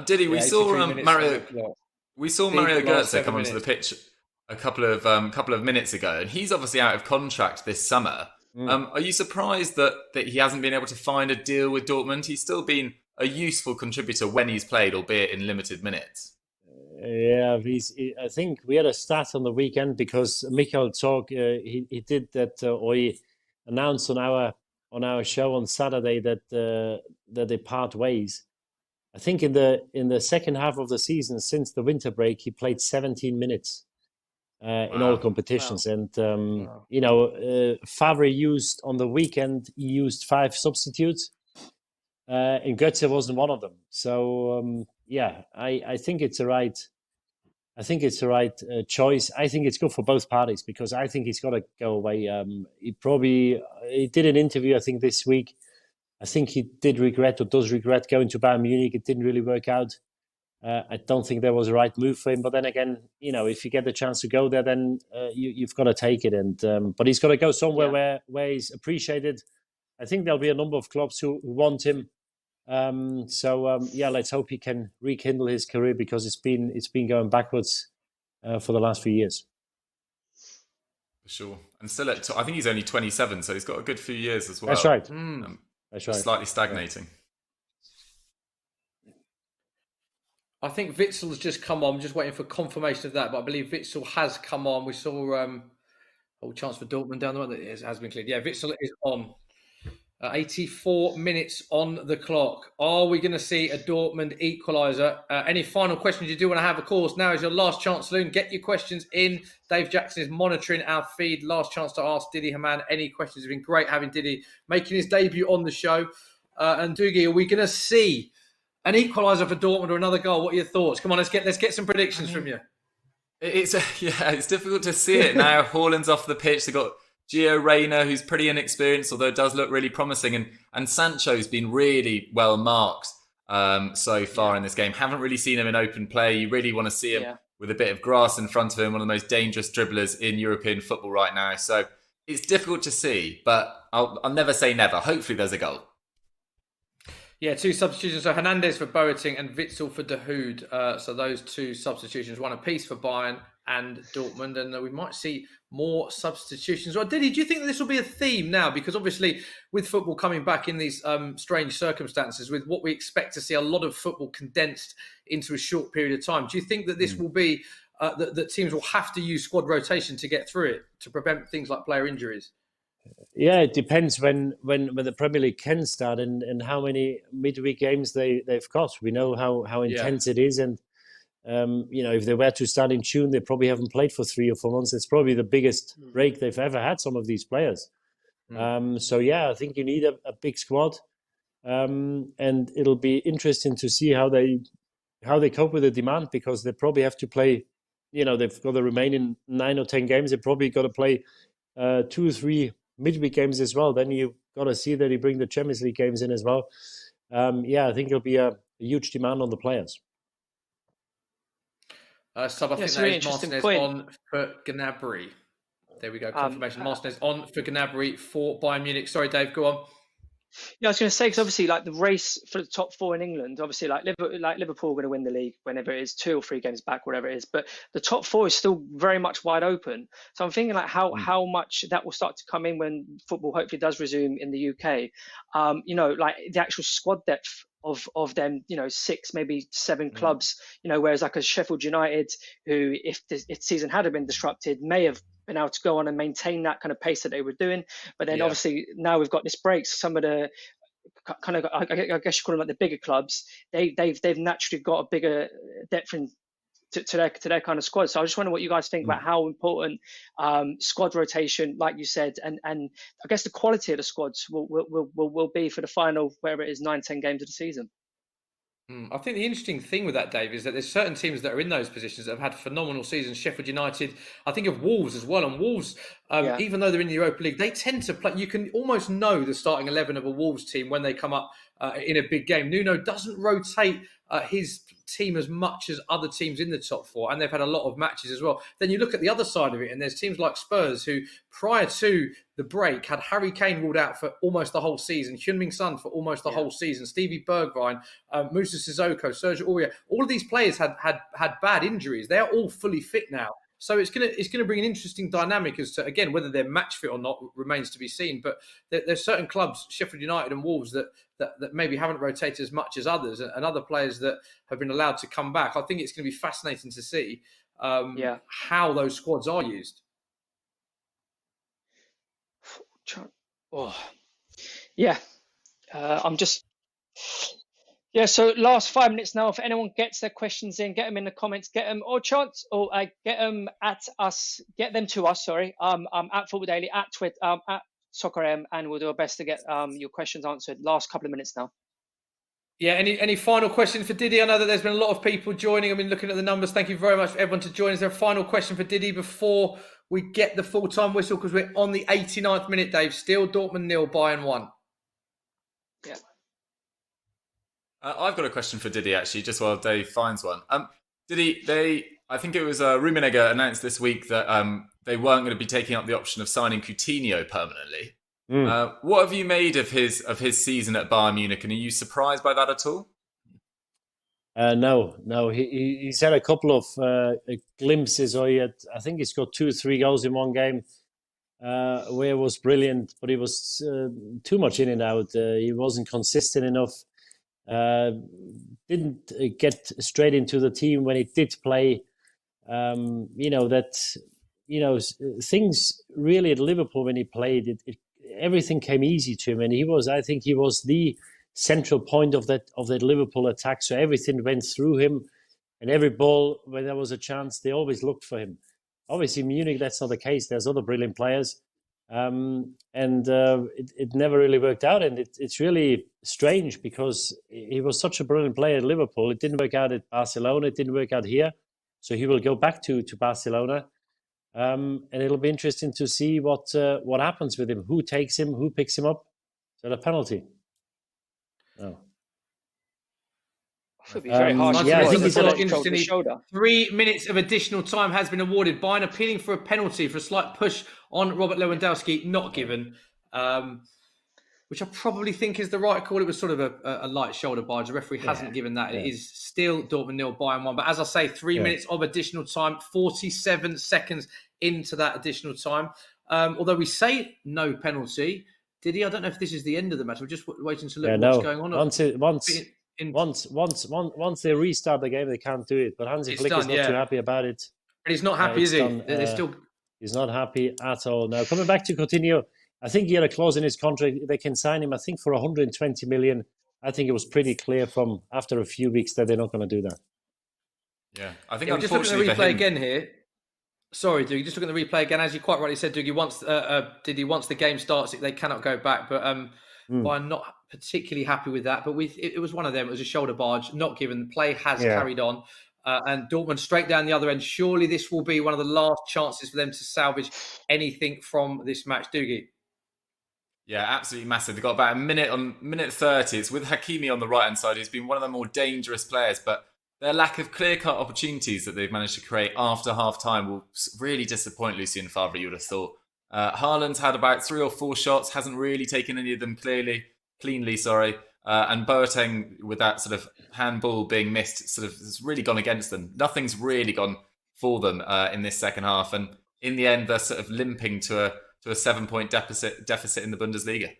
Diddy, we saw Mario Götze come onto the pitch a couple of minutes ago, and he's obviously out of contract this summer. Are you surprised that he hasn't been able to find a deal with Dortmund? He's still been a useful contributor when he's played, albeit in limited minutes. Yeah, I think we had a stat on the weekend because Michael Zorc, he did that, or he announced on our show on Saturday that they part ways. I think in the second half of the season, since the winter break, he played 17 minutes in all competitions. Wow. And Favre used on the weekend, he used 5 substitutes, and Götze wasn't one of them. So I think it's the right. I think it's the right choice. I think it's good for both parties because I think he's got to go away. He did an interview, I think, this week. I think he does regret going to Bayern Munich. It didn't really work out. I don't think that was the right move for him. But then again, if you get the chance to go there, then you've got to take it. And but he's got to go somewhere where he's appreciated. I think there'll be a number of clubs who want him. Let's hope he can rekindle his career because it's been going backwards for the last few years. For sure, and still I think he's only 27, so he's got a good few years as well. That's right. That's right. Slightly stagnating. I think Witzel's just come on. I'm just waiting for confirmation of that, but I believe Witzel has come on. We saw chance for Dortmund down the road. It has been cleared. Yeah, Witzel is on. 84 minutes on the clock. Are we going to see a Dortmund equaliser? Any final questions you do want to have? Of course, now is your last chance, Loon. Get your questions in. Dave Jackson is monitoring our feed. Last chance to ask Dietmar Hamann any questions. It's been great having Diddy making his debut on the show. And Doogie, are we going to see an equaliser for Dortmund or another goal? What are your thoughts? Come on, let's get some predictions from you. It's difficult to see it now. Haaland's off the pitch. They've got Gio Reyna, who's pretty inexperienced, although it does look really promising. And Sancho's been really well marked so far in this game. Haven't really seen him in open play. You really want to see him with a bit of grass in front of him, one of the most dangerous dribblers in European football right now. So it's difficult to see, but I'll never say never. Hopefully there's a goal. Yeah, 2 substitutions. So Hernandez for Boateng and Witsel for Dahoud. So those 2 substitutions, 1 apiece for Bayern and Dortmund. And we might see more substitutions. Well, Diddy, do you think that this will be a theme now? Because obviously with football coming back in these strange circumstances, with what we expect to see a lot of football condensed into a short period of time, do you think that this will be, that teams will have to use squad rotation to get through it, to prevent things like player injuries? Yeah, it depends when the Premier League can start and how many midweek games they've got. We know how intense it is, and if they were to start in June, they probably haven't played for 3 or 4 months. It's probably the biggest break they've ever had, some of these players. So yeah, I think you need a big squad, and it'll be interesting to see how they cope with the demand, because they probably have to play. They've got the remaining 9 or 10 games. They probably got to play 2 or 3 midweek games as well. Then you've got to see that you bring the Champions League games in as well. I think it'll be a huge demand on the players. Sub, I think that is Martinez on for Gnabry. There we go, confirmation. Martinez on for Gnabry for Bayern Munich. Sorry, Dave, go on. Yeah, I was going to say, because obviously, like the race for the top 4 in England, obviously, like Liverpool are going to win the league whenever it is, 2 or 3 games back, whatever it is. But the top 4 is still very much wide open. So I'm thinking like how much that will start to come in when football hopefully does resume in the UK. Like the actual squad depth of them, 6, maybe 7 clubs. Whereas like a Sheffield United, who if the season had been disrupted, may have been able to go on and maintain that kind of pace that they were doing. But then obviously now we've got this break. So some of the kind of, I guess you call them like the bigger clubs, they've naturally got a bigger depth to their kind of squad. So I just wonder what you guys think about how important squad rotation, like you said, and I guess the quality of the squads will be for the final, wherever it is, 9-10 games of the season. I think the interesting thing with that, Dave, is that there's certain teams that are in those positions that have had phenomenal seasons. Sheffield United, I think of Wolves as well. And Wolves, even though they're in the Europa League, they tend to play. You can almost know the starting 11 of a Wolves team when they come up in a big game. Nuno doesn't rotate his team as much as other teams in the top 4, and they've had a lot of matches as well. Then you look at the other side of it, and there's teams like Spurs who, prior to the break, had Harry Kane ruled out for almost the whole season, Heung-min Son for almost the whole season, Stevie Bergwijn, Moussa Sissoko, Sergio Aurier. All of these players had bad injuries. They are all fully fit now. So it's gonna bring an interesting dynamic as to, again, whether they're match fit or not remains to be seen. But there's certain clubs, Sheffield United and Wolves, that maybe haven't rotated as much as others, and other players that have been allowed to come back. I think it's going to be fascinating to see how those squads are used. I'm just... Yeah, so last 5 minutes now. If anyone gets their questions in, get them in the comments, get them to us. Sorry, at Football Daily, at Twitter, at SoccerM, and we'll do our best to get your questions answered. Last couple of minutes now. Yeah, any final questions for Diddy? I know that there's been a lot of people joining. I mean, looking at the numbers, thank you very much for everyone to join. Is there a final question for Diddy before we get the full-time whistle? Because we're on the 89th minute, Dave. Still Dortmund 0, Bayern 1. Yeah. I've got a question for Diddy, actually, just while Dave finds one. Diddy, I think it was Rummenigge announced this week that they weren't going to be taking up the option of signing Coutinho permanently. What have you made of his season at Bayern Munich, and are you surprised by that at all? No. He's had a couple of glimpses, or I think he's got 2 or 3 goals in one game where it was brilliant, but he was too much in and out. He wasn't consistent enough. Didn't get straight into the team when he did play. Things really at Liverpool when he played, everything came easy to him, and I think he was the central point of that Liverpool attack. So everything went through him, and every ball, when there was a chance, they always looked for him. Obviously, Munich, that's not the case. There's other brilliant players. It never really worked out, and it's really strange because he was such a brilliant player at Liverpool. It didn't work out at Barcelona. It didn't work out here, so he will go back to Barcelona, and it'll be interesting to see what happens with him. Who takes him? Who picks him up? Is that a penalty? No. Should be very harsh. I think he's interestingly, 3 minutes of additional time has been awarded. Bayern appealing for a penalty for a slight push on Robert Lewandowski, not given. which I probably think is the right call. It was sort of a light shoulder barge. The referee hasn't given that. It is still Dortmund 0, Bayern 1. But as I say, 3 minutes of additional time, 47 seconds into that additional time. Although we say no penalty, did he? I don't know if this is the end of the match. We're just waiting to look what's going on. Once they restart the game, they can't do it. But Hansi Flick is not too happy about it. But he's not happy, is he? He's not happy at all. Now, coming back to Coutinho, I think he had a clause in his contract. They can sign him, I think, for 120 million. I think it was pretty clear from after a few weeks that they're not going to do that. Yeah, I think I'm just looking at the replay again here. Sorry, Dougie, just looking at the replay again. As you quite rightly said, Dougie, once the game starts, they cannot go back. But I'm not particularly happy with that. But it was one of them. It was a shoulder barge, not given. The play has carried on. And Dortmund straight down the other end. Surely this will be one of the last chances for them to salvage anything from this match, Dougie. Yeah, absolutely massive. They've got about minute 30. It's with Hakimi on the right-hand side, who's been one of the more dangerous players. But their lack of clear-cut opportunities that they've managed to create after half-time will really disappoint Lucien Favre, you would have thought. Haaland's had about 3 or 4 shots, hasn't really taken any of them cleanly. And Boateng, with that sort of handball being missed, sort of has really gone against them. Nothing's really gone for them in this second half. And in the end, they're sort of limping to a 7-point deficit in the Bundesliga.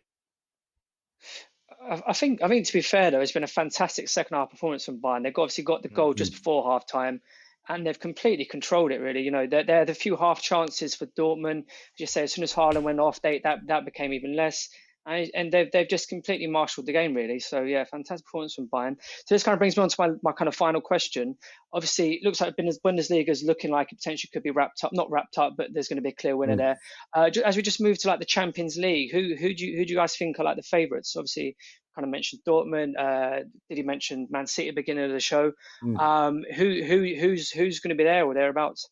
I think to be fair though, it's been a fantastic second half performance from Bayern. They've obviously got the goal just before half time, and they've completely controlled it. Really, they're the few half chances for Dortmund. As you say, as soon as Haaland went off, that became even less. And they've just completely marshaled the game, really. So, yeah, fantastic performance from Bayern. So this kind of brings me on to my kind of final question. Obviously, it looks like Bundesliga is looking like it potentially could be wrapped up. Not wrapped up, but there's going to be a clear winner there. As we just move to like the Champions League, who do you guys think are like the favourites? Obviously, kind of mentioned Dortmund. Did he mention Man City at the beginning of the show? Who's going to be there or thereabouts?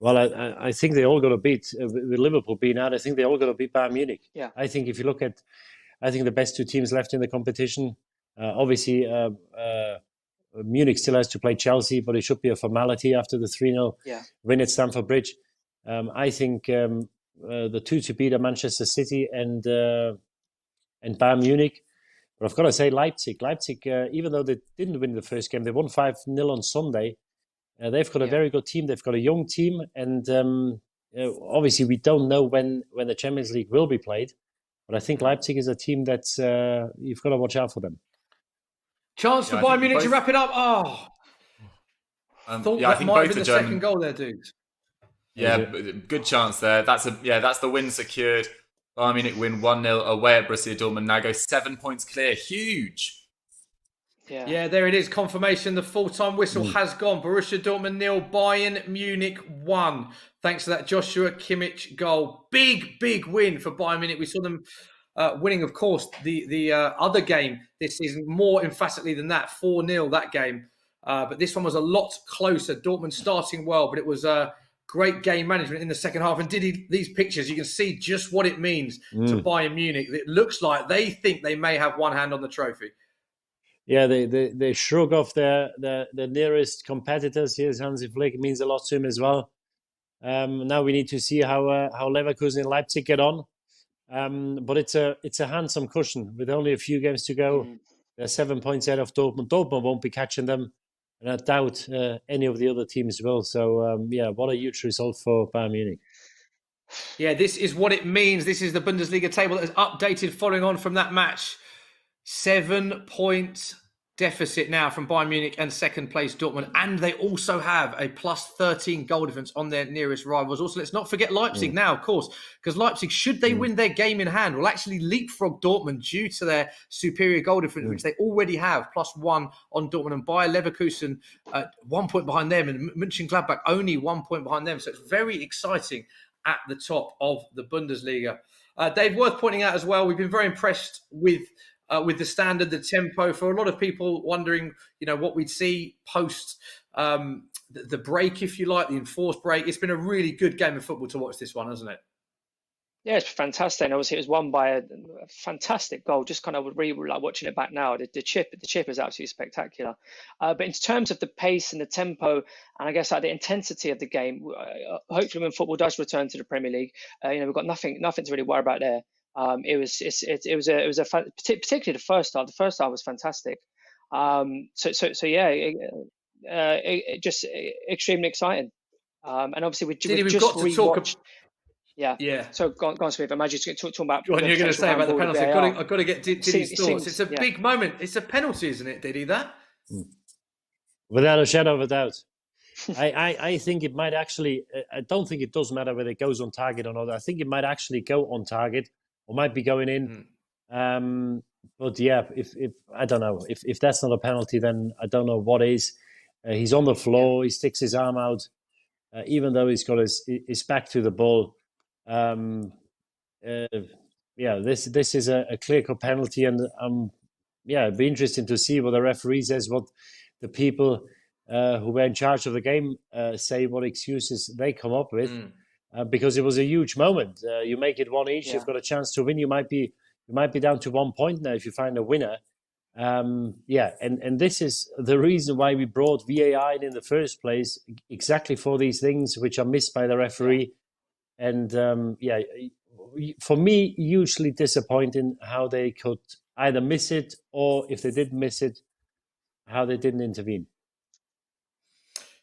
Well, I think they all got to beat, with Liverpool being out, I think they all got to beat Bayern Munich. Yeah. I think if you look at, the best 2 teams left in the competition, obviously Munich still has to play Chelsea, but it should be a formality after the 3-0 win at Stamford Bridge. I think the 2 to beat are Manchester City and Bayern Munich. But I've got to say Leipzig, even though they didn't win the first game, they won 5-0 on Sunday. They've got a very good team. They've got a young team, and obviously we don't know when the Champions League will be played. But I think Leipzig is a team that you've got to watch out for them. Chance for Bayern Munich to wrap it up. I think that might have been the second goal there, dudes. Yeah, good chance there. That's the win secured. Bayern Munich win 1-0 away at Borussia Dortmund. Now go 7 points clear. Huge. Yeah, there it is. Confirmation. The full-time whistle has gone. Borussia Dortmund 0, Bayern Munich 1. Thanks to that Joshua Kimmich goal. Big win for Bayern Munich. We saw them winning, of course, the other game this season, more emphatically than that, 4-0 that game. But this one was a lot closer. Dortmund starting well, but it was great game management in the second half. And these pictures, you can see just what it means to Bayern Munich. It looks like they think they may have one hand on the trophy. Yeah, they shrug off their nearest competitors. Here's Hansi Flick. It means a lot to him as well. Now we need to see how Leverkusen and Leipzig get on. But it's a handsome cushion with only a few games to go. They're 7 points ahead of Dortmund. Dortmund won't be catching them, and I doubt any of the other teams will. So what a huge result for Bayern Munich. Yeah, this is what it means. This is the Bundesliga table that is updated following on from that match. 7-point deficit now from Bayern Munich and second place Dortmund. And they also have a plus 13 goal difference on their nearest rivals. Also, let's not forget Leipzig now, of course, because Leipzig, should they win their game in hand, will actually leapfrog Dortmund due to their superior goal difference, which they already have, +1 on Dortmund. And Bayer Leverkusen, 1 point behind them, and Mönchengladbach only 1 point behind them. So it's very exciting at the top of the Bundesliga. Dave, worth pointing out as well, we've been very impressed with the standard, the tempo. For a lot of people wondering, what we'd see post the break, if you like, the enforced break. It's been a really good game of football to watch this one, hasn't it? Yeah, it's fantastic. And obviously, it was won by a fantastic goal. Just kind of really like watching it back now. The chip is absolutely spectacular. But in terms of the pace and the tempo, and I guess like the intensity of the game, hopefully when football does return to the Premier League, we've got nothing to really worry about there. Particularly the first half. The first half was fantastic. So yeah, it just extremely exciting. And obviously we've We've just got to talk. rewatched. Yeah. Yeah. So go on, Smith. Imagine talking about. What you're going to say about the penalty? I've got to get Diddy's thoughts. It's a yeah. big moment. It's a penalty, isn't it, Diddy? That. Without a shadow of a doubt. I think it might actually. I don't think it does matter whether it goes on target or not. I think it might actually go on target or might be going in. But yeah, if I don't know if that's not a penalty, then I don't know what is. He's on the floor. He sticks his arm out, even though he's got his back to the ball. This is a clear-cut penalty, and it'd be interesting to see what the referee says, what the people who were in charge of the game say, what excuses they come up with, because it was a huge moment. You make it one each, you've got a chance to win. You might be down to 1 point now if you find a winner. And this is the reason why we brought VAR in the first place, exactly for these things which are missed by the referee. And for me, hugely disappointing how they could either miss it, or if they did miss it, how they didn't intervene.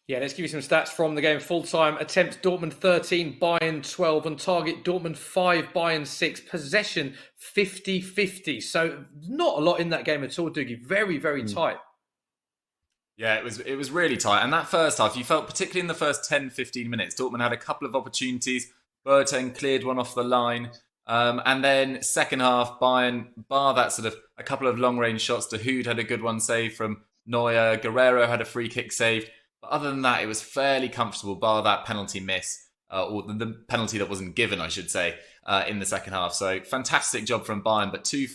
Yeah, let's give you some stats from the game. Full-time attempts, Dortmund 13, Bayern 12. On target, Dortmund 5, Bayern 6. Possession 50-50. So not a lot in that game at all, Dougie. Very, very tight. Yeah, it was really tight. And that first half, you felt, particularly in the first 10, 15 minutes, Dortmund had a couple of opportunities. Boateng cleared one off the line. And then second half, Bayern, bar that sort of a couple of long-range shots. De Hood had a good one saved from Neuer. Guerrero had a free kick saved. But other than that, it was fairly comfortable, bar that penalty miss, or the penalty that wasn't given, I should say, in the second half. So fantastic job from Bayern, but two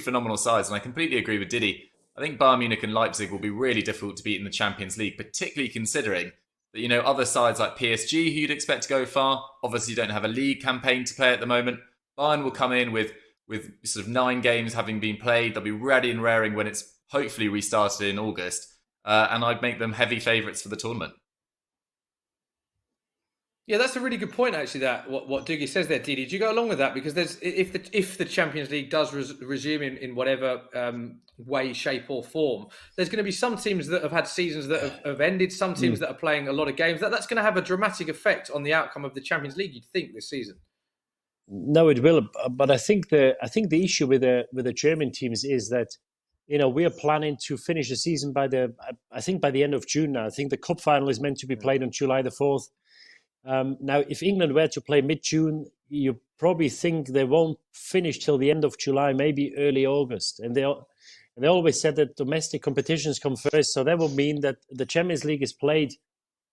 phenomenal sides. And I completely agree with Diddy. I think Bayern Munich and Leipzig will be really difficult to beat in the Champions League, particularly considering that, other sides like PSG, who you'd expect to go far, obviously don't have a league campaign to play at the moment. Bayern will come in with sort of 9 games having been played. They'll be ready and raring when it's hopefully restarted in August. And I'd make them heavy favourites for the tournament. Yeah, that's a really good point, actually, that what Dougie says there, Didi. Do you go along with that? Because if the Champions League does resume in whatever way, shape or form, there's going to be some teams that have had seasons that have ended, some teams that are playing a lot of games. That's going to have a dramatic effect on the outcome of the Champions League, you'd think, this season. No, it will. But I think the issue with the German teams is that, we are planning to finish the season by the end of June now. I think the cup final is meant to be played on July the 4th. Now, if England were to play mid-June, you probably think they won't finish till the end of July, maybe early August. And they always said that domestic competitions come first. So that would mean that the Champions League is played,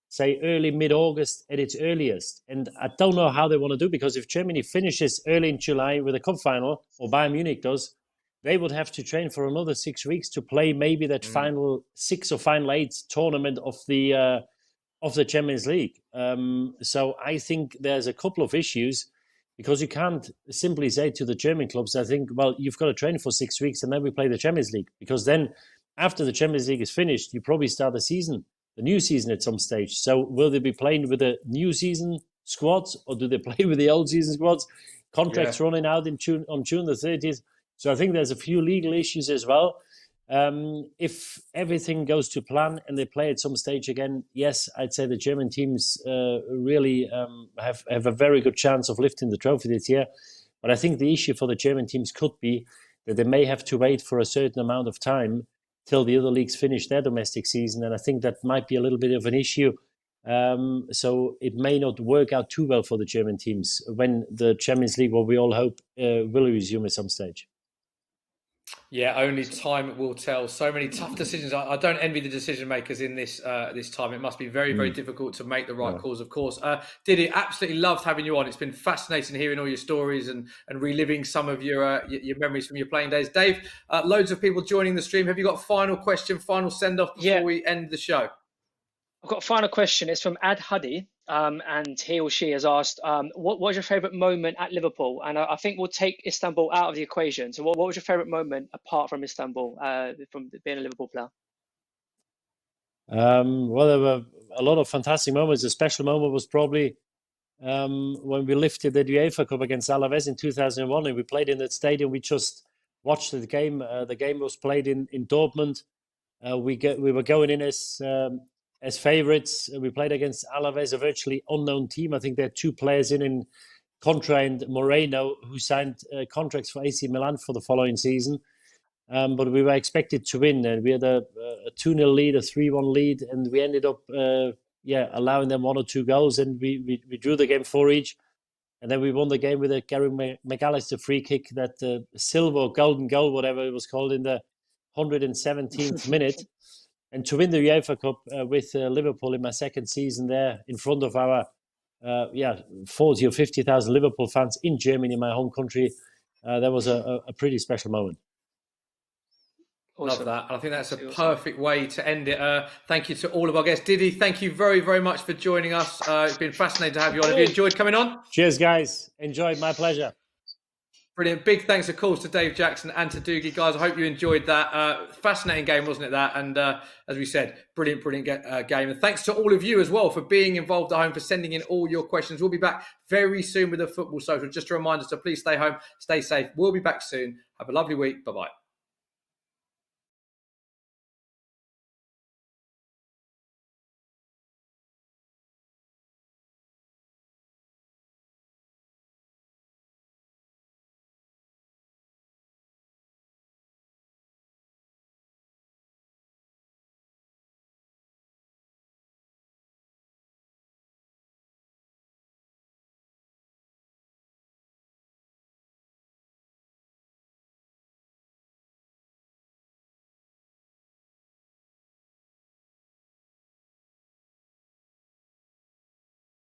say, early, mid-August at its earliest. And I don't know how they want to do, because if Germany finishes early in July with a cup final, or Bayern Munich does, they would have to train for another 6 weeks to play maybe that final 6 or final 8 tournament of the Champions League. So I think there's a couple of issues, because you can't simply say to the German clubs, I think, well, you've got to train for 6 weeks and then we play the Champions League. Because then after the Champions League is finished, you probably start the new season at some stage. So will they be playing with the new season squads, or do they play with the old season squads? Contracts running out on June the 30th. So I think there's a few legal issues as well. If everything goes to plan and they play at some stage again, yes, I'd say the German teams really have a very good chance of lifting the trophy this year. But I think the issue for the German teams could be that they may have to wait for a certain amount of time till the other leagues finish their domestic season. And I think that might be a little bit of an issue. So it may not work out too well for the German teams when the Champions League, what we all hope, will resume at some stage. Yeah, only time will tell. So many tough decisions. I don't envy the decision makers in this time. It must be very, very difficult to make the right calls, of course. Diddy, absolutely loved having you on. It's been fascinating hearing all your stories and reliving some of your memories from your playing days. Dave, loads of people joining the stream. Have you got a final question, final send-off before we end the show? I've got a final question. It's from Ad Huddy, and he or she has asked, what was your favourite moment at Liverpool? And I think we'll take Istanbul out of the equation. So what was your favourite moment apart from Istanbul, from being a Liverpool player? Well, there were a lot of fantastic moments. A special moment was probably when we lifted the UEFA Cup against Alaves in 2001, and we played in that stadium. We just watched the game. The game was played in Dortmund. We were going in as favourites. We played against Alaves, a virtually unknown team. I think there are 2 players in Contra and Moreno, who signed contracts for AC Milan for the following season. But we were expected to win, and we had a 2-0 lead, a 3-1 lead, and we ended up allowing them 1 or 2 goals, and we drew the game 4 each. And then we won the game with a Gary McAllister free kick, that silver golden goal, whatever it was called, in the 117th minute. And to win the UEFA Cup with Liverpool in my second season there, in front of our 40 or 50,000 Liverpool fans in Germany, my home country, that was a pretty special moment. Awesome. Love that. And I think that's a perfect way to end it. Thank you to all of our guests. Didi, thank you very, very much for joining us. It's been fascinating to have you on. Have you enjoyed coming on? Cheers, guys. Enjoyed. My pleasure. Brilliant. Big thanks, of course, to Dave Jackson and to Doogie. Guys, I hope you enjoyed that. Fascinating game, wasn't it, that? And as we said, brilliant game. And thanks to all of you as well for being involved at home, for sending in all your questions. We'll be back very soon with the Football Social. Just a reminder, so please stay home, stay safe. We'll be back soon. Have a lovely week. Bye-bye.